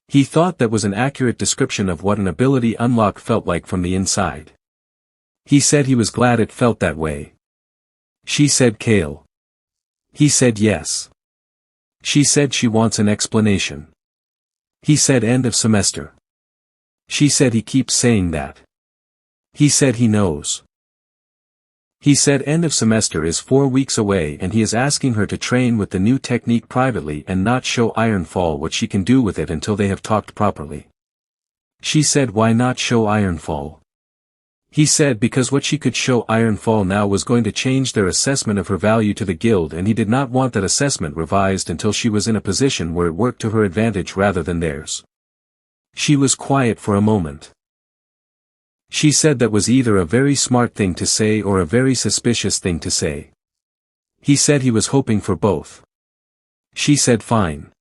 He thought that was an accurate description of what an ability unlock felt like from the inside. He said he was glad it felt that way. She said, "Kael." He said yes. She said she wants an explanation. He said end of semester. She said he keeps saying that. He said he knows. He said end of semester is 4 weeks away and he is asking her to train with the new technique privately and not show Ironfall what she can do with it until they have talked properly. She said why not show Ironfall? He said because what she could show Ironfall now was going to change their assessment of her value to the guild and he did not want that assessment revised until she was in a position where it worked to her advantage rather than theirs. She was quiet for a moment. She said that was either a very smart thing to say or a very suspicious thing to say. He said he was hoping for both. She said fine.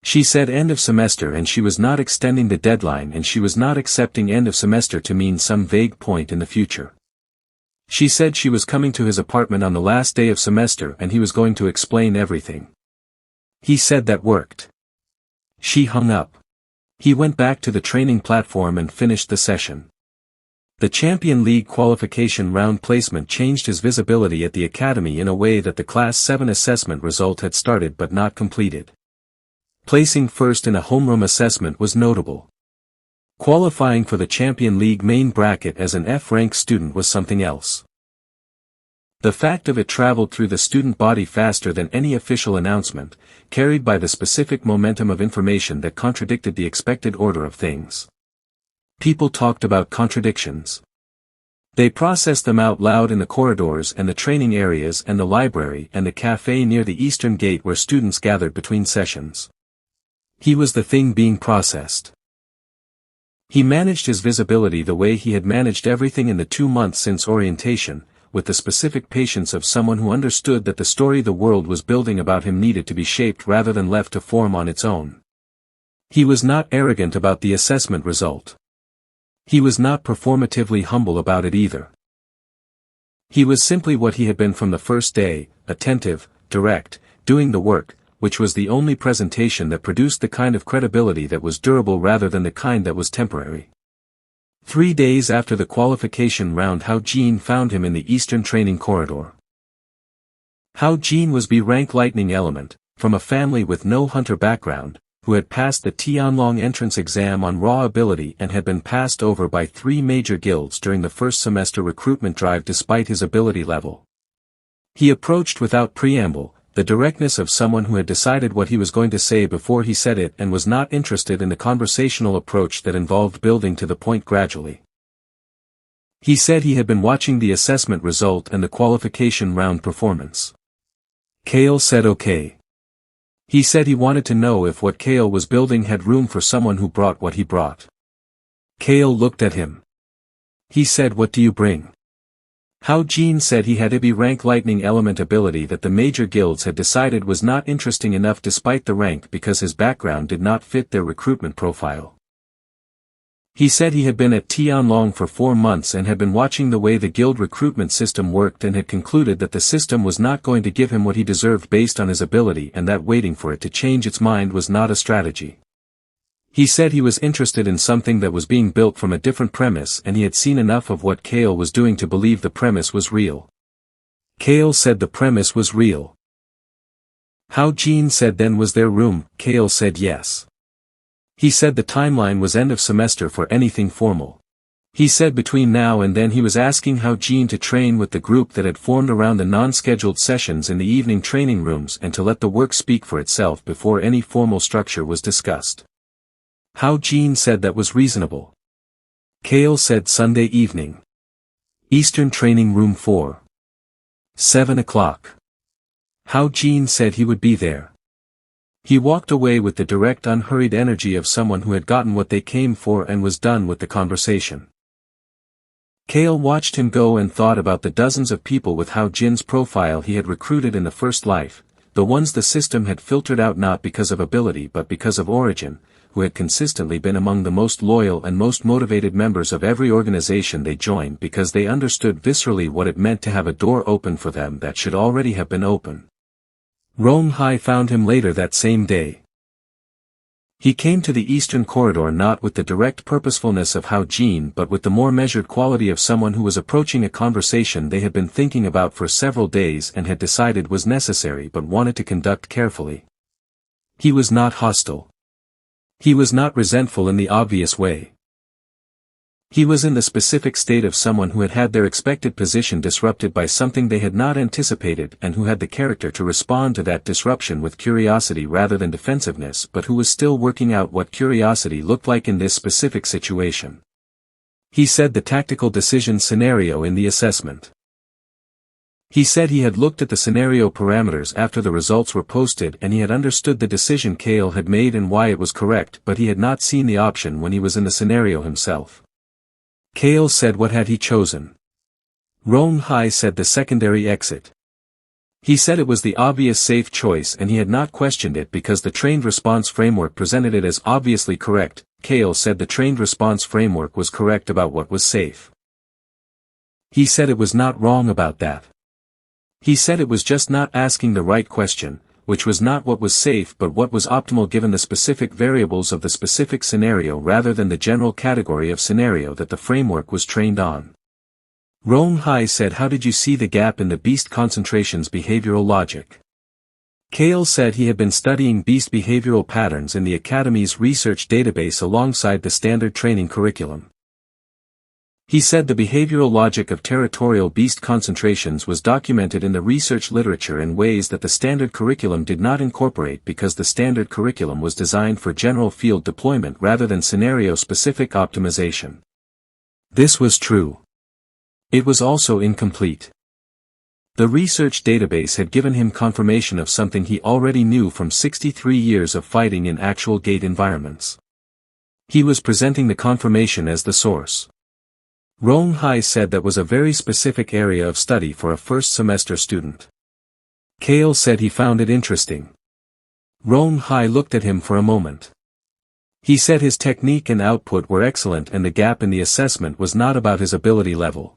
She said end of semester and she was not extending the deadline and she was not accepting end of semester to mean some vague point in the future. She said she was coming to his apartment on the last day of semester and he was going to explain everything. He said that worked. She hung up. He went back to the training platform and finished the session. The Champion League qualification round placement changed his visibility at the academy in a way that the Class 7 assessment result had started but not completed. Placing first in a homeroom assessment was notable. Qualifying for the Champion League main bracket as an F-rank student was something else. The fact of it traveled through the student body faster than any official announcement, carried by the specific momentum of information that contradicted the expected order of things. People talked about contradictions. They processed them out loud in the corridors and the training areas and the library and the cafe near the eastern gate where students gathered between sessions. He was the thing being processed. He managed his visibility the way he had managed everything in the 2 months since orientation, with the specific patience of someone who understood that the story the world was building about him needed to be shaped rather than left to form on its own. He was not arrogant about the assessment result. He was not performatively humble about it either. He was simply what he had been from the first day, attentive, direct, doing the work, which was the only presentation that produced the kind of credibility that was durable rather than the kind that was temporary. 3 days after the qualification round, Hao Jin found him in the Eastern Training Corridor. Hao Jin was B-rank lightning element, from a family with no hunter background, who had passed the Tianlong entrance exam on raw ability and had been passed over by 3 major guilds during the first semester recruitment drive despite his ability level. He approached without preamble, the directness of someone who had decided what he was going to say before he said it and was not interested in the conversational approach that involved building to the point gradually. He said he had been watching the assessment result and the qualification round performance. Kael said okay. He said he wanted to know if what Kael was building had room for someone who brought what he brought. Kael looked at him. He said, "What do you bring?" Hao Jin said he had a B-rank lightning element ability that the major guilds had decided was not interesting enough despite the rank because his background did not fit their recruitment profile. He said he had been at Tianlong for 4 months and had been watching the way the guild recruitment system worked and had concluded that the system was not going to give him what he deserved based on his ability and that waiting for it to change its mind was not a strategy. He said he was interested in something that was being built from a different premise and he had seen enough of what Kael was doing to believe the premise was real. Kael said the premise was real. Hao Jin said, "Then was there room?" Kael said yes. He said the timeline was end of semester for anything formal. He said between now and then he was asking Hao Jin to train with the group that had formed around the non-scheduled sessions in the evening training rooms and to let the work speak for itself before any formal structure was discussed. Hao Jin said that was reasonable. Kael said Sunday evening. Eastern Training Room 4. 7 o'clock. Hao Jin said he would be there. He walked away with the direct unhurried energy of someone who had gotten what they came for and was done with the conversation. Kael watched him go and thought about the dozens of people with Hao Jin's profile he had recruited in the first life, the ones the system had filtered out not because of ability but because of origin, who had consistently been among the most loyal and most motivated members of every organization they joined because they understood viscerally what it meant to have a door open for them that should already have been open. Rong Hai found him later that same day. He came to the Eastern Corridor not with the direct purposefulness of Hao Jin but with the more measured quality of someone who was approaching a conversation they had been thinking about for several days and had decided was necessary but wanted to conduct carefully. He was not hostile. He was not resentful in the obvious way. He was in the specific state of someone who had had their expected position disrupted by something they had not anticipated and who had the character to respond to that disruption with curiosity rather than defensiveness but who was still working out what curiosity looked like in this specific situation. He said the tactical decision scenario in the assessment. He said he had looked at the scenario parameters after the results were posted and he had understood the decision Kael had made and why it was correct but he had not seen the option when he was in the scenario himself. Kael said what had he chosen? Rong Hai said the secondary exit. He said it was the obvious safe choice and he had not questioned it because the trained response framework presented it as obviously correct. Kael said the trained response framework was correct about what was safe. He said it was not wrong about that. He said it was just not asking the right question, which was not what was safe but what was optimal given the specific variables of the specific scenario rather than the general category of scenario that the framework was trained on. Rong Hai said, how did you see the gap in the beast concentration's behavioral logic? Kael said he had been studying beast behavioral patterns in the Academy's research database alongside the standard training curriculum. He said the behavioral logic of territorial beast concentrations was documented in the research literature in ways that the standard curriculum did not incorporate because the standard curriculum was designed for general field deployment rather than scenario-specific optimization. This was true. It was also incomplete. The research database had given him confirmation of something he already knew from 63 years of fighting in actual gate environments. He was presenting the confirmation as the source. Rong Hai said that was a very specific area of study for a first-semester student. Kael said he found it interesting. Rong Hai looked at him for a moment. He said his technique and output were excellent and the gap in the assessment was not about his ability level.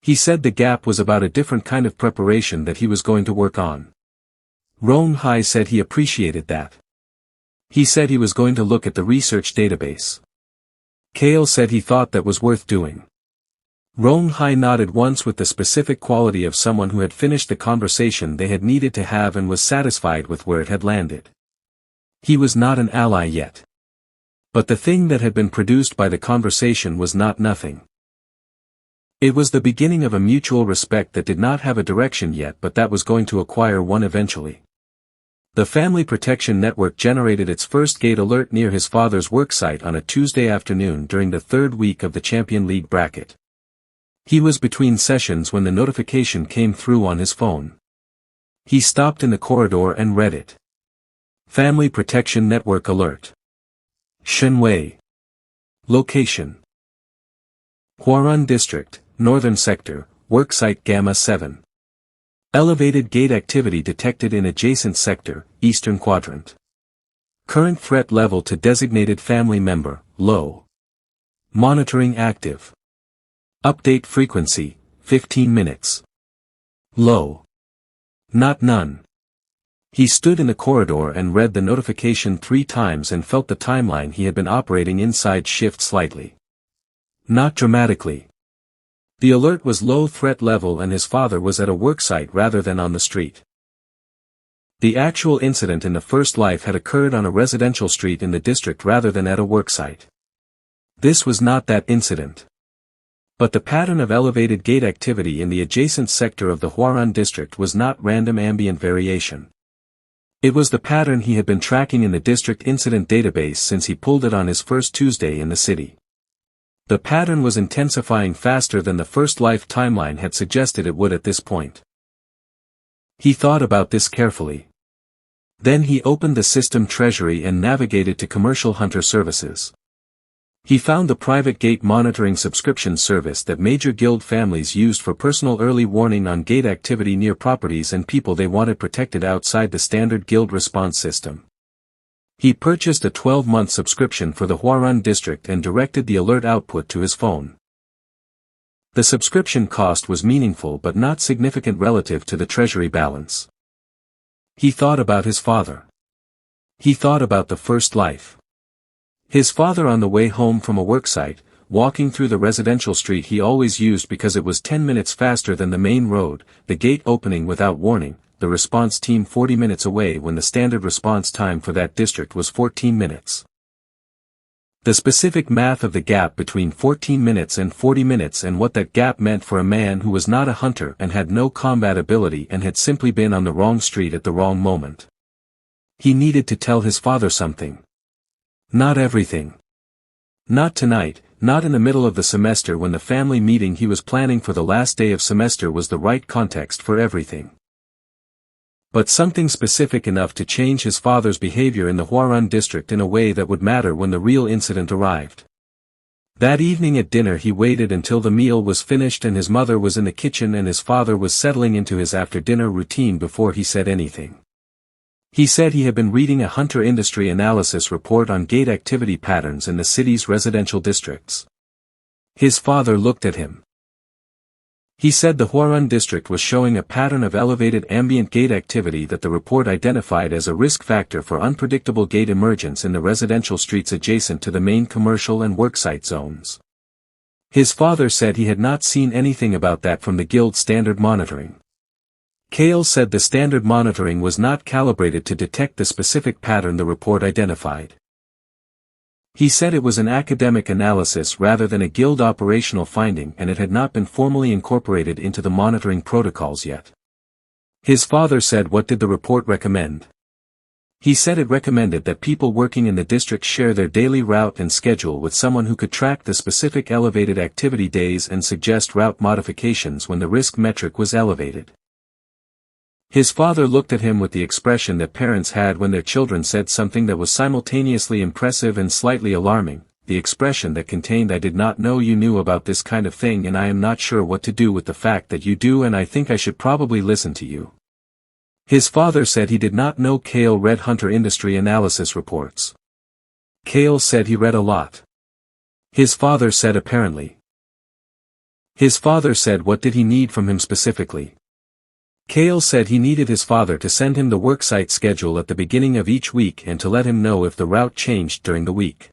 He said the gap was about a different kind of preparation that he was going to work on. Rong Hai said he appreciated that. He said he was going to look at the research database. Kael said he thought that was worth doing. Rong Hai nodded once with the specific quality of someone who had finished the conversation they had needed to have and was satisfied with where it had landed. He was not an ally yet. But the thing that had been produced by the conversation was not nothing. It was the beginning of a mutual respect that did not have a direction yet but that was going to acquire one eventually. The Family Protection Network generated its first gate alert near his father's worksite on a Tuesday afternoon during the third week of the Champion League bracket. He was between sessions when the notification came through on his phone. He stopped in the corridor and read it. Family Protection Network Alert. Shenwei. Location: Huarun District, Northern Sector, Worksite Gamma 7. Elevated gate activity detected in adjacent sector, Eastern Quadrant. Current threat level to designated family member, low. Monitoring active. Update frequency, 15 minutes. Low. Not none. He stood in the corridor and read the notification 3 times and felt the timeline he had been operating inside shift slightly. Not dramatically. The alert was low threat level and his father was at a worksite rather than on the street. The actual incident in the first life had occurred on a residential street in the district rather than at a worksite. This was not that incident. But the pattern of elevated gate activity in the adjacent sector of the Huarun district was not random ambient variation. It was the pattern he had been tracking in the district incident database since he pulled it on his first Tuesday in the city. The pattern was intensifying faster than the first life timeline had suggested it would at this point. He thought about this carefully. Then he opened the system treasury and navigated to Commercial Hunter Services. He found the private gate monitoring subscription service that major guild families used for personal early warning on gate activity near properties and people they wanted protected outside the standard guild response system. He purchased a 12-month subscription for the Huarun district and directed the alert output to his phone. The subscription cost was meaningful but not significant relative to the treasury balance. He thought about his father. He thought about the first life. His father on the way home from a worksite, walking through the residential street he always used because it was 10 minutes faster than the main road, the gate opening without warning, the response team 40 minutes away when the standard response time for that district was 14 minutes. The specific math of the gap between 14 minutes and 40 minutes and what that gap meant for a man who was not a hunter and had no combat ability and had simply been on the wrong street at the wrong moment. He needed to tell his father something. Not everything. Not tonight, not in the middle of the semester when the family meeting he was planning for the last day of semester was the right context for everything. But something specific enough to change his father's behavior in the Huarun district in a way that would matter when the real incident arrived. That evening at dinner he waited until the meal was finished and his mother was in the kitchen and his father was settling into his after-dinner routine before he said anything. He said he had been reading a hunter industry analysis report on gate activity patterns in the city's residential districts. His father looked at him. He said the Huarun district was showing a pattern of elevated ambient gate activity that the report identified as a risk factor for unpredictable gate emergence in the residential streets adjacent to the main commercial and worksite zones. His father said he had not seen anything about that from the guild standard monitoring. Kael said the standard monitoring was not calibrated to detect the specific pattern the report identified. He said it was an academic analysis rather than a guild operational finding and it had not been formally incorporated into the monitoring protocols yet. His father said, what did the report recommend? He said it recommended that people working in the district share their daily route and schedule with someone who could track the specific elevated activity days and suggest route modifications when the risk metric was elevated. His father looked at him with the expression that parents had when their children said something that was simultaneously impressive and slightly alarming, the expression that contained "I did not know you knew about this kind of thing and I am not sure what to do with the fact that you do and I think I should probably listen to you." His father said he did not know Kael read Hunter industry analysis reports. Kael said he read a lot. His father said apparently. His father said what did he need from him specifically? Kael said he needed his father to send him the worksite schedule at the beginning of each week and to let him know if the route changed during the week.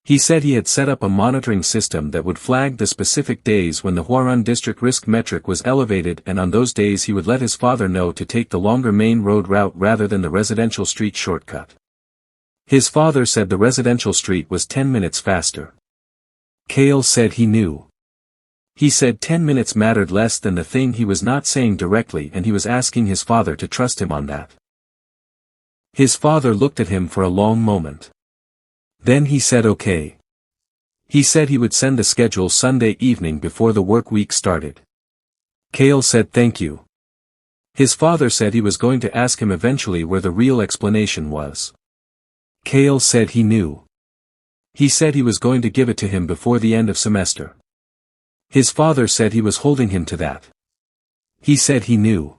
He said he had set up a monitoring system that would flag the specific days when the Huarun district risk metric was elevated and on those days he would let his father know to take the longer main road route rather than the residential street shortcut. His father said the residential street was 10 minutes faster. Kael said he knew. He said 10 minutes mattered less than the thing he was not saying directly and he was asking his father to trust him on that. His father looked at him for a long moment. Then he said okay. He said he would send the schedule Sunday evening before the work week started. Kael said thank you. His father said he was going to ask him eventually where the real explanation was. Kael said he knew. He said he was going to give it to him before the end of semester. His father said he was holding him to that. He said he knew.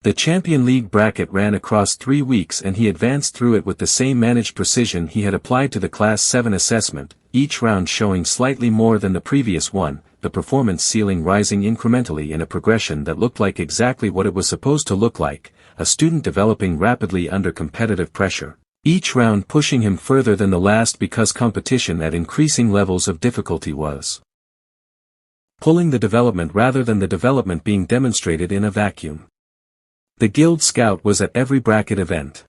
The Champion League bracket ran across 3 weeks and he advanced through it with the same managed precision he had applied to the Class 7 assessment, each round showing slightly more than the previous one, the performance ceiling rising incrementally in a progression that looked like exactly what it was supposed to look like, a student developing rapidly under competitive pressure, each round pushing him further than the last because competition at increasing levels of difficulty was pulling the development rather than the development being demonstrated in a vacuum. The Guild Scout was at every bracket event.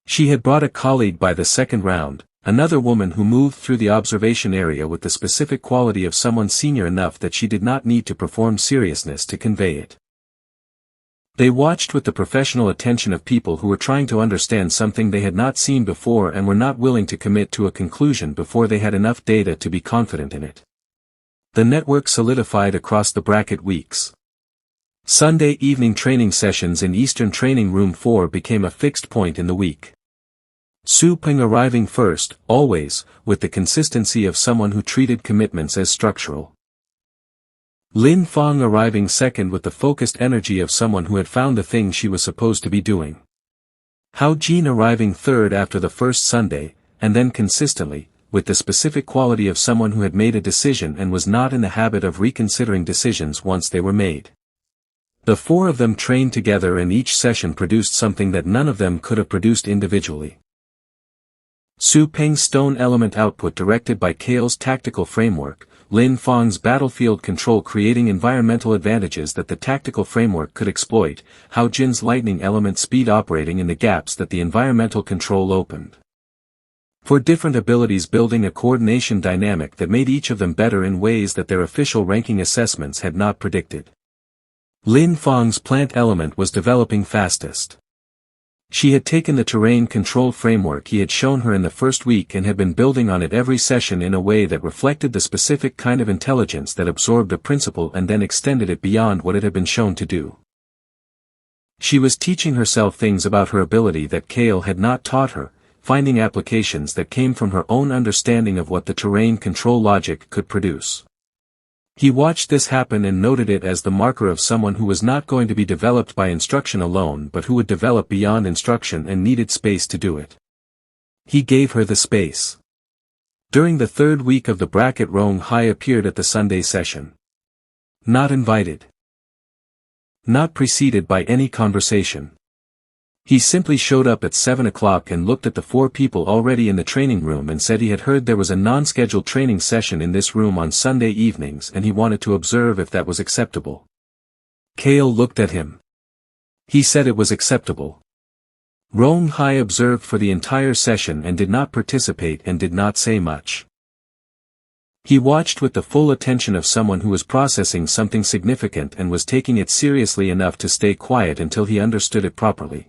She had brought a colleague by the second round, another woman who moved through the observation area with the specific quality of someone senior enough that she did not need to perform seriousness to convey it. They watched with the professional attention of people who were trying to understand something they had not seen before and were not willing to commit to a conclusion before they had enough data to be confident in it. The network solidified across the bracket weeks. Sunday evening training sessions in Eastern Training Room 4 became a fixed point in the week. Su Peng arriving first, always, with the consistency of someone who treated commitments as structural. Lin Fang arriving second with the focused energy of someone who had found the thing she was supposed to be doing. Hao Jin arriving third after the first Sunday, and then consistently, with the specific quality of someone who had made a decision and was not in the habit of reconsidering decisions once they were made. The 4 of them trained together and each session produced something that none of them could have produced individually. Su Peng's stone element output directed by Kael's tactical framework, Lin Fang's battlefield control creating environmental advantages that the tactical framework could exploit, Hao Jin's lightning element speed operating in the gaps that the environmental control opened. For different abilities building a coordination dynamic that made each of them better in ways that their official ranking assessments had not predicted. Lin Fang's plant element was developing fastest. She had taken the terrain control framework he had shown her in the first week and had been building on it every session in a way that reflected the specific kind of intelligence that absorbed a principle and then extended it beyond what it had been shown to do. She was teaching herself things about her ability that Kael had not taught her, finding applications that came from her own understanding of what the terrain control logic could produce. He watched this happen and noted it as the marker of someone who was not going to be developed by instruction alone but who would develop beyond instruction and needed space to do it. He gave her the space. During the 3rd week of the bracket, Rong Hai appeared at the Sunday session. Not invited. Not preceded by any conversation. He simply showed up at 7 o'clock and looked at the 4 people already in the training room and said he had heard there was a non-scheduled training session in this room on Sunday evenings and he wanted to observe if that was acceptable. Kael looked at him. He said it was acceptable. Rong Hai observed for the entire session and did not participate and did not say much. He watched with the full attention of someone who was processing something significant and was taking it seriously enough to stay quiet until he understood it properly.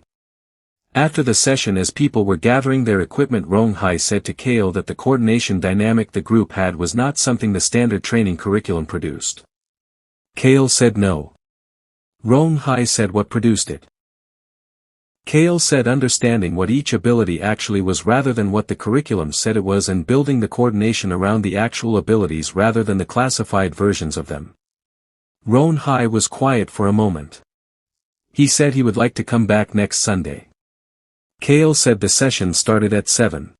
After the session, as people were gathering their equipment, Rong Hai said to Kael that the coordination dynamic the group had was not something the standard training curriculum produced. Kael said no. Rong Hai said what produced it. Kael said understanding what each ability actually was rather than what the curriculum said it was, and building the coordination around the actual abilities rather than the classified versions of them. Rong Hai was quiet for a moment. He said he would like to come back next Sunday. Kael said the session started at 7.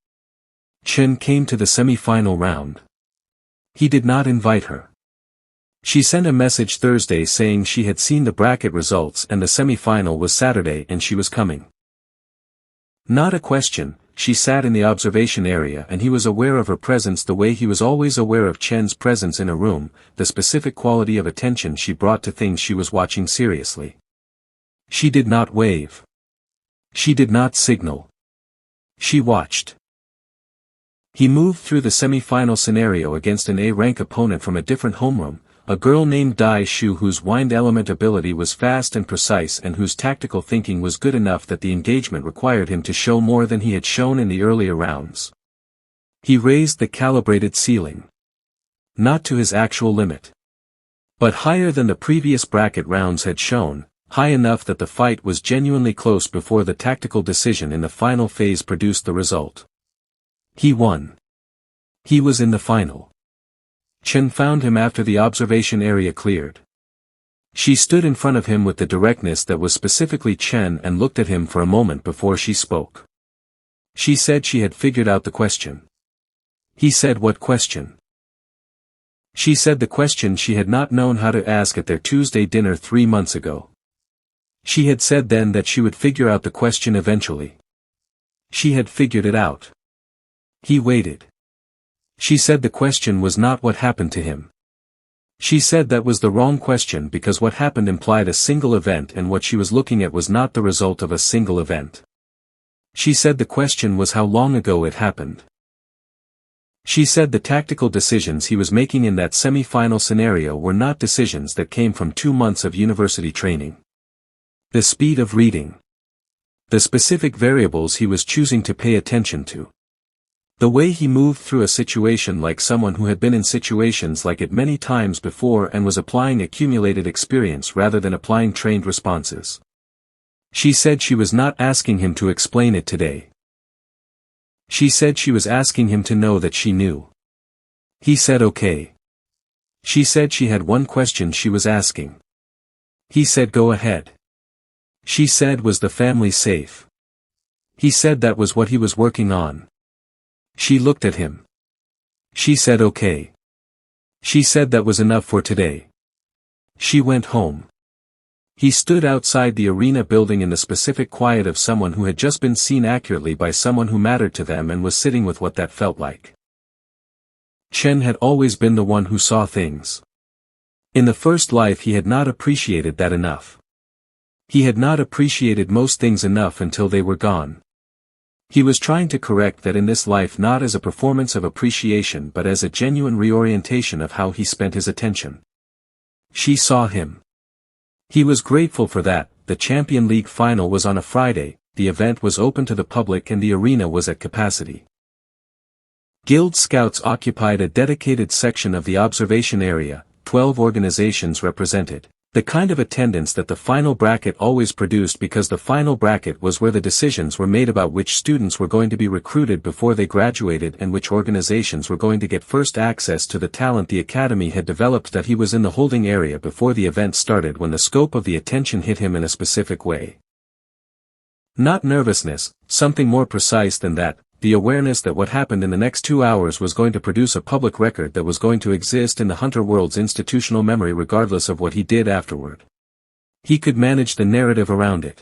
Chen came to the semi-final round. He did not invite her. She sent a message Thursday saying she had seen the bracket results and the semi-final was Saturday and she was coming. Not a question, she sat in the observation area and he was aware of her presence the way he was always aware of Chen's presence in a room, the specific quality of attention she brought to things she was watching seriously. She did not wave. She did not signal. She watched. He moved through the semi-final scenario against an A-rank opponent from a different homeroom, a girl named Dai Shu whose wind element ability was fast and precise and whose tactical thinking was good enough that the engagement required him to show more than he had shown in the earlier rounds. He raised the calibrated ceiling. Not to his actual limit. But higher than the previous bracket rounds had shown, high enough that the fight was genuinely close before the tactical decision in the final phase produced the result. He won. He was in the final. Chen found him after the observation area cleared. She stood in front of him with the directness that was specifically Chen and looked at him for a moment before she spoke. She said she had figured out the question. He said what question? She said the question she had not known how to ask at their Tuesday dinner 3 months ago. She had said then that she would figure out the question eventually. She had figured it out. He waited. She said the question was not what happened to him. She said that was the wrong question because what happened implied a single event and what she was looking at was not the result of a single event. She said the question was how long ago it happened. She said the tactical decisions he was making in that semi-final scenario were not decisions that came from 2 months of university training. The speed of reading. The specific variables he was choosing to pay attention to. The way he moved through a situation like someone who had been in situations like it many times before and was applying accumulated experience rather than applying trained responses. She said she was not asking him to explain it today. She said she was asking him to know that she knew. He said okay. She said she had one question she was asking. He said go ahead. She said was the family safe? He said that was what he was working on. She looked at him. She said okay. She said that was enough for today. She went home. He stood outside the arena building in the specific quiet of someone who had just been seen accurately by someone who mattered to them and was sitting with what that felt like. Chen had always been the one who saw things. In the first life he had not appreciated that enough. He had not appreciated most things enough until they were gone. He was trying to correct that in this life, not as a performance of appreciation but as a genuine reorientation of how he spent his attention. She saw him. He was grateful for that. The Champion League final was on a Friday, the event was open to the public and the arena was at capacity. Guild Scouts occupied a dedicated section of the observation area, 12 organizations represented. The kind of attendance that the final bracket always produced because the final bracket was where the decisions were made about which students were going to be recruited before they graduated and which organizations were going to get first access to the talent the academy had developed. That he was in the holding area before the event started when the scope of the attention hit him in a specific way. Not nervousness, something more precise than that, the awareness that what happened in the next 2 hours was going to produce a public record that was going to exist in the Hunter world's institutional memory regardless of what he did afterward. He could manage the narrative around it.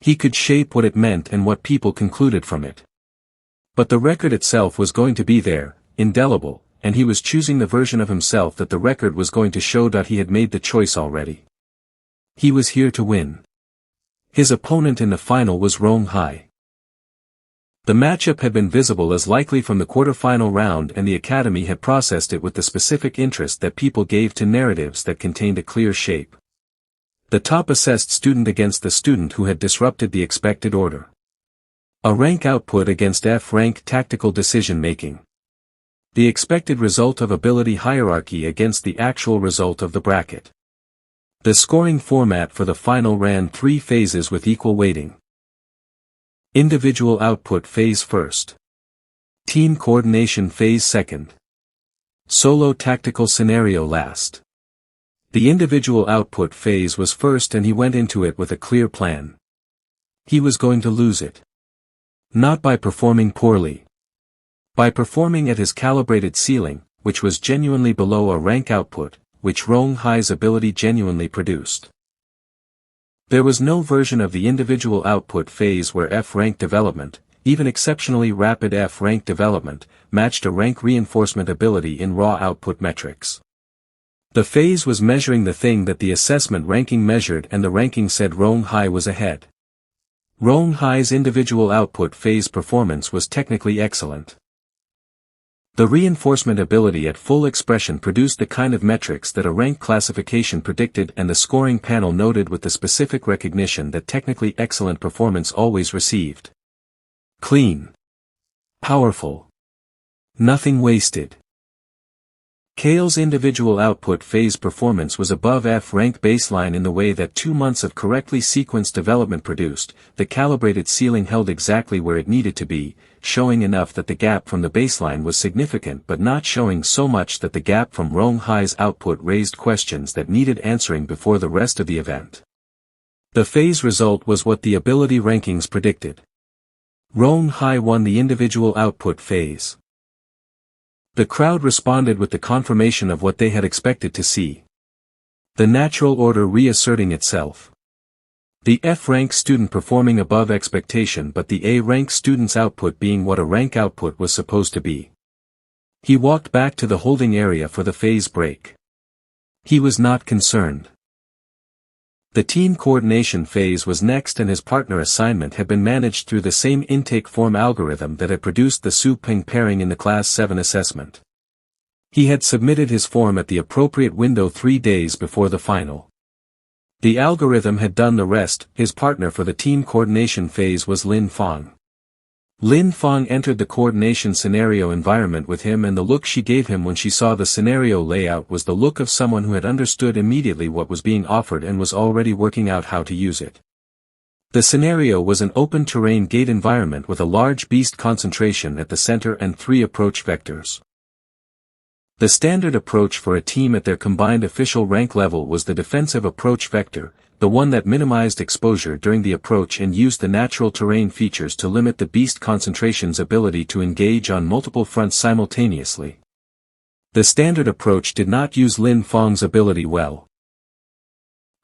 He could shape what it meant and what people concluded from it. But the record itself was going to be there, indelible, and he was choosing the version of himself that the record was going to show. He had made the choice already. He was here to win. His opponent in the final was Rong Hai. The matchup had been visible as likely from the quarterfinal round, and the Academy had processed it with the specific interest that people gave to narratives that contained a clear shape. The top-assessed student against the student who had disrupted the expected order. A rank output against F-rank tactical decision-making. The expected result of ability hierarchy against the actual result of the bracket. The scoring format for the final ran 3 phases with equal weighting. Individual output phase first. Team coordination phase second. Solo tactical scenario last. The individual output phase was first, and he went into it with a clear plan. He was going to lose it. Not by performing poorly. By performing at his calibrated ceiling, which was genuinely below a rank output, which Rong Hai's ability genuinely produced. There was no version of the individual output phase where F-rank development, even exceptionally rapid F-rank development, matched a rank reinforcement ability in raw output metrics. The phase was measuring the thing that the assessment ranking measured, and the ranking said Rong Hai was ahead. Rong Hai's individual output phase performance was technically excellent. The reinforcement ability at full expression produced the kind of metrics that a rank classification predicted, and the scoring panel noted with the specific recognition that technically excellent performance always received. Clean. Powerful. Nothing wasted. Kael's individual output phase performance was above F-rank baseline in the way that 2 months of correctly sequenced development produced. The calibrated ceiling held exactly where it needed to be, showing enough that the gap from the baseline was significant but not showing so much that the gap from Rong Hai's output raised questions that needed answering before the rest of the event. The phase result was what the ability rankings predicted. Rong Hai won the individual output phase. The crowd responded with the confirmation of what they had expected to see. The natural order reasserting itself. The F-rank student performing above expectation, but the A-rank student's output being what a rank output was supposed to be. He walked back to the holding area for the phase break. He was not concerned. The team coordination phase was next, and his partner assignment had been managed through the same intake form algorithm that had produced the Su-Ping pairing in the Class 7 assessment. He had submitted his form at the appropriate window 3 days before the final. The algorithm had done the rest. His partner for the team coordination phase was Lin Fong. Lin Fong entered the coordination scenario environment with him, and the look she gave him when she saw the scenario layout was the look of someone who had understood immediately what was being offered and was already working out how to use it. The scenario was an open terrain gate environment with a large beast concentration at the center and 3 approach vectors. The standard approach for a team at their combined official rank level was the defensive approach vector, the one that minimized exposure during the approach and used the natural terrain features to limit the beast concentration's ability to engage on multiple fronts simultaneously. The standard approach did not use Lin Fong's ability well.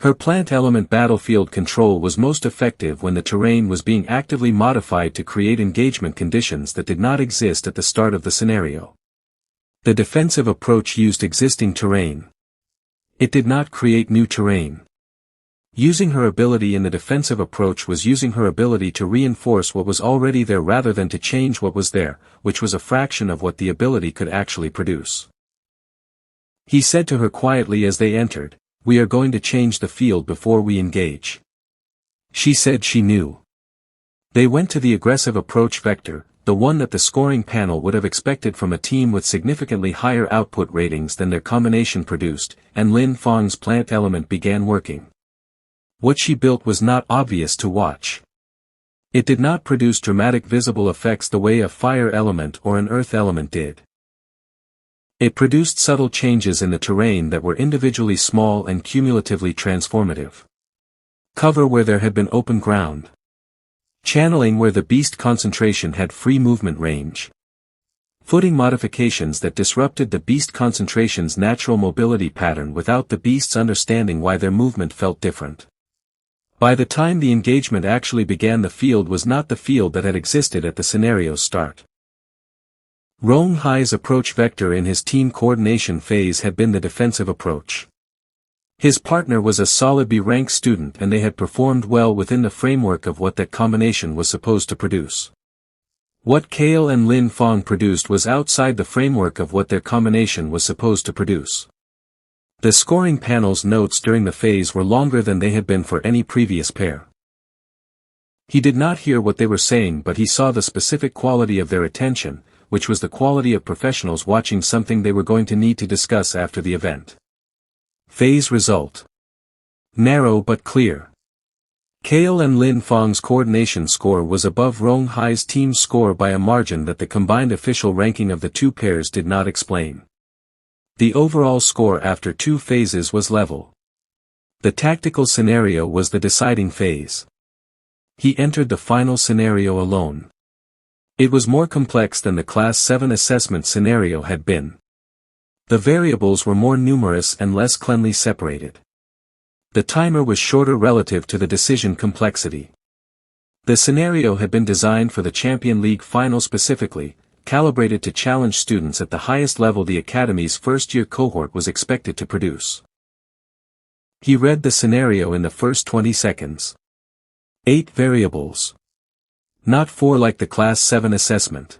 Her plant element battlefield control was most effective when the terrain was being actively modified to create engagement conditions that did not exist at the start of the scenario. The defensive approach used existing terrain. It did not create new terrain. Using her ability in the defensive approach was using her ability to reinforce what was already there rather than to change what was there, which was a fraction of what the ability could actually produce. He said to her quietly as they entered, "We are going to change the field before we engage." She said she knew. They went to the aggressive approach vector, the one that the scoring panel would have expected from a team with significantly higher output ratings than their combination produced, and Lin Fong's plant element began working. What she built was not obvious to watch. It did not produce dramatic visible effects the way a fire element or an earth element did. It produced subtle changes in the terrain that were individually small and cumulatively transformative. Cover where there had been open ground. Channeling where the beast concentration had free movement range. Footing modifications that disrupted the beast concentration's natural mobility pattern without the beast's understanding why their movement felt different. By the time the engagement actually began, the field was not the field that had existed at the scenario's start. Rong Hai's approach vector in his team coordination phase had been the defensive approach. His partner was a solid B-rank student and they had performed well within the framework of what that combination was supposed to produce. What Kael and Lin Fong produced was outside the framework of what their combination was supposed to produce. The scoring panel's notes during the phase were longer than they had been for any previous pair. He did not hear what they were saying, but he saw the specific quality of their attention, which was the quality of professionals watching something they were going to need to discuss after the event. Phase result. Narrow but clear. Kael and Lin Fong's coordination score was above Rong Hai's team score by a margin that the combined official ranking of the two pairs did not explain. The overall score after two phases was level. The tactical scenario was the deciding phase. He entered the final scenario alone. It was more complex than the Class 7 assessment scenario had been. The variables were more numerous and less cleanly separated. The timer was shorter relative to the decision complexity. The scenario had been designed for the Champion League final specifically, calibrated to challenge students at the highest level the Academy's first-year cohort was expected to produce. He read the scenario in the first 20 seconds. 8 variables. Not 4 like the Class 7 assessment.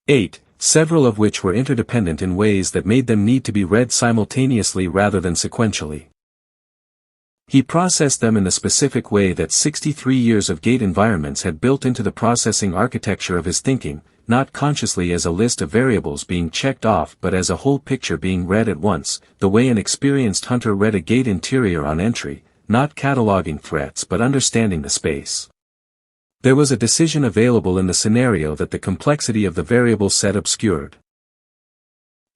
8, several of which were interdependent in ways that made them need to be read simultaneously rather than sequentially. He processed them in the specific way that 63 years of gate environments had built into the processing architecture of his thinking, not consciously as a list of variables being checked off but as a whole picture being read at once, the way an experienced hunter read a gate interior on entry, not cataloging threats but understanding the space. There was a decision available in the scenario that the complexity of the variable set obscured.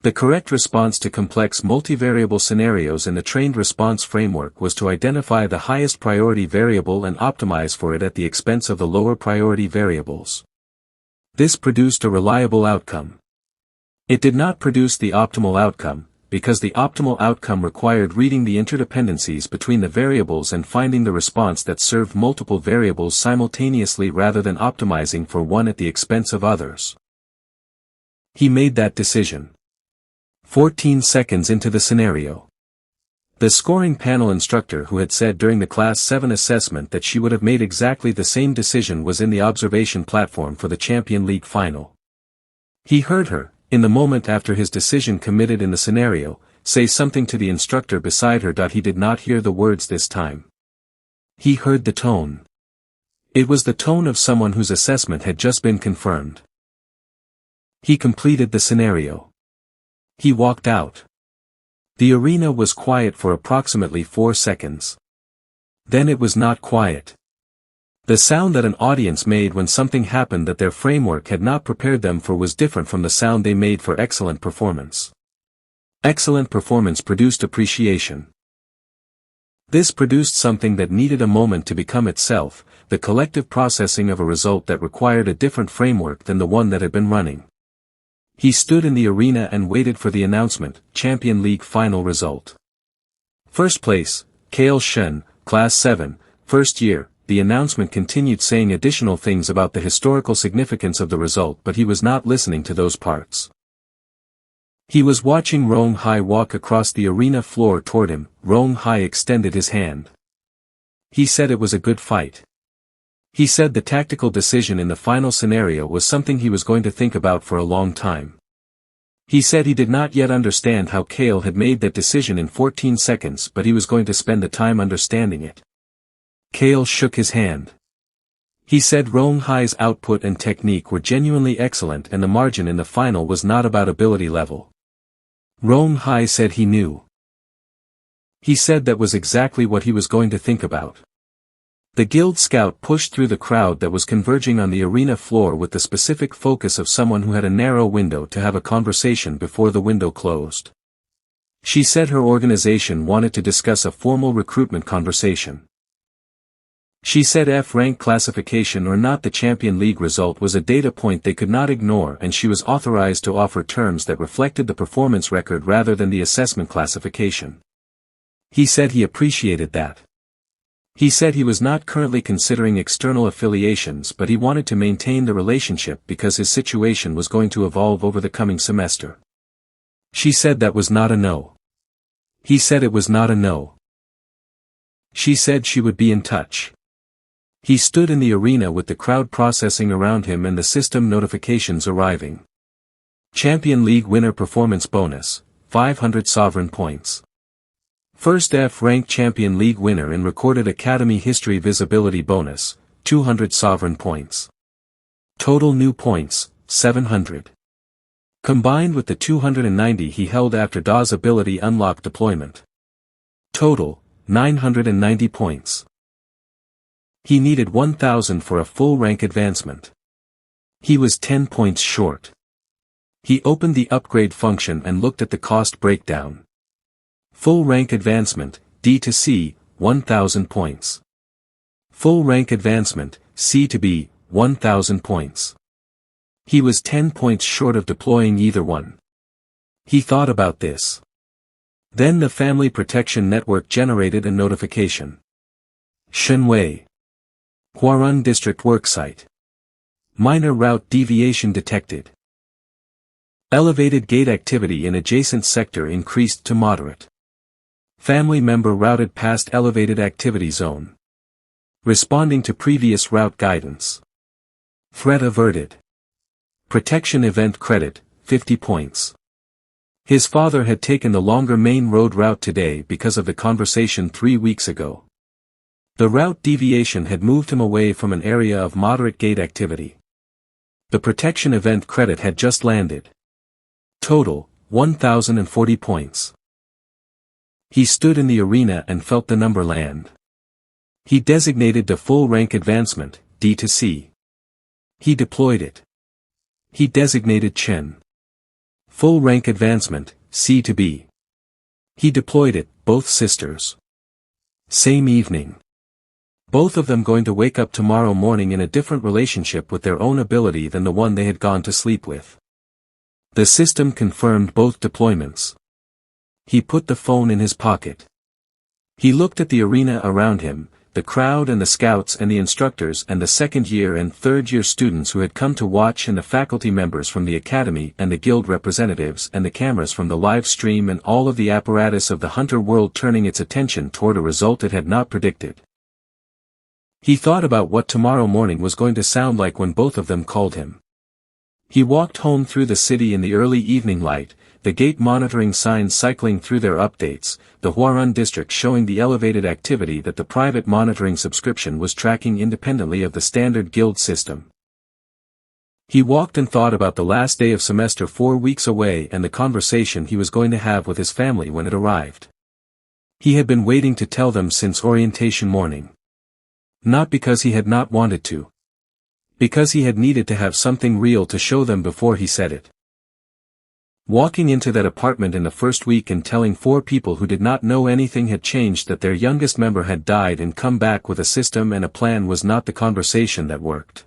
The correct response to complex multivariable scenarios in the trained response framework was to identify the highest priority variable and optimize for it at the expense of the lower priority variables. This produced a reliable outcome. It did not produce the optimal outcome, because the optimal outcome required reading the interdependencies between the variables and finding the response that served multiple variables simultaneously rather than optimizing for one at the expense of others. He made that decision. 14 seconds into the scenario. The scoring panel instructor who had said during the Class 7 assessment that she would have made exactly the same decision was in the observation platform for the Champion League final. He heard her, in the moment after his decision committed in the scenario, say something to the instructor beside her. He did not hear the words this time. He heard the tone. It was the tone of someone whose assessment had just been confirmed. He completed the scenario. He walked out. The arena was quiet for approximately 4 seconds. Then it was not quiet. The sound that an audience made when something happened that their framework had not prepared them for was different from the sound they made for excellent performance. Excellent performance produced appreciation. This produced something that needed a moment to become itself, the collective processing of a result that required a different framework than the one that had been running. He stood in the arena and waited for the announcement, Champion League final result. First place, Kael Shen, Class 7, first year. The announcement continued saying additional things about the historical significance of the result, but he was not listening to those parts. He was watching Rong Hai walk across the arena floor toward him. Rong Hai extended his hand. He said it was a good fight. He said the tactical decision in the final scenario was something he was going to think about for a long time. He said he did not yet understand how Kael had made that decision in 14 seconds, but he was going to spend the time understanding it. Kael shook his hand. He said Rong Hai's output and technique were genuinely excellent and the margin in the final was not about ability level. Rong Hai said he knew. He said that was exactly what he was going to think about. The Guild Scout pushed through the crowd that was converging on the arena floor with the specific focus of someone who had a narrow window to have a conversation before the window closed. She said her organization wanted to discuss a formal recruitment conversation. She said F-rank classification or not the Champion League result was a data point they could not ignore, and she was authorized to offer terms that reflected the performance record rather than the assessment classification. He said he appreciated that. He said he was not currently considering external affiliations, but he wanted to maintain the relationship because his situation was going to evolve over the coming semester. She said that was not a no. He said it was not a no. She said she would be in touch. He stood in the arena with the crowd processing around him and the system notifications arriving. Champion League winner performance bonus, 500 sovereign points. First F-ranked Champion League winner in recorded Academy history visibility bonus, 200 sovereign points. Total new points, 700. Combined with the 290 he held after Da's ability unlock deployment. Total, 990 points. He needed 1000 for a full rank advancement. He was 10 points short. He opened the upgrade function and looked at the cost breakdown. Full rank advancement, D to C, 1000 points. Full rank advancement, C to B, 1000 points. He was 10 points short of deploying either one. He thought about this. Then the Family Protection Network generated a notification. Shenwei. Huarun District Worksite. Minor route deviation detected. Elevated gate activity in adjacent sector increased to moderate. Family member routed past elevated activity zone. Responding to previous route guidance. Threat averted. Protection event credit, 50 points. His father had taken the longer main road route today because of the conversation 3 weeks ago. The route deviation had moved him away from an area of moderate gate activity. The protection event credit had just landed. Total, 1040 points. He stood in the arena and felt the number land. He designated the full rank advancement, D to C. He deployed it. He designated Chen. Full rank advancement, C to B. He deployed it, both sisters. Same evening. Both of them going to wake up tomorrow morning in a different relationship with their own ability than the one they had gone to sleep with. The system confirmed both deployments. He put the phone in his pocket. He looked at the arena around him, the crowd and the scouts and the instructors and the second-year and third-year students who had come to watch and the faculty members from the academy and the guild representatives and the cameras from the live stream and all of the apparatus of the hunter world turning its attention toward a result it had not predicted. He thought about what tomorrow morning was going to sound like when both of them called him. He walked home through the city in the early evening light, the gate monitoring signs cycling through their updates, the Huarun district showing the elevated activity that the private monitoring subscription was tracking independently of the standard guild system. He walked and thought about the last day of semester 4 weeks away and the conversation he was going to have with his family when it arrived. He had been waiting to tell them since orientation morning. Not because he had not wanted to. Because he had needed to have something real to show them before he said it. Walking into that apartment in the first week and telling 4 people who did not know anything had changed that their youngest member had died and come back with a system and a plan was not the conversation that worked.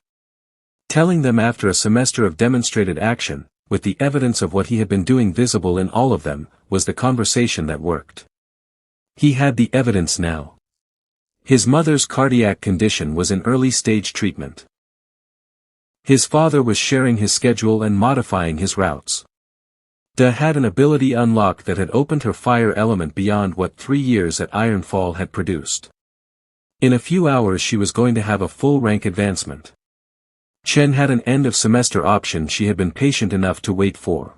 Telling them after a semester of demonstrated action, with the evidence of what he had been doing visible in all of them, was the conversation that worked. He had the evidence now. His mother's cardiac condition was in early stage treatment. His father was sharing his schedule and modifying his routes. Da had an ability unlock that had opened her fire element beyond what 3 years at Ironfall had produced. In a few hours she was going to have a full rank advancement. Chen had an end of semester option she had been patient enough to wait for.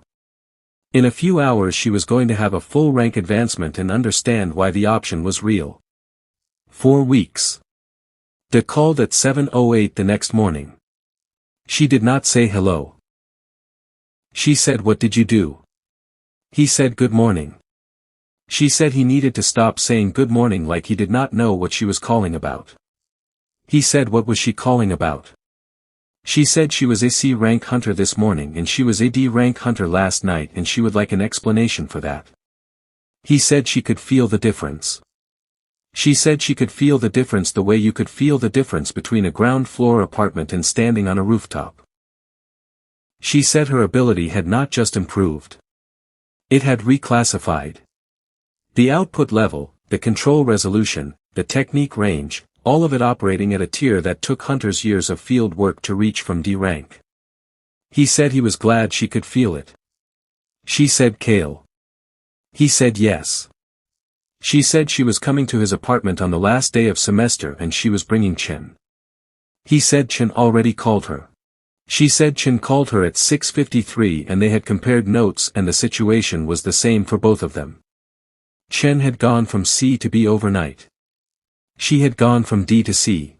In a few hours she was going to have a full rank advancement and understand why the option was real. 4 weeks. Da called at 7:08 the next morning. She did not say hello. She said, "What did you do?" He said, "Good morning." She said he needed to stop saying good morning like he did not know what she was calling about. He said, "What was she calling about?" She said she was a C rank hunter this morning and she was a D rank hunter last night and she would like an explanation for that. He said she could feel the difference. She said she could feel the difference the way you could feel the difference between a ground floor apartment and standing on a rooftop. She said her ability had not just improved. It had reclassified. The output level, the control resolution, the technique range, all of it operating at a tier that took hunters years of field work to reach from D rank. He said he was glad she could feel it. She said, "Kael." He said yes. She said she was coming to his apartment on the last day of semester and she was bringing Chen. He said Chen already called her. She said Chen called her at 6:53 and they had compared notes and the situation was the same for both of them. Chen had gone from C to B overnight. She had gone from D to C.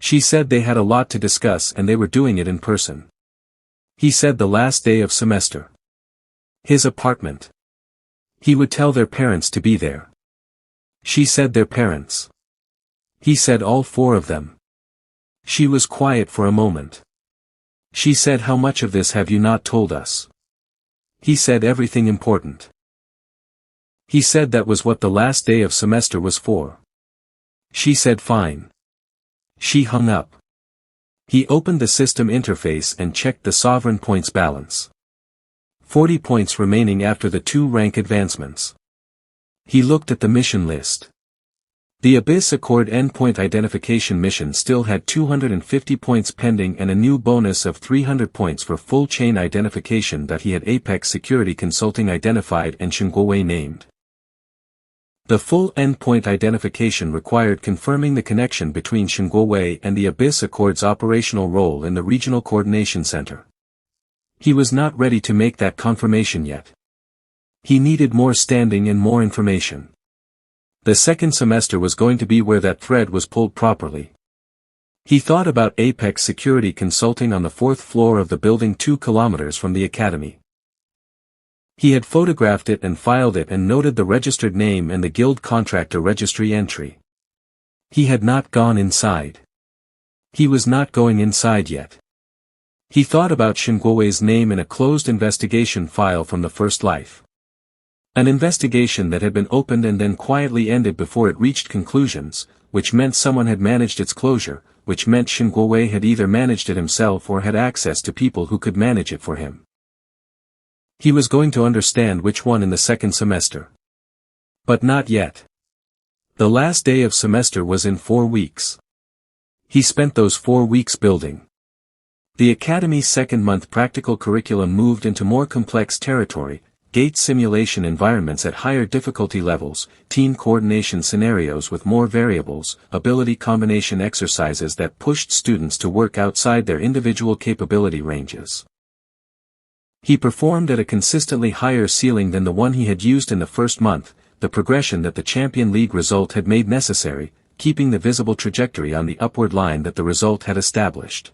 She said they had a lot to discuss and they were doing it in person. He said the last day of semester. His apartment. He would tell their parents to be there. She said their parents. He said all four of them. She was quiet for a moment. She said, how much of this have you not told us? He said everything important. He said that was what the last day of semester was for. She said fine. She hung up. He opened the system interface and checked the sovereign points balance. 40 points remaining after the 2 rank advancements. He looked at the mission list. The Abyss Accord endpoint identification mission still had 250 points pending and a new bonus of 300 points for full chain identification that he had Apex Security Consulting identified and Shenguowei named. The full endpoint identification required confirming the connection between Shenguowei and the Abyss Accord's operational role in the Regional Coordination Center. He was not ready to make that confirmation yet. He needed more standing and more information. The second semester was going to be where that thread was pulled properly. He thought about Apex Security Consulting on the 4th floor of the building 2 kilometers from the academy. He had photographed it and filed it and noted the registered name and the guild contractor registry entry. He had not gone inside. He was not going inside yet. He thought about Shenguowei's name in a closed investigation file from the First Life. An investigation that had been opened and then quietly ended before it reached conclusions, which meant someone had managed its closure, which meant Shenguowei had either managed it himself or had access to people who could manage it for him. He was going to understand which one in the second semester. But not yet. The last day of semester was in 4 weeks. He spent those 4 weeks building. The Academy's second-month practical curriculum moved into more complex territory, gate simulation environments at higher difficulty levels, team coordination scenarios with more variables, ability combination exercises that pushed students to work outside their individual capability ranges. He performed at a consistently higher ceiling than the one he had used in the first month, the progression that the Champion League result had made necessary, keeping the visible trajectory on the upward line that the result had established.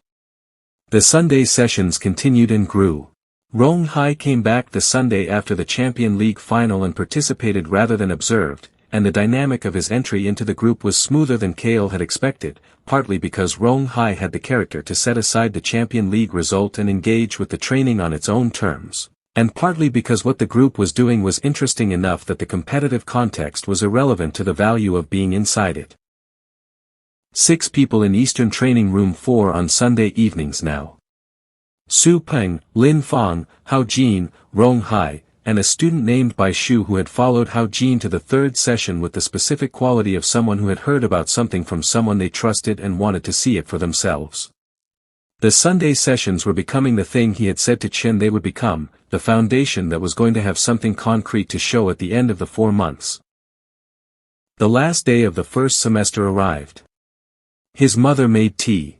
The Sunday sessions continued and grew. Rong Hai came back the Sunday after the Champion League final and participated rather than observed, and the dynamic of his entry into the group was smoother than Kael had expected, partly because Rong Hai had the character to set aside the Champion League result and engage with the training on its own terms, and partly because what the group was doing was interesting enough that the competitive context was irrelevant to the value of being inside it. 6 people in Eastern Training Room 4 on Sunday evenings now. Su Peng, Lin Fang, Hao Jin, Rong Hai, and a student named Bai Shu who had followed Hao Jin to the 3rd session with the specific quality of someone who had heard about something from someone they trusted and wanted to see it for themselves. The Sunday sessions were becoming the thing he had said to Chen they would become, the foundation that was going to have something concrete to show at the end of the 4 months. The last day of the first semester arrived. His mother made tea.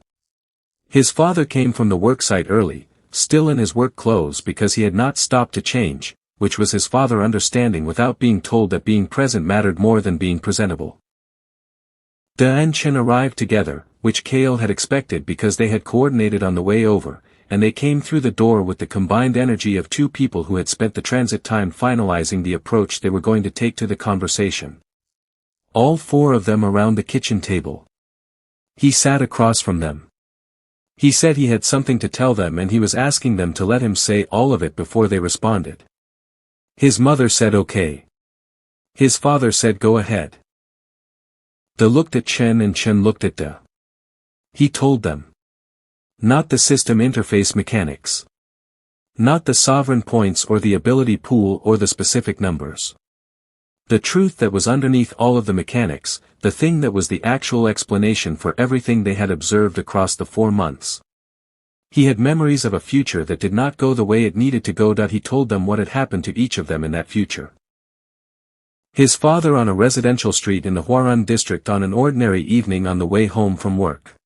His father came from the worksite early, still in his work clothes because he had not stopped to change, which was his father understanding without being told that being present mattered more than being presentable. De and Chen arrived together, which Kael had expected because they had coordinated on the way over, and they came through the door with the combined energy of 2 people who had spent the transit time finalizing the approach they were going to take to the conversation. All 4 of them around the kitchen table. He sat across from them. He said he had something to tell them and he was asking them to let him say all of it before they responded. His mother said okay. His father said go ahead. De looked at Chen and Chen looked at De. He told them. Not the system interface mechanics. Not the sovereign points or the ability pool or the specific numbers. The truth that was underneath all of the mechanics, the thing that was the actual explanation for everything they had observed across the 4 months. He had memories of a future that did not go the way it needed to go. He told them what had happened to each of them in that future. His father on a residential street in the Huarun district on an ordinary evening on the way home from work.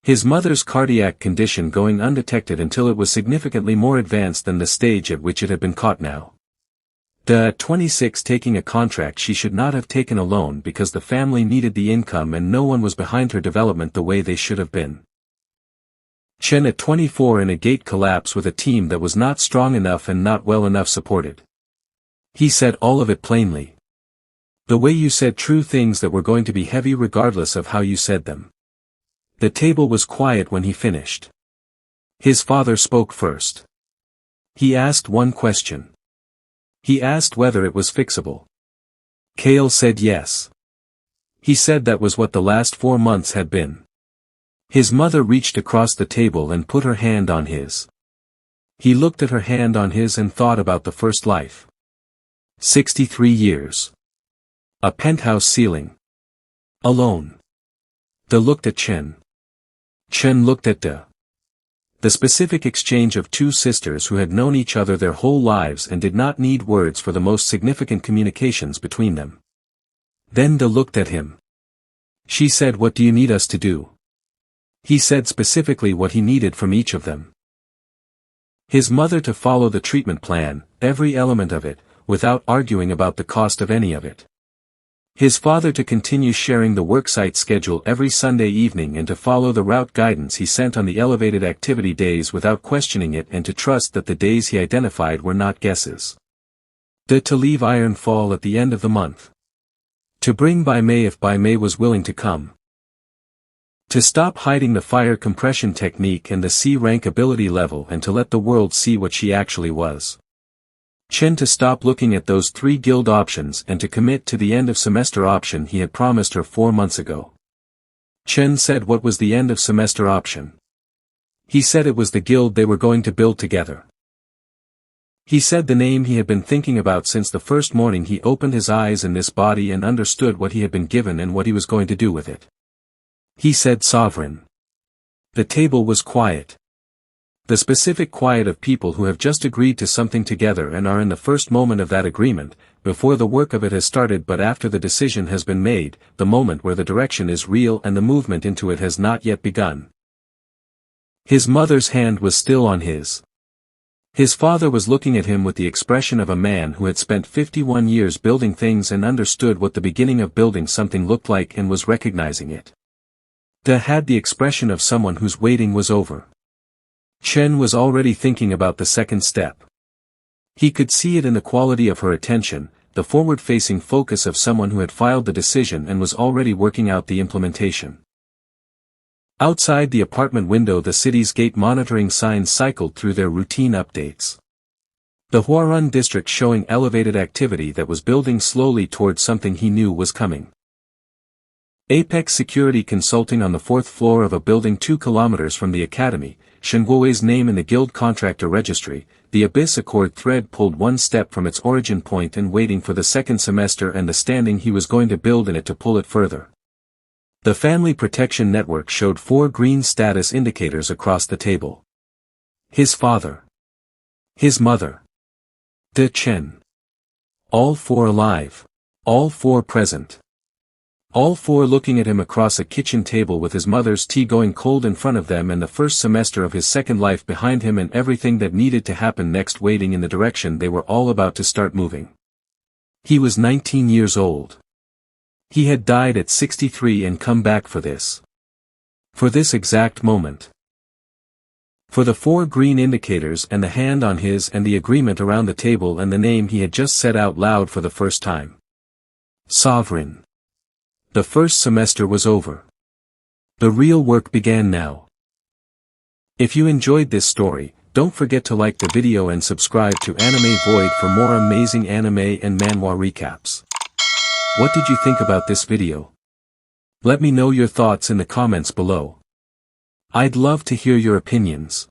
His mother's cardiac condition going undetected until it was significantly more advanced than the stage at which it had been caught now. At 26 taking a contract she should not have taken alone because the family needed the income and no one was behind her development the way they should have been. Chen at 24 in a gate collapse with a team that was not strong enough and not well enough supported. He said all of it plainly. The way you said true things that were going to be heavy regardless of how you said them. The table was quiet when he finished. His father spoke first. He asked one question. He asked whether it was fixable. Kael said yes. He said that was what the last 4 months had been. His mother reached across the table and put her hand on his. He looked at her hand on his and thought about the first life. 63 years. A penthouse ceiling. Alone. De looked at Chen. Chen looked at De. The specific exchange of two sisters who had known each other their whole lives and did not need words for the most significant communications between them. Then De looked at him. She said, "What do you need us to do?" He said specifically what he needed from each of them. His mother to follow the treatment plan, every element of it, without arguing about the cost of any of it. His father to continue sharing the worksite schedule every Sunday evening and to follow the route guidance he sent on the elevated activity days without questioning it and to trust that the days he identified were not guesses. To leave iron fall at the end of the month. To bring by May if by May was willing to come. To stop hiding the fire compression technique and the C rank ability level and to let the world see what she actually was. Chen to stop looking at those 3 guild options and to commit to the end of semester option he had promised her 4 months ago. Chen said what was the end of semester option. He said it was the guild they were going to build together. He said the name he had been thinking about since the first morning he opened his eyes in this body and understood what he had been given and what he was going to do with it. He said sovereign. The table was quiet. The specific quiet of people who have just agreed to something together and are in the first moment of that agreement, before the work of it has started but after the decision has been made, the moment where the direction is real and the movement into it has not yet begun. His mother's hand was still on his. His father was looking at him with the expression of a man who had spent 51 years building things and understood what the beginning of building something looked like and was recognizing it. De had the expression of someone whose waiting was over. Chen was already thinking about the second step. He could see it in the quality of her attention, the forward-facing focus of someone who had filed the decision and was already working out the implementation. Outside the apartment window the city's gate monitoring signs cycled through their routine updates. The Huarun district showing elevated activity that was building slowly towards something he knew was coming. Apex Security Consulting on the 4th floor of a building 2 kilometers from the academy, Shen Guowei's name in the guild contractor registry, the Abyss Accord thread pulled one step from its origin point and waiting for the second semester and the standing he was going to build in it to pull it further. The Family Protection Network showed 4 green status indicators across the table. His father. His mother. De Chen. All 4 alive. All 4 present. All 4 looking at him across a kitchen table with his mother's tea going cold in front of them and the first semester of his second life behind him and everything that needed to happen next waiting in the direction they were all about to start moving. He was 19 years old. He had died at 63 and come back for this. For this exact moment. For the 4 green indicators and the hand on his and the agreement around the table and the name he had just said out loud for the first time. Sovereign. The first semester was over. The real work began now. If you enjoyed this story, don't forget to like the video and subscribe to Anime Void for more amazing anime and manhwa recaps. What did you think about this video? Let me know your thoughts in the comments below. I'd love to hear your opinions.